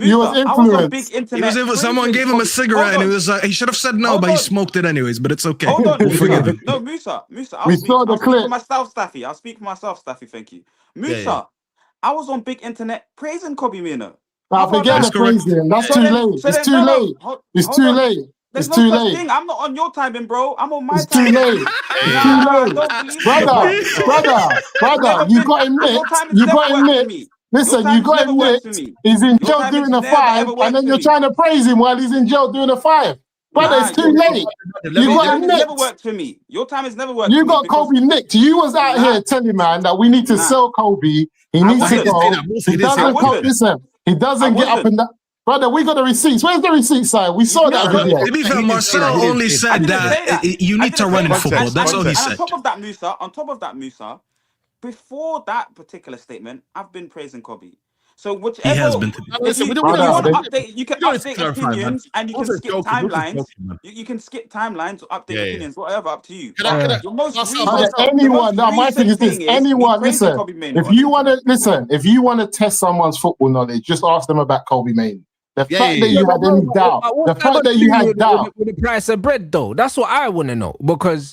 He was I was on influenced. big internet. Someone gave him a cigarette and he was like, he should have said no, but he smoked it anyways. But it's okay. Hold on, We'll forgive him. No, Musa. We saw the clip. For myself, Staffy. I'll speak for myself, Staffy. Thank you, Musa. I was on big internet praising Kobe Mino. Forget the praising. That's too late. It's too late. It's too late. It's too late. I'm not on your timing, bro. I'm on my It's timing. too late. It's too late. Brother, you got him nicked. You got him nicked. Listen, you got him nicked. He's in jail doing a 5, and then you're trying to praise him while he's in jail doing a 5. Brother, it's too late. You got him nicked. Never worked for me. Your time has never worked. You got Kobe nicked. You was out here telling man that we need to sell Kobe. He needs to go. He doesn't. Listen, he doesn't get up and down. Brother, we got the receipts. Where's the receipt side? We saw that video. To be fair, Marcelo only said that you need to run in football. That's all he said. On top of that, Musa, before that particular statement, I've been praising Kobe. So whichever he has been. You can update opinions and you can skip timelines. You can skip timelines or update opinions, whatever, up to you. Anyone, my thing is this: anyone, listen. If you want to test someone's football knowledge, just ask them about Kobe Mane. The fact that you had any doubt, the fact that you had doubt with the price of bread, though, that's what I want to know. Because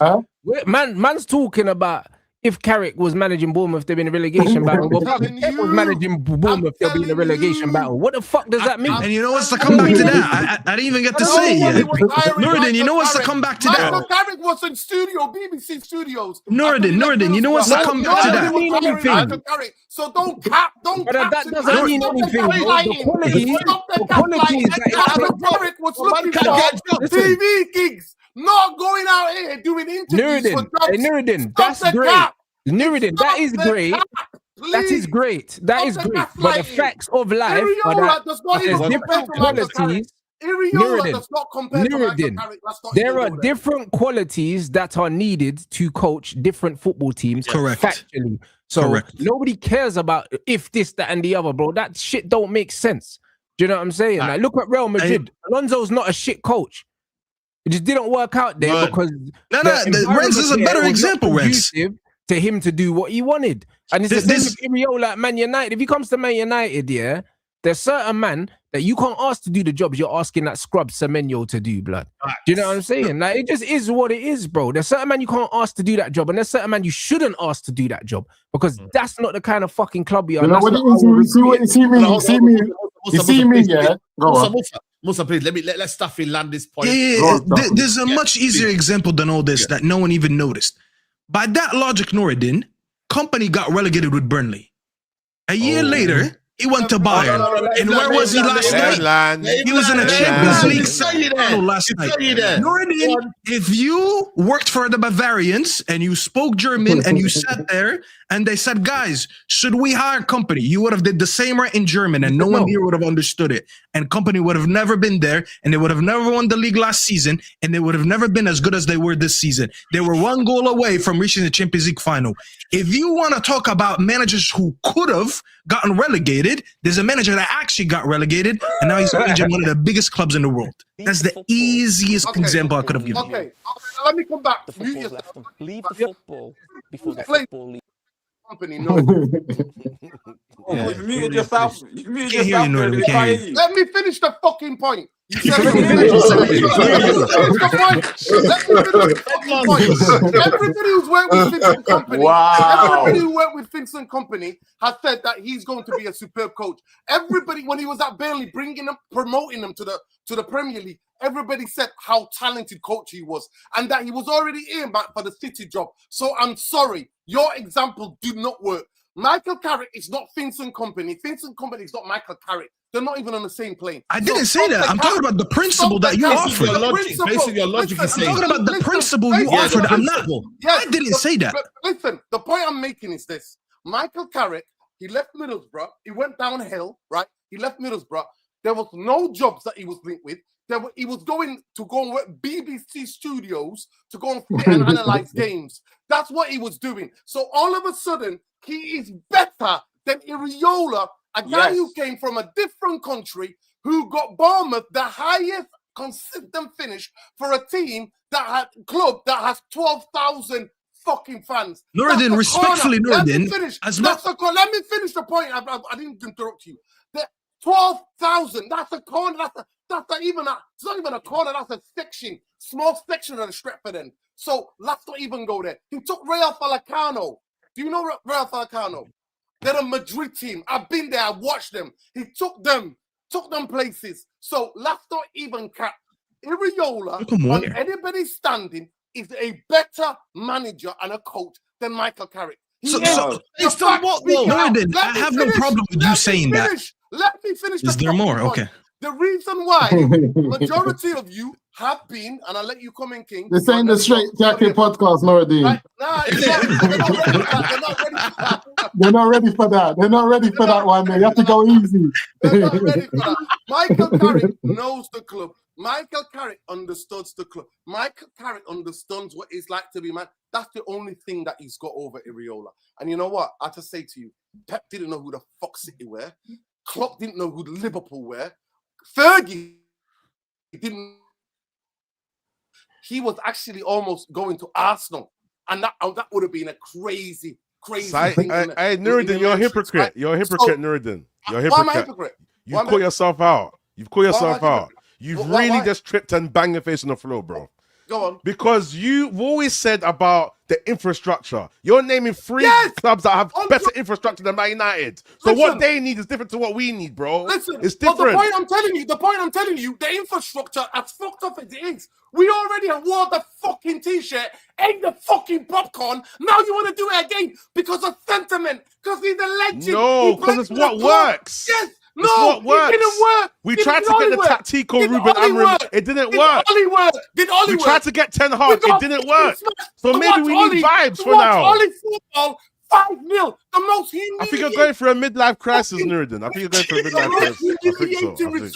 man's talking about if Carrick was managing Bournemouth, they'd be in a relegation battle. But if Carrick was managing Bournemouth, they'll be in a relegation battle. What the fuck does that mean? And you know what's to come back to that? I didn't even get to say it yet. Nuruddin, you know what's to come back to that? Michael Carrick was in BBC Studios. Nuruddin, you know what's to come back to that? So don't cap, that doesn't mean anything. The qualities that Carrick was looking for TV gigs. Not going out here doing interviews for jobs. Nuruddin, that's great. Nuruddin, that is great. That is great. That is great. But the facts of life are that there's different qualities. Nuruddin, there are different qualities that are needed to coach different football teams. Correct. Factually. So nobody cares about if this, that, and the other, bro. That shit don't make sense. Do you know what I'm saying? Like, look at Real Madrid. Alonso's not a shit coach. It just didn't work out there because Renz is a better example, Renz. To him to do what he wanted. And it's the same with Iraola at Man United. If he comes to Man United, there's certain man that you can't ask to do the jobs you're asking that scrub Semenyo to do, blood. Do you know what I'm saying? Like, it just is what it is, bro. There's certain man you can't ask to do that job, and there's certain man you shouldn't ask to do that job because that's not the kind of fucking club you are. You see me, yeah? Musa, please, let's Staffy land this point. There's a much easier example than all this that no one even noticed. By that logic, Nuruddin, Company got relegated with Burnley. A year later, he went to Bayern. And where was he last night? He was in a Champions League semi-final last night. Nuruddin, if you worked for the Bavarians and you spoke German and you sat there and they said, guys, should we hire Company? You would have did the same right in German and no one here would have understood it. And Company would have never been there and they would have never won the league last season and they would have never been as good as they were this season. They were one goal away from reaching the Champions League final. If you want to talk about managers who could have gotten relegated, there's a manager that actually got relegated and now he's managing one of the biggest clubs in the world. That's the easiest example I could have given you. Okay, let me come back. Leave the football before the football league. Company, no. You muted yourself. You muted yourself. Let me finish the fucking point. You said let me finish the point. Everybody who's worked with Vincent Company, everybody who worked with Vincent Company has said that he's going to be a superb coach. Everybody, when he was at Burnley, bringing them, promoting them to the Premier League, everybody said how talented coach he was and that he was already earmarked for the City job. So I'm sorry, your example did not work. Michael Carrick is not Vincent Company. Vincent Company is not Michael Carrick. They're not even on the same plane. I didn't say that. I'm talking about the principle that you offered. Basically, your logic is saying. I'm talking about the principle you offered. I'm not. I didn't say that. Listen, the point I'm making is this. Michael Carrick, he left Middlesbrough. He went downhill, right? He left Middlesbrough. There was no jobs that he was linked with. He was going to go and work BBC Studios to go and analyze games. That's what he was doing. So all of a sudden, he is better than Iraola, a guy who came from a different country, who got Bournemouth the highest consistent finish for a team that had club that has 12,000 fucking fans. Nuruddin, respectfully, Nuruddin, let me finish the point. I didn't interrupt you. 12,000. That's a corner. That's not even it's not even a corner. That's a section, small section of the Stretford end. So let's not even go there. He took Real Falcao. Do you know Real Falcao? They're a Madrid team. I've been there. I watched them. He took them places. So let's not even cap. Iraola, on anybody's standing, is a better manager and a coach than Michael Carrick. So based on what, though? I have no problem with you saying that. Let me finish. Is there more? Okay. The reason why majority of you have been, and I'll let you come in, King. This ain't the Straight Jacket podcast, Nuruddin. Right? Nah, they're not ready for that. They're not ready for that one, man. You have to go easy. They're not ready for that. Michael Carrick knows the club. Michael Carrick understands the club. Michael Carrick understands what it's like to be man. That's the only thing that he's got over Iraola. And you know what? I just say to you, Pep didn't know who the fuck City were. Klopp didn't know who the Liverpool were. Fergie didn't. He was actually almost going to Arsenal, and that would have been a crazy thing. Hey, Nuruddin, you're a hypocrite. Right? You're a hypocrite, Nuruddin. You're a hypocrite. Why am I a hypocrite? You've caught yourself out. You've caught yourself out. You've really just tripped and banged your face on the floor, bro. Go on. Because you've always said about the infrastructure. You're naming three clubs that have better infrastructure than Man United. So what they need is different to what we need, bro. Listen, it's different. But the point I'm telling you, the infrastructure, as fucked up as it is, we already wore the fucking t-shirt, ate the fucking popcorn. Now you want to do it again because of sentiment, because he's a legend. No, because it's what works. Yes. No, what works. It didn't work. We tried to get the tactical Ruben Amorim. It didn't work. We tried to get Ten Hag. It didn't work. So maybe we need vibes for now. Ollie football 5-0. The most humiliating. I think you're going through a midlife crisis, Nuruddin. I think you're going through a midlife crisis.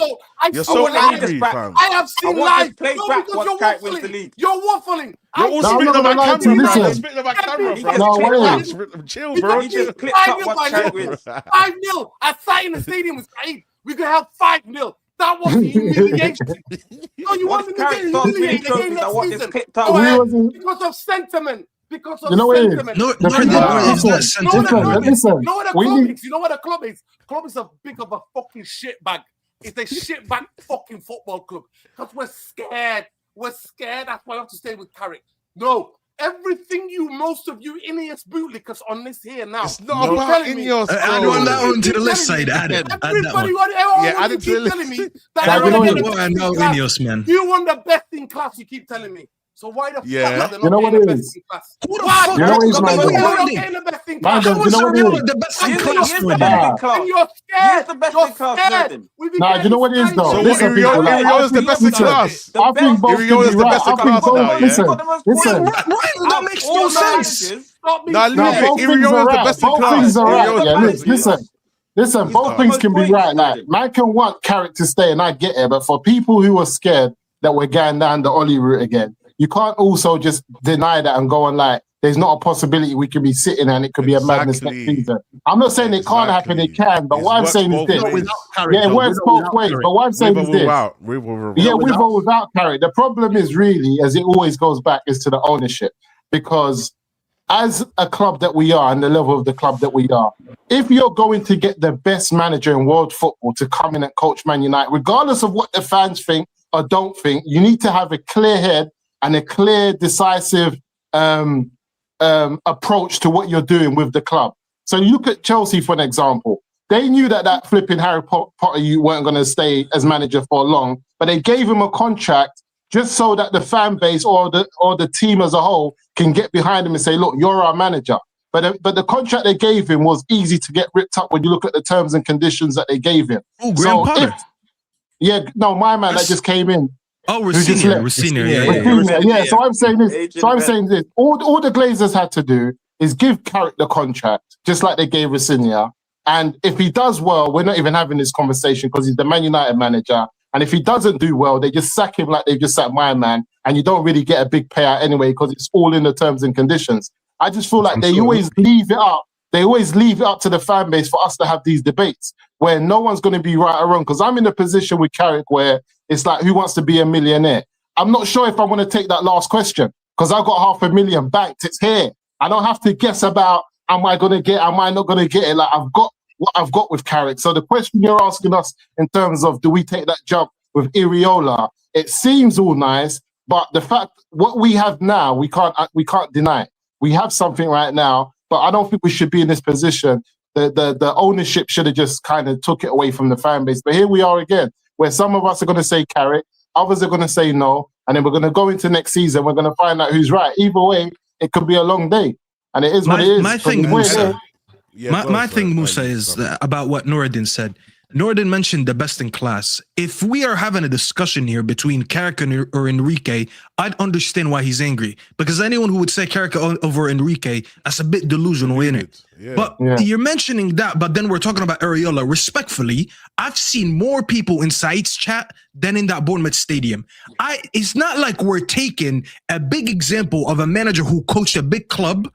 You're so angry, fam. I have seen live. Play back what Carrick wins the league. You're waffling. You're all spitting on my camera. You're spitting on my camera, fam. Chill, bro. He just clipped up what Carrick wins. 5-0. I sat in the stadium with Saeed. We could have 5-0. That was humiliation. No, you wasn't humiliated because of sentiment. Because of sentiment. Listen. You know what a club is? Club is a big of a fucking shitbag. It's a shitbag fucking football club. Because we're scared. We're scared. That's why I have to stay with Carrick. No. Everything most of you Ineos bootlickers on this here now. It's not about Ineos. Add on that one to the list side. Add it. Everybody, add it to the list. I know Ineos, man. You want the best in class, you keep telling me. So why the fuck are they not you know what it is? Who the fuck? You know what it is, man. How is Iraola the best in class? And you're scared. The best in class. Nah, you know what it is though? So Iraola's the best in class. I think both Iraola's the best in class now, Listen. That makes no sense. Nah, Iraola's the best in class. Both things are right. Yeah, listen. Both things can be right. Like, man can want Carrick to stay, and I get it. But for people who are scared that we're going down the Ollie route again, you can't also just deny that and go on like there's not a possibility we could be sitting and it could be a madness next season. I'm not saying it can't happen, it can, but what I'm saying is this. It works both ways, but what I'm saying is this. With or without Carrick. The problem is really, as it always goes back, is to the ownership. Because as a club that we are and the level of the club that we are, if you're going to get the best manager in world football to come in and coach Man United, regardless of what the fans think or don't think, you need to have a clear head and a clear, decisive approach to what you're doing with the club. So you look at Chelsea, for an example. They knew that flipping Harry Potter you weren't going to stay as manager for long, but they gave him a contract just so that the fan base or the team as a whole can get behind him and say, look, you're our manager. But the contract they gave him was easy to get ripped up when you look at the terms and conditions that they gave him. Oh, Graham Potter. My man that just came in. Oh, Racine. Yeah. So I'm saying this. All the Glazers had to do is give Carrick the contract, just like they gave Racine. And if he does well, we're not even having this conversation because he's the Man United manager. And if he doesn't do well, they just sack him like they just sacked my man. And you don't really get a big payout anyway because it's all in the terms and conditions. I just feel like they always leave it up. They always leave it up to the fan base for us to have these debates where no one's going to be right or wrong. Because I'm in a position with Carrick where it's like, who wants to be a millionaire? I'm not sure if I want to take that last question because I've got $500,000 banked. It's here. I don't have to guess about, am I going to get it? Am I not going to get it? Like, I've got what I've got with Carrick. So the question you're asking us in terms of do we take that jump with Iraola, it seems all nice, but the fact what we have now, we can't deny it. We have something right now, but I don't think we should be in this position. The ownership should have just kind of took it away from the fan base. But here we are again, where some of us are going to say Carrick, others are going to say no, and then we're going to go into next season. We're going to find out who's right. Either way, it could be a long day, and it is what it is. My thing, Musa, is about what Noureddin said. Noureddin mentioned the best in class. If we are having a discussion here between Carrick or Enrique, I'd understand why he's angry. Because anyone who would say Carrick over Enrique, that's a bit delusional, innit? Yeah. But you're mentioning that, but then we're talking about Iraola. Respectfully, I've seen more people in Saeed's chat than in that Bournemouth stadium. It's not like we're taking a big example of a manager who coached a big club,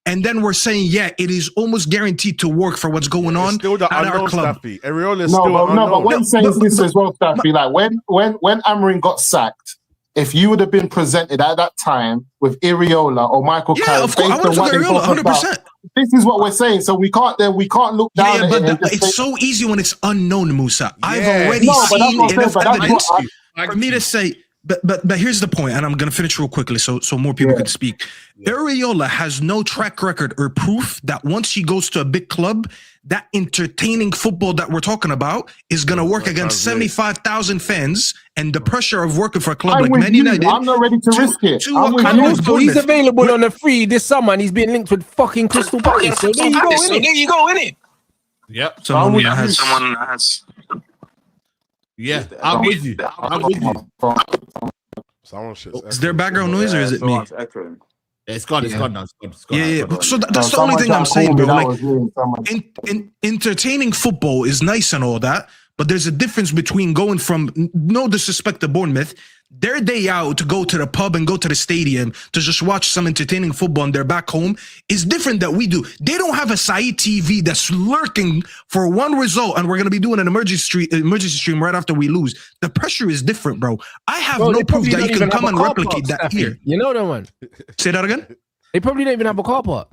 and then we're saying, yeah, it is almost guaranteed to work for what's going on still the at our club. Iraola is still unknown. No, but what I'm saying is this as well, Staffy. Like when Amorim got sacked, if you would have been presented at that time with Iraola or Michael Carrick, of course, I would have took Iraola, 100%. This is what we're saying. So we can't look down at it. But it's so easy when it's unknown, Musa. I've already seen enough evidence for me to say. But here's the point, and I'm gonna finish real quickly so more people can speak. Iraola has no track record or proof that once he goes to a big club, that entertaining football that we're talking about is gonna work against 75,000 fans and the pressure of working for a club like Man United. I'm not ready to risk it. He's available on the free this summer, and he's been linked with fucking Crystal Palace. So there you go, innit? Yep. Someone has. Yeah, I'm with you. Is there background noise or is it me? It's gone. It's gone now. Yeah. So that's the only thing I'm saying, bro. Like, entertaining football is nice and all that, but there's a difference between going from, no disrespect to Bournemouth, their day out to go to the pub and go to the stadium to just watch some entertaining football and they're back home is different that we do. They don't have a Saeed TV that's lurking for one result and we're going to be doing an emergency stream right after we lose. The pressure is different, bro. I have no proof that you can come and replicate that here. You know that one? Say that again? They probably don't even have a car park.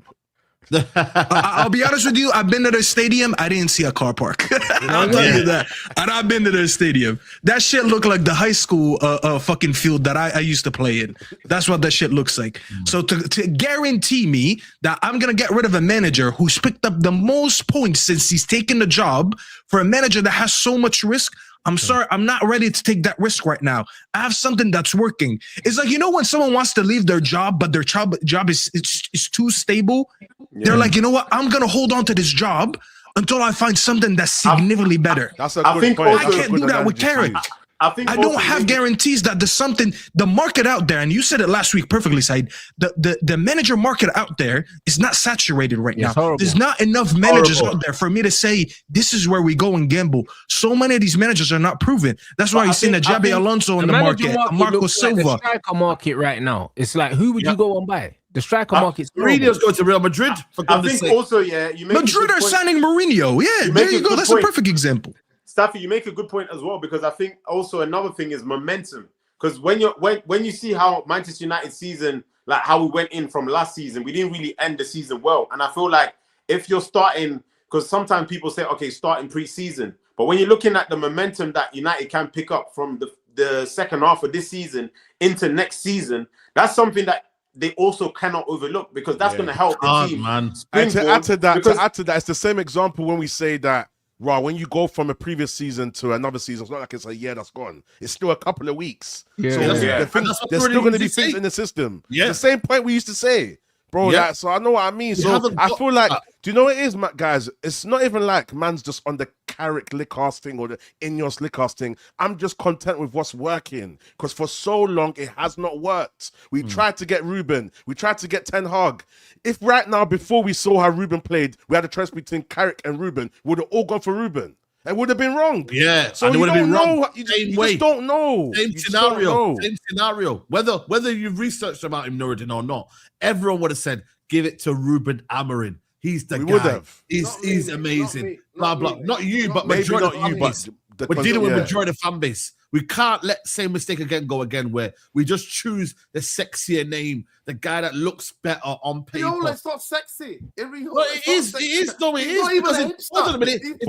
I'll be honest with you. I've been to their stadium. I didn't see a car park. I'll tell you that. And I've been to their stadium. That shit looked like the high school fucking field that I used to play in. That's what that shit looks like. So to guarantee me that I'm going to get rid of a manager who's picked up the most points since he's taken the job for a manager that has so much risk, I'm sorry, I'm not ready to take that risk right now. I have something that's working. It's like, you know, when someone wants to leave their job, but their job is too stable, they're like, you know what? I'm going to hold on to this job until I find something that's significantly better. That's a good point. I can't do that with Carrick. I don't have guarantees that there's something, the market out there, and you said it last week perfectly, Saeed, the manager market out there is not saturated right now. Horrible. There's not enough managers out there for me to say, this is where we go and gamble. So many of these managers are not proven. That's why you're seeing a Jabi Alonso in the market, Marco Silva. The striker market right now, it's like, who would you go and buy? The striker market's Mourinho's going to Real Madrid. I think also, you make Madrid are signing Mourinho. Yeah, there you go. That's a perfect example. Staffy, you make a good point as well, because I think also another thing is momentum. Because when you see how Manchester United season, like how we went in from last season, we didn't really end the season well. And I feel like if you're starting, because sometimes people say, okay, starting pre-season, but when you're looking at the momentum that United can pick up from the second half of this season into next season, that's something that they also cannot overlook, because that's going to help the team. Man. And to add to that, it's the same example when we say that, when you go from a previous season to another season, it's not like it's a year that's gone. It's still a couple of weeks. Yeah. So there's still going to be things in the system. Yeah. The same point we used to say. Bro, so I know what I mean. So I feel like, do you know what it is, guys? It's not even like man's just on the Carrick Lickhouse thing or the Ineos Lickhouse thing. I'm just content with what's working, because for so long it has not worked. We tried to get Ruben. We tried to get Ten Hag. If right now, before we saw how Ruben played, we had a choice between Carrick and Ruben, we would have all gone for Ruben. It would have been wrong. Yeah, so you don't know. You just don't know. Same scenario. Whether you've researched about him, Noureddin, or not, everyone would have said, give it to Ruben Amorim. He's the guy. Would have. He's amazing. Not you, but maybe majority not you, but we're dealing with majority of fan base. We can't let the same mistake go again where we just choose the sexier name, the guy that looks better on paper. Iraola, it's not sexy. Well, it is. Hold on a minute. If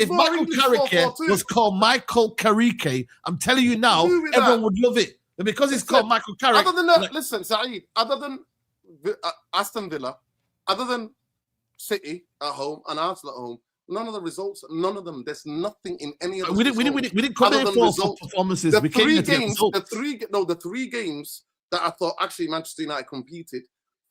Michael Carrick was called Michael Carrick, I'm telling you now, everyone would love it. And because it's called Michael Carrick. Other than that, listen, Saeed, other than Aston Villa, other than City at home and Arsenal at home, none of the results, none of them. There's nothing in any of them. We didn't come in for performances. The three games that I thought actually Manchester United competed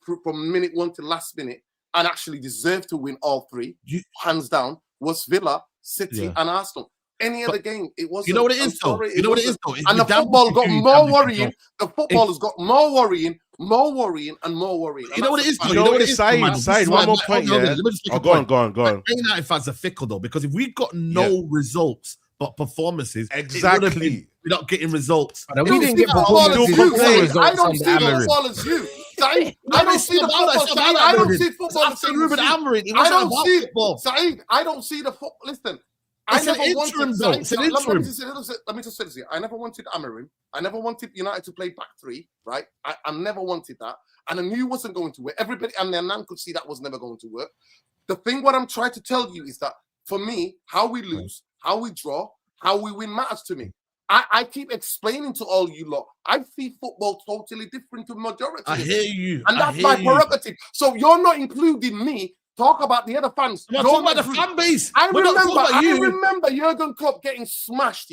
from minute 1 to last minute and actually deserved to win all three, hands down, was Villa, City, and Arsenal. Any other game, it wasn't. You know what it is, though? You know what it is, though? And the football got more worrying. The football has got more worrying, and more worrying. You know what it is, though? You know what it is, Saeed, one more point, yeah. Go on. United fans are fickle, though, because if we've got no results but performances, exactly, we're not getting results. We didn't get performances. I don't see football as you. I don't see the football. I don't see football as Ruben Amorim. I don't see football. Saeed, I don't see the football. Listen. It's an interim, though. It's an interim. Let me just say this here. I never wanted Amorim. I never wanted United to play back three, right? I never wanted that. And I knew it wasn't going to work. Everybody and their nan could see that was never going to work. The thing what I'm trying to tell you is that, for me, how we lose, how we draw, how we win matters to me. I keep explaining to all you lot, I see football totally different to majority. I hear you. And that's my prerogative. So you're not including me. Talk about the other fans. I'm talking about the fan base. I remember Jurgen Klopp getting smashed,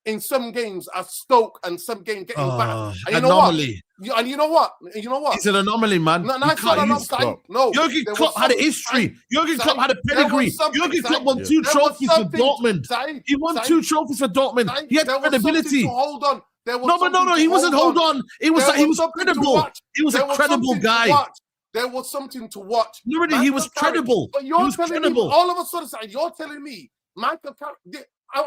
in some games at Stoke and some game getting back. And you know anomaly. What? You know what? It's an anomaly, man. No, Jurgen Klopp had a history. Jurgen Klopp had a pedigree. Jurgen Klopp won 2 trophies for Dortmund. He won 2 trophies for Dortmund. He had credibility. Hold on. No. He wasn't hold on. He was credible. He was a credible guy. There was something to watch. He was credible. But you're telling me, all of a sudden, you're telling me, Michael Carrick. I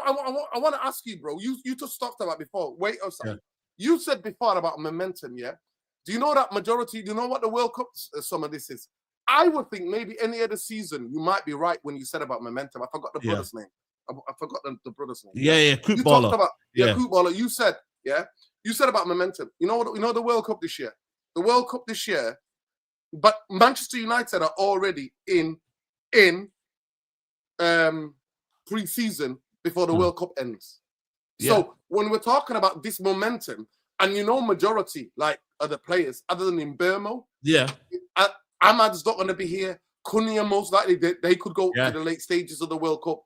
want to ask you, bro. You just talked about before. Wait a second. You said before about momentum, yeah? Do you know that majority? Do you know what the World Cup some of this is? I would think maybe any other season you might be right when you said about momentum. I forgot the brother's name. I forgot the brother's name. Yeah, Kootballer. Kootballer. You said, you said about momentum. You know the World Cup this year. The World Cup this year. But Manchester United are already in pre-season before the World Cup ends. So when we're talking about this momentum, and majority like other players other than Mbeumo, Ahmad's not going to be here. Cunha most likely they could go to the late stages of the World Cup.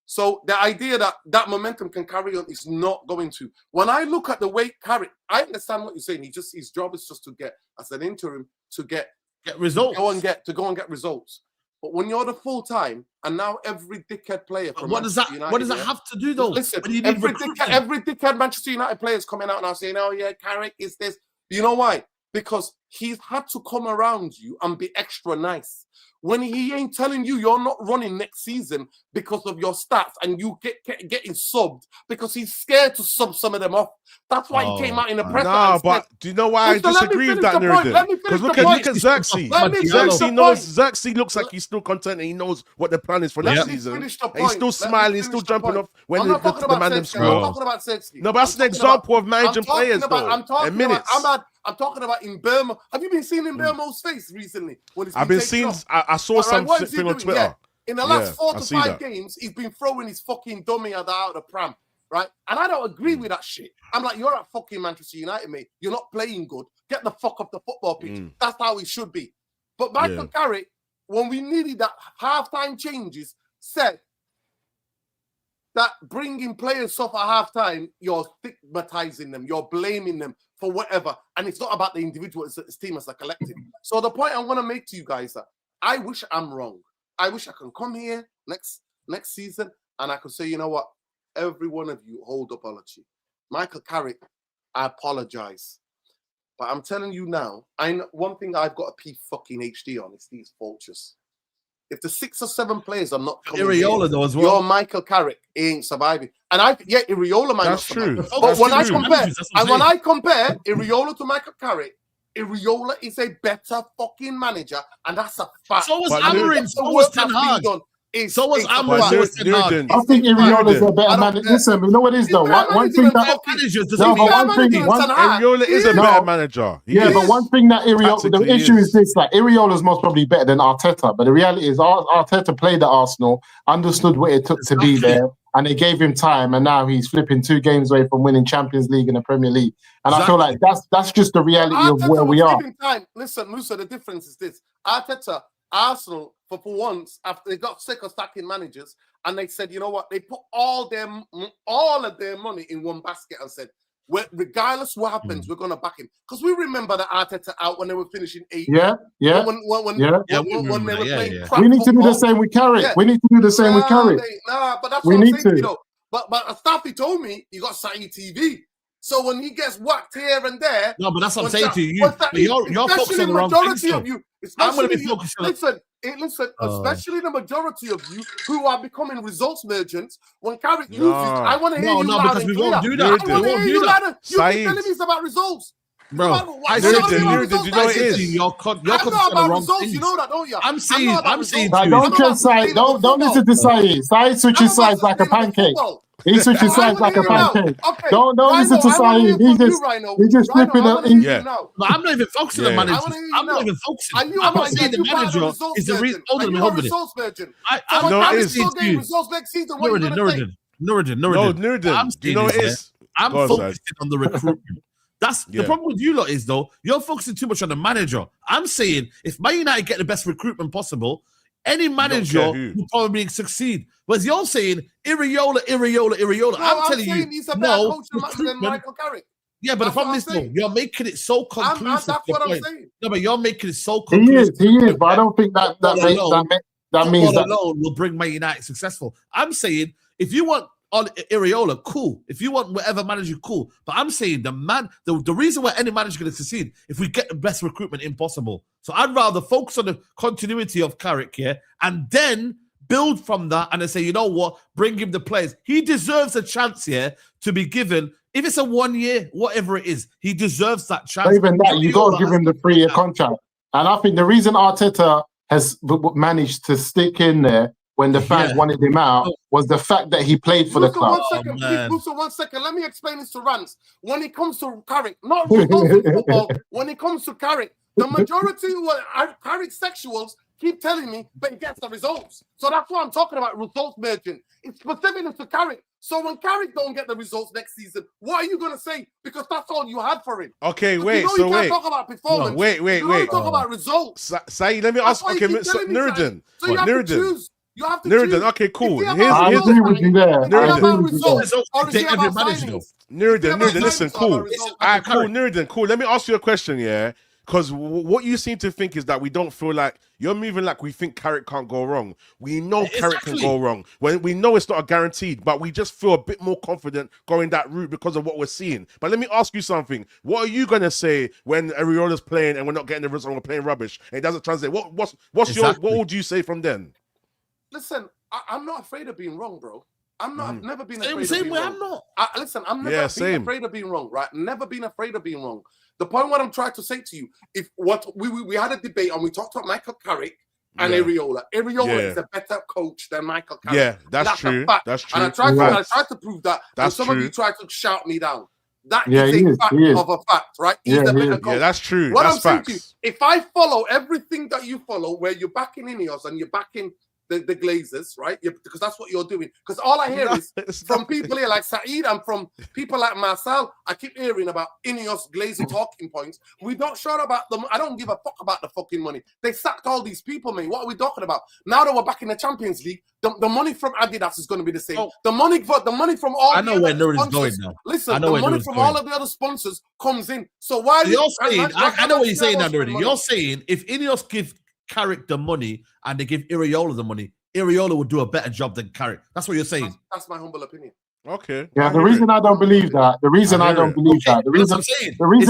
So the idea that momentum can carry on is not going to. When I look at the way Carrick, I understand what you're saying. His job is just to get as an interim to get results. To go and get results. But when you're the full time, and now every dickhead player from what does that have to do though? Listen, every dickhead Manchester United player is coming out now saying, "Oh yeah, Carrick is this." You know why? Because he's had to come around you and be extra nice. When he ain't telling you you're not running next season because of your stats and you getting subbed because he's scared to sub some of them off. That's why he came out in the press. No, but do you know why I disagree with that, Nuridan? Because look at Xerxes. Xerxes looks like he's still content and he knows what the plan is for next season. He's still smiling, he's still jumping off when the Mandem score. I'm talking about Xerxes. No, but that's an example of managing players, though. I'm talking about Mbeumo. Have you been seeing Mbeumo's face recently? I've been seeing. I saw something on Twitter. Yeah. In the last 4 to 5 games, he's been throwing his fucking dummy out of the pram, right? And I don't agree with that shit. I'm like, you're at fucking Manchester United, mate. You're not playing good. Get the fuck off the football pitch. That's how it should be. But Michael Carrick, when we needed that halftime changes, said that bringing players off at halftime, you're stigmatizing them, you're blaming them for whatever. And it's not about the individual, it's the team as a collective. So the point I want to make to you guys that I wish I'm wrong. I wish I can come here next season and I could say, you know what? Every one of you hold apology. Michael Carrick, I apologize. But I'm telling you now, one thing I've got a fucking HD on is these vultures. If the 6 or 7 players are not coming Iraola in, though as well. Your Michael Carrick ain't surviving. And Iraola might not survive. That's But when I compare Iraola to Michael Carrick, Iraola is a better fucking manager, and that's a fact. So was Amorim. So was Ten Hag. So was I think Iraola's a better manager. Listen, you know what it is though. One thing that Ariola is a better manager. But one thing that the issue is this: like Iraola's most probably better than Arteta, but the reality is Arteta played at Arsenal, understood what it took to be there, and they gave him time, and now he's flipping 2 games away from winning Champions League and the Premier League. And I feel like that's just the reality of where we are. Time. Listen, Musa, the difference is this: Arteta, Arsenal, for once, after they got sick of stacking managers, and they said, you know what? They put all of their money in one basket and said, regardless what happens, we're going to back him. Because we remember that Arteta out when they were finishing 8th. When they were playing crap. We need to do the same with Carrick. We need to do the same with Carrick. But that's what I'm saying, you know. But Staffy told me you got Saeed TV. So when he gets whacked here and there, no, but that's what I'm saying to you. You're focusing on the wrong things. I'm going to be focusing on. Listen, especially the majority of you who are becoming results merchants. When Carrick loses, I want to hear you loud and clear. We won't do that. I want to hear you loud and clear. You keep telling me it's about results. Bro, I said to you, you're I'm not about results. You know that, don't you? I'm saying. Don't trust Saeed. Don't listen to Saeed. Saeed switches sides like a pancake. He switches sides like a pancake. Don't listen to Saeed. He's just flipping it. But I'm not even focusing on managers. I'm not even focusing. I'm not saying the manager is the reason. I'm focusing on the recruitment. That's the problem with you lot is though, you're focusing too much on the manager. I'm saying if Man United get the best recruitment possible, any manager will probably succeed. Whereas you're saying Iraola. I'm telling you, he's a better coach than Michael Carrick. Yeah, but the problem is though, you're making it so conclusive. That's what I'm saying. No, but you're making it so conclusive. He is, but I don't think that means that alone will bring Man United successful. I'm saying if you want Iraola, cool. If you want whatever manager, cool. But I'm saying the reason why any manager is going to succeed if we get the best recruitment impossible. So I'd rather focus on the continuity of Carrick here and then build from that and then say, you know what, bring him the players. He deserves a chance here to be given. If it's a 1 year, whatever it is, he deserves that chance. But even that, you got to give him the 3-year contract. And I think the reason Arteta has managed to stick in there when the fans wanted him out was the fact that he played for the club. 1 second. Let me explain this to Rance. When it comes to Carrick, not football, when it comes to Carrick, the majority of Carrick sexuals keep telling me, but he gets the results. So that's what I'm talking about, results merging. It's specific to Carrick. So when Carrick don't get the results next season, what are you going to say? Because that's all you had for him. Okay, wait. You can't talk about performance. No, wait. You talk about results. Saeed, let me ask. Okay, Nuruddin. So you have to choose. You have to choose. Okay, cool. I agree with you there. Nuruddin, listen, cool. Alright, cool, Nuruddin, cool. Let me ask you a question, yeah? Because what you seem to think is that we don't feel like you're moving like we think Carrick can't go wrong. We know Carrick can go wrong. When we know it's not a guaranteed, but we just feel a bit more confident going that route because of what we're seeing. But let me ask you something. What are you gonna say when Ariola's playing and we're not getting the result and we're playing rubbish and it doesn't translate? What would you say from then? Listen, I'm not afraid of being wrong, bro. I've never been afraid of being wrong. I'm not. I'm never been afraid of being wrong, right? Never been afraid of being wrong. The point what I'm trying to say to you, we had a debate and we talked about Michael Carrick and Iraola. Iraola is a better coach than Michael Carrick. Yeah, that's true. That's true. And I tried to prove that. That's and some of you tried to shout me down. That is a fact of a fact, right? He's a better coach. Yeah, that's true. What that's I'm saying facts. to you, if I follow everything that you follow, where you're backing Ineos and you're backing the Glazers, right? Because that's what you're doing. Because all I hear is from people here like Saeed and from people like Marcel, I keep hearing about Ineos Glazer talking points. We don't shout about them. I don't give a fuck about the fucking money. They sacked all these people, man. What are we talking about? Now that we're back in the Champions League, the money from Adidas is going to be the same. The money from all I know where Nuruddin's going now. Listen, the money from all of the other sponsors comes in. So why you're saying? I know what you're saying now, Nuruddin. You're saying if Ineos give Carrick the money and they give Iraola the money, Iraola would do a better job than Carrick. That's what you're saying. That's my humble opinion. Okay. Yeah, the reason I don't believe that. The reason I don't believe that. The reason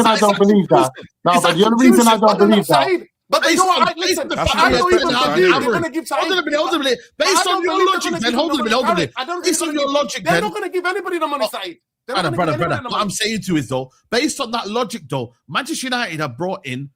I don't believe that. No, but the other reason I don't believe that. But they know what? Listen, I don't even believe they're going to give Saeed. Hold on a minute. Based on your logic, then hold on a minute. Based on your logic, they're not going to give anybody the money, Saeed. Brother. What I'm saying to you is though, based on that logic though, Manchester United have brought in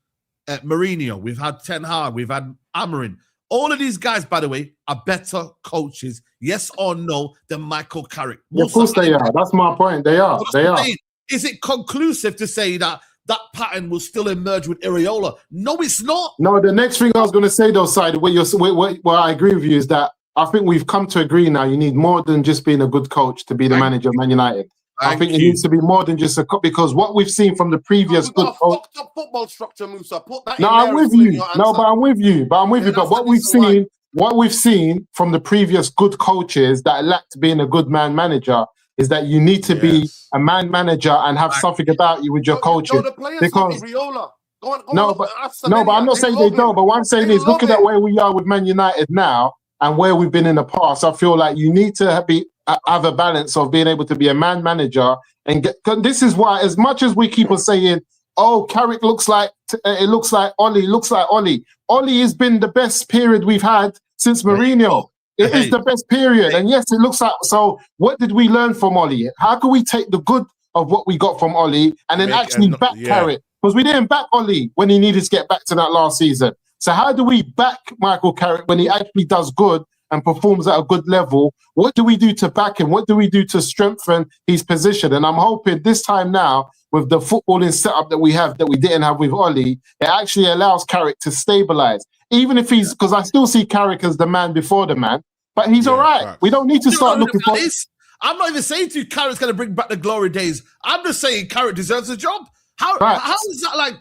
Mourinho. We've had Ten Hag. We've had Amorim. All of these guys, by the way, are better coaches, yes or no, than Michael Carrick. Yeah, of course they are. That's my point. They are. They are. Is it conclusive to say that that pattern will still emerge with Iraola? No, it's not. No, the next thing I was going to say, though, Saeed, where I agree with you is that I think we've come to agree now you need more than just being a good coach to be the manager of Man United. I think it needs to be more than just because what we've seen from the previous good coach. Fucked up football structure, Musa. Put that no, I'm with you. No, but I'm with you. But what we've seen from the previous good coaches that lacked being a good man manager is that you need to be a man manager and have something about you with your coaching. The players because Iraola. But I'm not saying they don't. But what I'm saying is, looking at where we are with Man United now and where we've been in the past, I feel like you need to have a balance of being able to be a man manager and get. This is why, as much as we keep on saying, "Oh, Carrick looks like Ollie," Ollie has been the best period we've had since Mourinho. It is the best period, and yes, it looks like. So, what did we learn from Ollie? How can we take the good of what we got from Ollie and then actually back Carrick? Because we didn't back Ollie when he needed to get back to that last season. So how do we back Michael Carrick when he actually does good and performs at a good level? What do we do to back him? What do we do to strengthen his position? And I'm hoping this time now, with the footballing setup that we have that we didn't have with Ollie, it actually allows Carrick to stabilise. Even if he's, because I still see Carrick as the man before the man, but he's all right. Right. We don't need to start looking for... I'm not even saying to you Carrick's going to bring back the glory days. I'm just saying Carrick deserves a job. How is that like...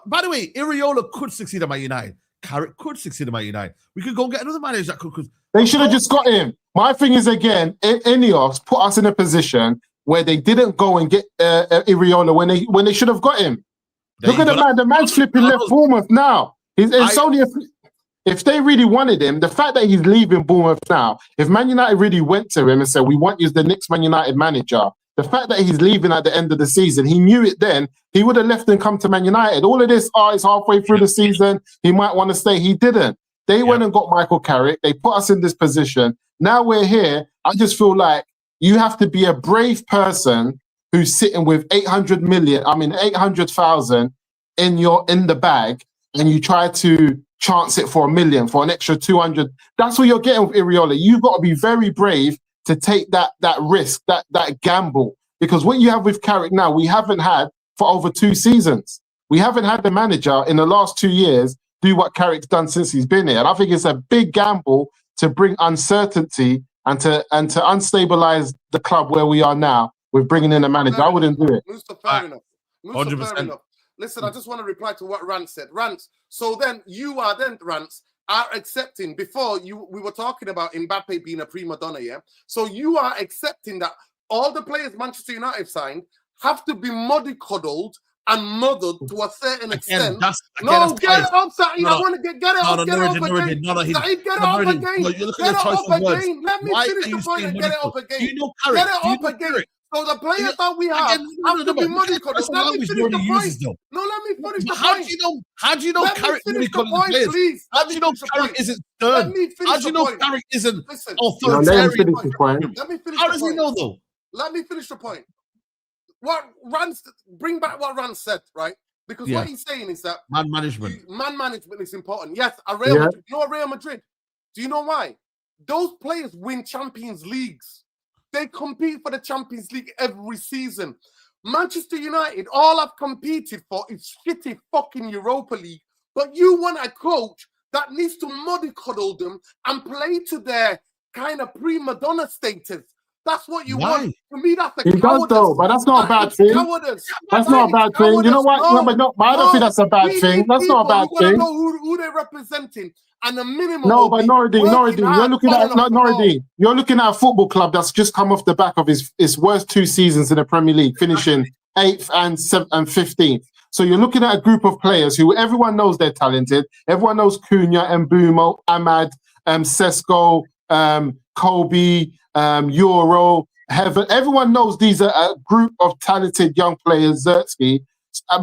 by the way, Iraola could succeed at Man United. Carrick could succeed at Man United. We could go and get another manager that could. They should have just got him. My thing is, again, Ineos put us in a position where they didn't go and get Iraola when they should have got him. Look at the man. The man's flipping left Bournemouth now. If they really wanted him, the fact that he's leaving Bournemouth now, if Man United really went to him and said, "We want you as the next Man United manager," the fact that he's leaving at the end of the season, he knew it then, he would have left and come to Man United. All of this, it's halfway through the season, he might want to stay. He didn't. They went and got Michael Carrick. They put us in this position. Now we're here. I just feel like you have to be a brave person who's sitting with 800,000 in the bag, and you try to chance it for $1 million, for an extra 200. That's what you're getting with Iraola. You've got to be very brave to take that risk, that gamble. Because what you have with Carrick now, we haven't had for over 2 seasons. We haven't had the manager in the last 2 years do what Carrick's done since he's been here. And I think it's a big gamble to bring uncertainty and to unstabilize the club where we are now with bringing in a manager. I wouldn't do it. Fair enough. 100%. Listen, I just want to reply to what Rance said. Rance, so then you are Rance, are accepting, before we were talking about Mbappe being a prima donna, yeah? So you are accepting that all the players Manchester United signed have to be mollycoddled and mothered to a certain extent. Get it up, Saeed. I want to get it up. Get it up again. Saeed, get it up again. Get it up again. Let me finish the point and get it up again. Get it up again. So the players that we have to be mollycoddled. Let me finish the point. No, let me finish the point. How do you know Carrick mollycoddled the players? How do you know Carrick isn't stern? How do you know Carrick isn't authoritarian? How does he know though? Let me finish the point. Bring back what Rance said, right? Because what he's saying is that man management is important. Yes, Real Madrid. You know Real Madrid? Do you know why? Those players win Champions Leagues. They compete for the Champions League every season. Manchester United, all I've competed for is shitty fucking Europa League. But you want a coach that needs to mollycoddle them and play to their kind of prima donna status. That's what you want. For me, that's a cowardice. Does though, but that's not a bad thing. That's not a bad thing. You know what? No, but I don't think that's a bad thing. That's not a bad thing. Know who they're representing, and the minimum. No, but Noradine, you're looking at Noradine. You're looking at a football club that's just come off the back of his worst 2 seasons in the Premier League, finishing 8th and 15th. So you're looking at a group of players who everyone knows they're talented. Everyone knows Cunha, Mbumo, Ahmad, Sesko, Kobe, Euro, Heaven. Everyone knows these are a group of talented young players, Zertsky,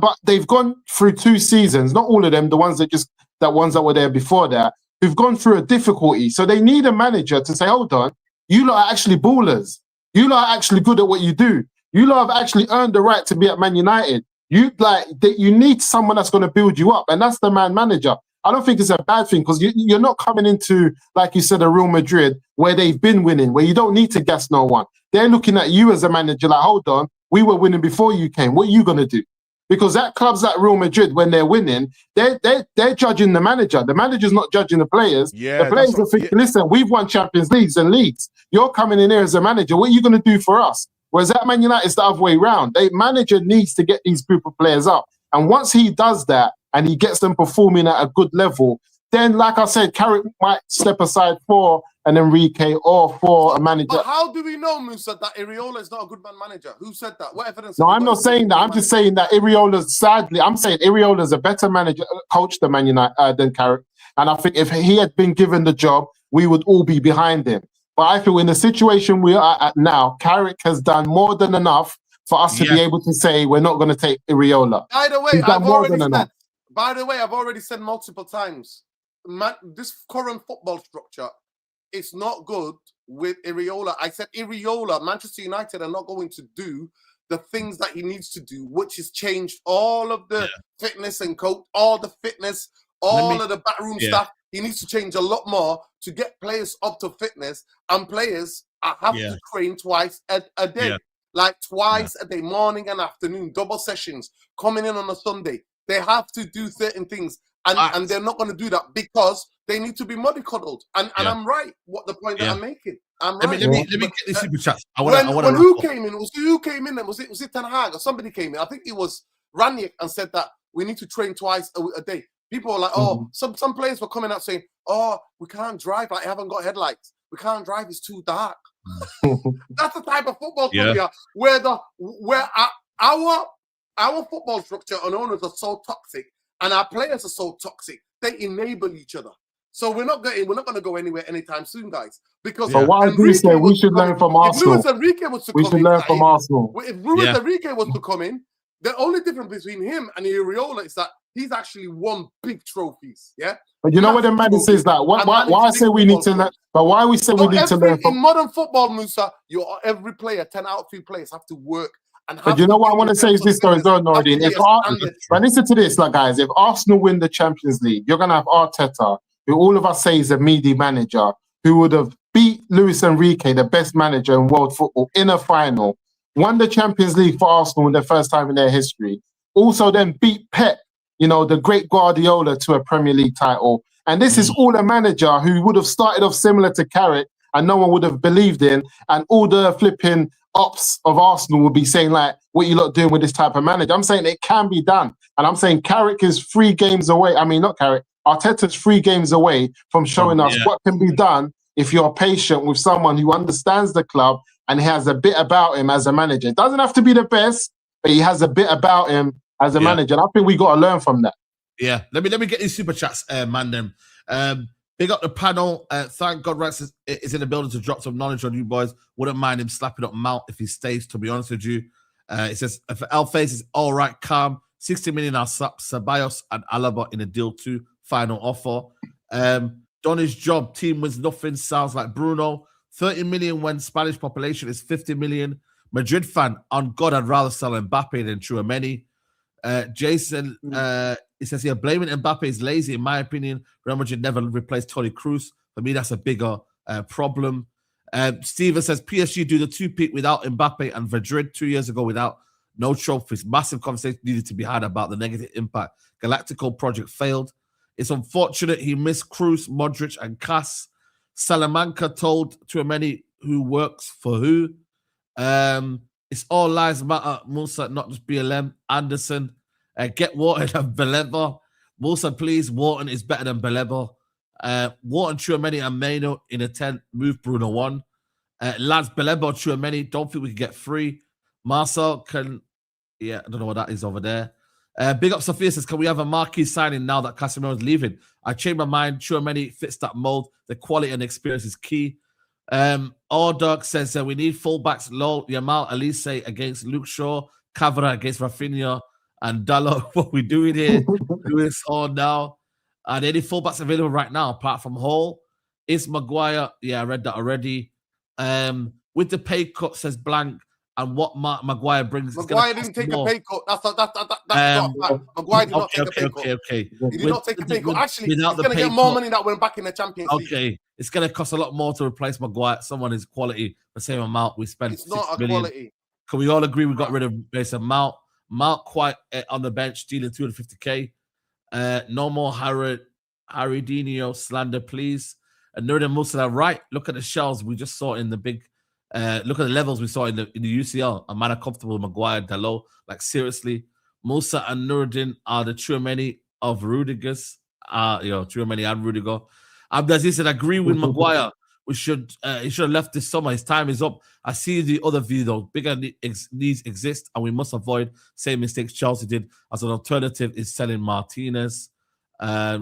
but they've gone through 2 seasons, not all of them, the ones that were there before that, who've gone through a difficulty. So they need a manager to say, hold on, you lot are actually ballers. You lot are actually good at what you do. You lot have actually earned the right to be at Man United. You need someone that's going to build you up, and that's the man manager. I don't think it's a bad thing because you're not coming into, like you said, a Real Madrid where they've been winning, where you don't need to gas no one. They're looking at you as a manager like, hold on, we were winning before you came. What are you going to do? Because that clubs like Real Madrid, when they're winning, they're judging the manager. The manager's not judging the players. Yeah, the players are thinking, listen, we've won Champions Leagues and leagues. You're coming in here as a manager. What are you going to do for us? Whereas that Man United is the other way around. The manager needs to get these group of players up. And once he does that and he gets them performing at a good level, then, like I said, Carrick might step aside for an Enrique or for a manager. But how do we know, Musa, that Iraola is not a good man manager? Who said that? What evidence? No, I'm not saying that. I'm just saying that I'm saying Iraola's a better manager, coach than Man United, than Carrick. And I think if he had been given the job, we would all be behind him. But I feel in the situation we are at now, Carrick has done more than enough for us to be able to say we're not going to take Iraola. By the way, I've already said multiple times, this current football structure, it's not good with Iraola. I said Iraola, Manchester United are not going to do the things that he needs to do, which is change all of the fitness and coach, all the fitness, all of the backroom stuff. He needs to change a lot more to get players up to fitness, and players have to train twice a day, like twice a day, morning and afternoon, double sessions, coming in on a Sunday. They have to do certain things, and they're not going to do that because they need to be mollycoddled. And I'm right. What the point that I'm making? I'm right. Let me get this super chat. Who came in? Who came in? Was it Ten Hag or somebody came in? I think it was Ranić and said that we need to train twice a day. People were like, some players were coming out saying, we can't drive. I haven't got headlights. We can't drive. It's too dark. That's the type of football club we are, where our football structure and owners are so toxic, and our players are so toxic. They enable each other. So we're not going to go anywhere anytime soon, guys. Because why do you say we should learn from Arsenal? If Luis Enrique was to come in, the only difference between him and Iraola is that he's actually won big trophies. Yeah. But you know what the madness is that? Why I say we need to learn? But why we say we need to learn from? In modern football, Musa, every player, 10 outfield players have to work. But you know what I want to say is this though, Nordin. But listen to this, like guys. If Arsenal win the Champions League, you're gonna have Arteta, who all of us say is a meaty manager, who would have beat Luis Enrique, the best manager in world football, in a final, won the Champions League for Arsenal in the first time in their history, also then beat Pep, the great Guardiola, to a Premier League title. And this is all a manager who would have started off similar to Carrick and no one would have believed in, and all the flipping ops of Arsenal would be saying, like, what you lot doing with this type of manager? I'm saying it can be done. And I'm saying Carrick is 3 games away. I mean, not Carrick. Arteta's 3 games away from showing us what can be done if you're patient with someone who understands the club and has a bit about him as a manager. It doesn't have to be the best, but he has a bit about him as a manager. And I think we got to learn from that. Yeah. Let me get these super chats, Mandem. Big up the panel. Thank God Rex is in the building to drop some knowledge on you boys. Wouldn't mind him slapping up Mount if he stays, to be honest with you. It says, if El Face is all right, calm. 60 million are Ceballos and Alaba in a deal too. Final offer. Donny's job, team wins nothing. Sounds like Bruno. 30 million when Spanish population is 50 million. Madrid fan, on God, I'd rather sell Mbappe than Tchouaméni. Jason, he says here, blaming Mbappe is lazy, in my opinion. Real Madrid never replaced Toni Kroos. For me, that's a bigger problem. Steven says, PSG do the 2-peat without Mbappe and Madrid 2 years ago without no trophies. Massive conversation needed to be had about the negative impact. Galactico project failed. It's unfortunate he missed Kroos, Modric, and Kass. Salamanca told Tchouaméni who works for who. It's all lives matter, Musa, not just BLM. Anderson, get Wharton and Baleba. Musa, please, Wharton is better than Baleba. Wharton, Tchouaméni, and Maino in a 10. Move Bruno 1. Lads, Baleba, Tchouaméni, don't think we can get 3. Marcel can, I don't know what that is over there. Big up Sophia says, can we have a marquee signing now that Casemiro is leaving? I changed my mind. Tchouaméni fits that mold. The quality and experience is key. Ordog says we need fullbacks. Lol, Yamal, Elise against Luke Shaw, Cavara against Rafinha, and Dallo. What we doing here? Doing this all now. Are there any fullbacks available right now apart from Hall? Is Maguire? Yeah, I read that already. With the pay cut, says Blank, and what Maguire brings. Maguire didn't take a pay cut. That's not fact. Maguire did not take a pay cut. Okay. He did not take a pay cut. Actually, he's going to get more money that went back in the Champions League. Okay, it's going to cost a lot more to replace Maguire. Someone is quality. The same amount we spent. It's not a million. quality. Can we all agree we got rid of Mason Mount? Mount quite on the bench, stealing 250k. No more Haridinho slander, please. And Nurden Musa, right? Look at the shells we just saw in the big. Look at the levels we saw in the UCL. A man comfortable with Maguire, Dalot. Like seriously, Musa and Nurden are the Tchouaméni of Rudiger's. Tchouaméni and Rudiger. Abdaziz said, agree with Maguire. He should have left this summer. His time is up. I see the other view though. Bigger needs exist, and we must avoid same mistakes Chelsea did. As an alternative, is selling Martinez,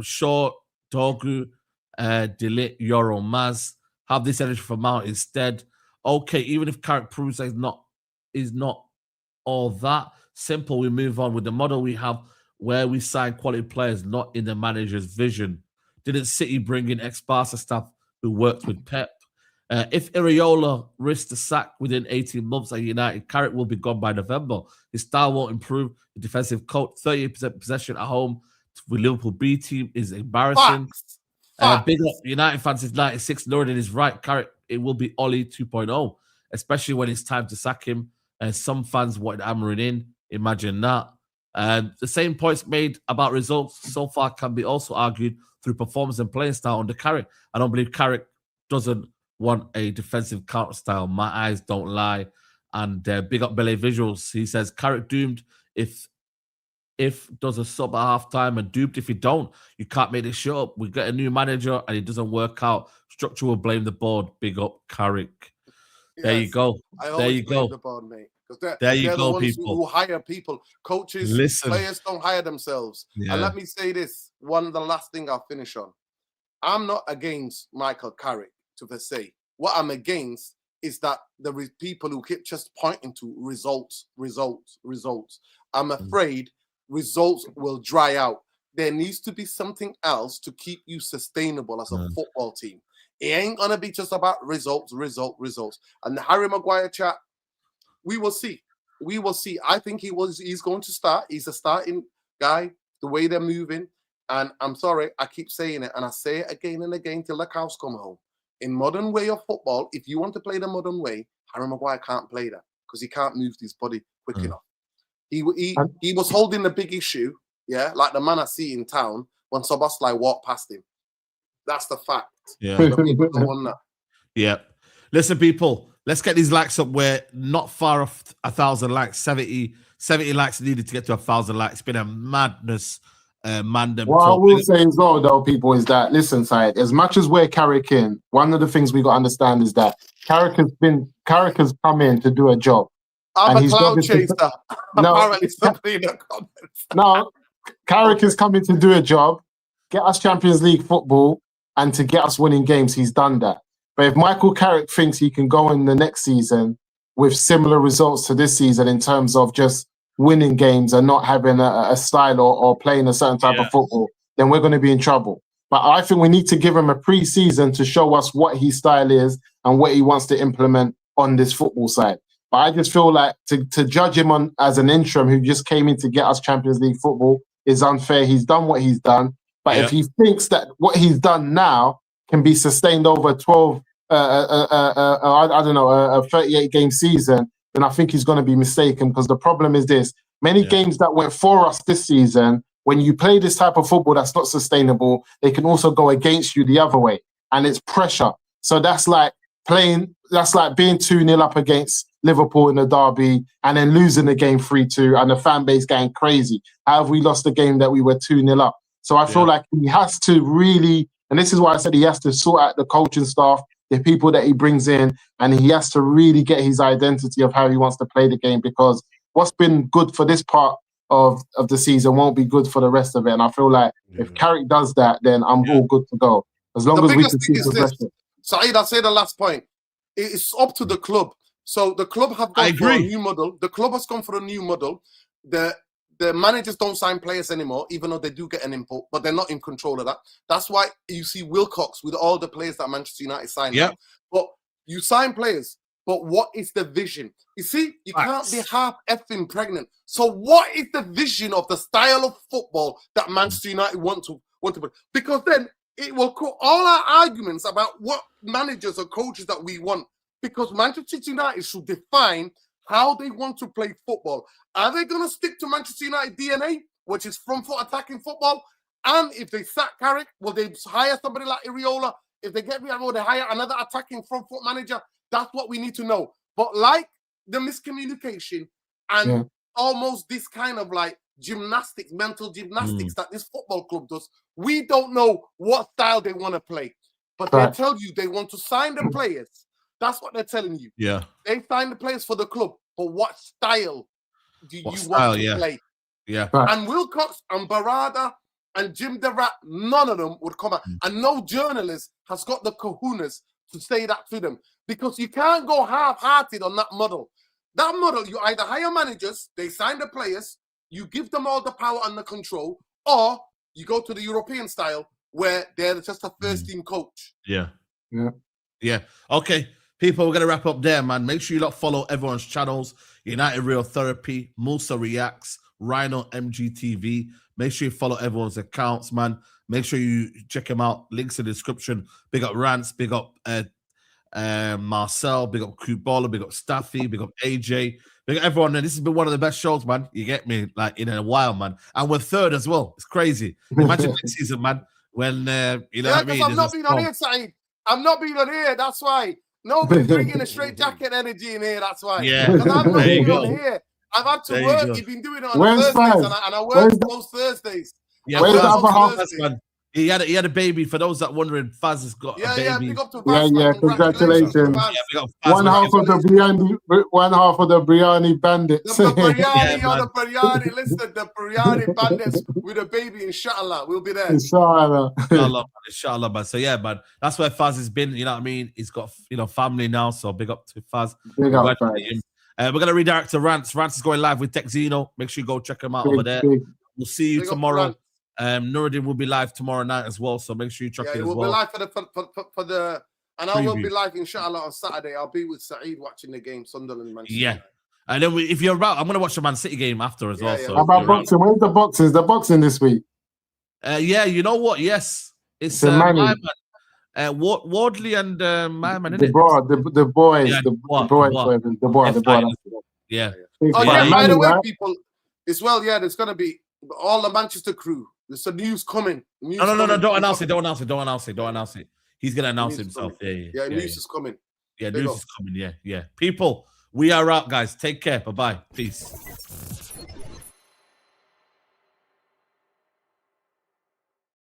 Shaw, Dogu, Delete, Euro, Maz. Have this energy for Mount instead. Okay, even if Carrick proves that is not all that simple, we move on with the model we have, where we sign quality players, not in the manager's vision. Didn't City bring in ex-Barca staff who worked with Pep? If Iraola risks the sack within 18 months at United, Carrick will be gone by November. His style won't improve. The defensive coach, 38% possession at home with Liverpool B team is embarrassing. Big up United fans is 96. Norden is right. Carrick, it will be Ollie 2.0, especially when it's time to sack him. Some fans wanted Amarin in. Imagine that. The same points made about results so far can be also argued through performance and playing style under Carrick. I don't believe Carrick doesn't want a defensive counter style. My eyes don't lie. And big up Bele Visuals. He says Carrick doomed if does a sub at halftime and duped if you don't. You can't make this shit up. We get a new manager and it doesn't work out. Structure will blame the board. Big up Carrick. Yes, there you go. There you go. The board, mate. Because there you they're go, the ones people. Who hire people. Coaches, players don't hire themselves. Yeah. And let me say this, the last thing I'll finish on. I'm not against Michael Carrick to per se. What I'm against is that there is people who keep just pointing to results. I'm afraid results will dry out. There needs to be something else to keep you sustainable as a football team. It ain't gonna be just about results. And the Harry Maguire chat, we will see. I think he's going to start. He's a starting guy, the way they're moving. And I'm sorry, I keep saying it, and I say it again and again till the cows come home. In modern way of football, if you want to play the modern way, Harry Maguire can't play that because he can't move his body quick enough. He was holding the big issue, like the man I see in town when Szoboszlai walked past him. That's the fact. Yeah. People don't want that. Yeah. Listen, people, let's get these likes up. We're not far off 1,000 likes. 70 likes needed to get to 1,000 likes. It's been a madness. Mandem. What I will say as well, though, people, is that, listen, Saeed, as much as we're Carrick in, one of the things we got to understand is that Carrick has come in to do a job. I'm a cloud chaser. Apparently, somebody in the comments. No, Carrick is coming to do a job, get us Champions League football, and to get us winning games. He's done that. But if Michael Carrick thinks he can go in the next season with similar results to this season in terms of just winning games and not having a style or playing a certain type of football, then we're going to be in trouble. But I think we need to give him a pre-season to show us what his style is and what he wants to implement on this football side. But I just feel like to judge him on as an interim who just came in to get us Champions League football is unfair. He's done what he's done. But if he thinks that what he's done now can be sustained over 12, a 38-game season, then I think he's going to be mistaken, because the problem is this. Many games that went for us this season, when you play this type of football that's not sustainable, they can also go against you the other way. And it's pressure. So that's like being 2-0 up against Liverpool in the derby and then losing the game 3-2 and the fan base going crazy. How have we lost the game that we were 2-0 up? So I feel like he has to really, and this is why I said he has to sort out the coaching staff, the people that he brings in, and he has to really get his identity of how he wants to play the game, because what's been good for this part of the season won't be good for the rest of it. And I feel like if Carrick does that, then I'm all good to go. As long as we can see progression. Saeed, I'll say the last point. It's up to the club. So the club have gone for a new model. The club has gone for a new model. The managers don't sign players anymore, even though they do get an input, but they're not in control of that. That's why you see Wilcox with all the players that Manchester United signed. But you sign players. but what is the vision? You see, you can't be half effing pregnant. So what is the vision of the style of football that Manchester United want to play? Because then it will cut all our arguments about what managers or coaches that we want. Because Manchester United should define how they want to play football. Are they going to stick to Manchester United DNA, which is front foot attacking football? And if they sack Carrick, will they hire somebody like Iraola? If they get rid of, will they hire another attacking front foot manager? That's what we need to know. But like the miscommunication and almost this kind of like gymnastics, mental gymnastics that this football club does, we don't know what style they want to play. But they tell you they want to sign the players. That's what they're telling you. Yeah. They sign the players for the club. But what style do you want to play? Yeah. And Wilcox and Barada and Jim DeRat, none of them would come out. And no journalist has got the kahunas to say that to them. Because you can't go half-hearted on that model. That model, you either hire managers, they sign the players, you give them all the power and the control, or you go to the European style where they're just a first-team coach. Yeah. Okay, people, we're going to wrap up there, man. Make sure you follow everyone's channels. United Real Therapy, Musa Reacts, Rhino MGTV. Make sure you follow everyone's accounts, man. Make sure you check them out. Links in the description. Big up Rants, big up Marcel, big up Kubala, big up Staffy, big up AJ, big up everyone. This has been one of the best shows, man. You get me? Like in a while, man. And we're third as well. It's crazy. Imagine next season, man. When you know what I mean? I'm not being on here, Saeed. I'm not being on here. That's why. Nobody's bringing a straight jacket energy in here. That's why. Yeah. Because I'm not being on here. I've had to work. You've been doing it on Thursdays, and I work those Thursdays. Yeah, where's the other half? Man. He had a baby. For those that wondering, Faz has got a baby. Yeah, big up to Faz, congratulations. One half of the Biryani Bandits. The Biryani, listen, the Biryani Bandits with a baby, inshallah. We'll be there. Inshallah, man. So yeah, man, that's where Faz has been. You know what I mean? He's got family now, so big up to Faz. Big up, we're gonna redirect to Rants. Rants is going live with Texino. Make sure you go check him out over there. We'll see you tomorrow. Nuruddin will be live tomorrow night as well, so make sure you check it as well. We'll be live for the and I will be live inshallah on Saturday. I'll be with Saeed watching the game, Sunderland, Manchester. Yeah, and then if you're about, I'm gonna watch the Man City game after as well. So how about boxing? Where's the boxing? Is the boxing this week? Yeah, you know what? Yes, it's my man. Wardley and my man. The boys. Yeah. Oh yeah. By the way, people, as well. Yeah, there's gonna be all the Manchester crew. There's some news coming. No. Don't announce it. He's gonna announce himself. Yeah. News is coming. Yeah, news is coming. Yeah. People, we are out, guys. Take care. Bye-bye. Peace.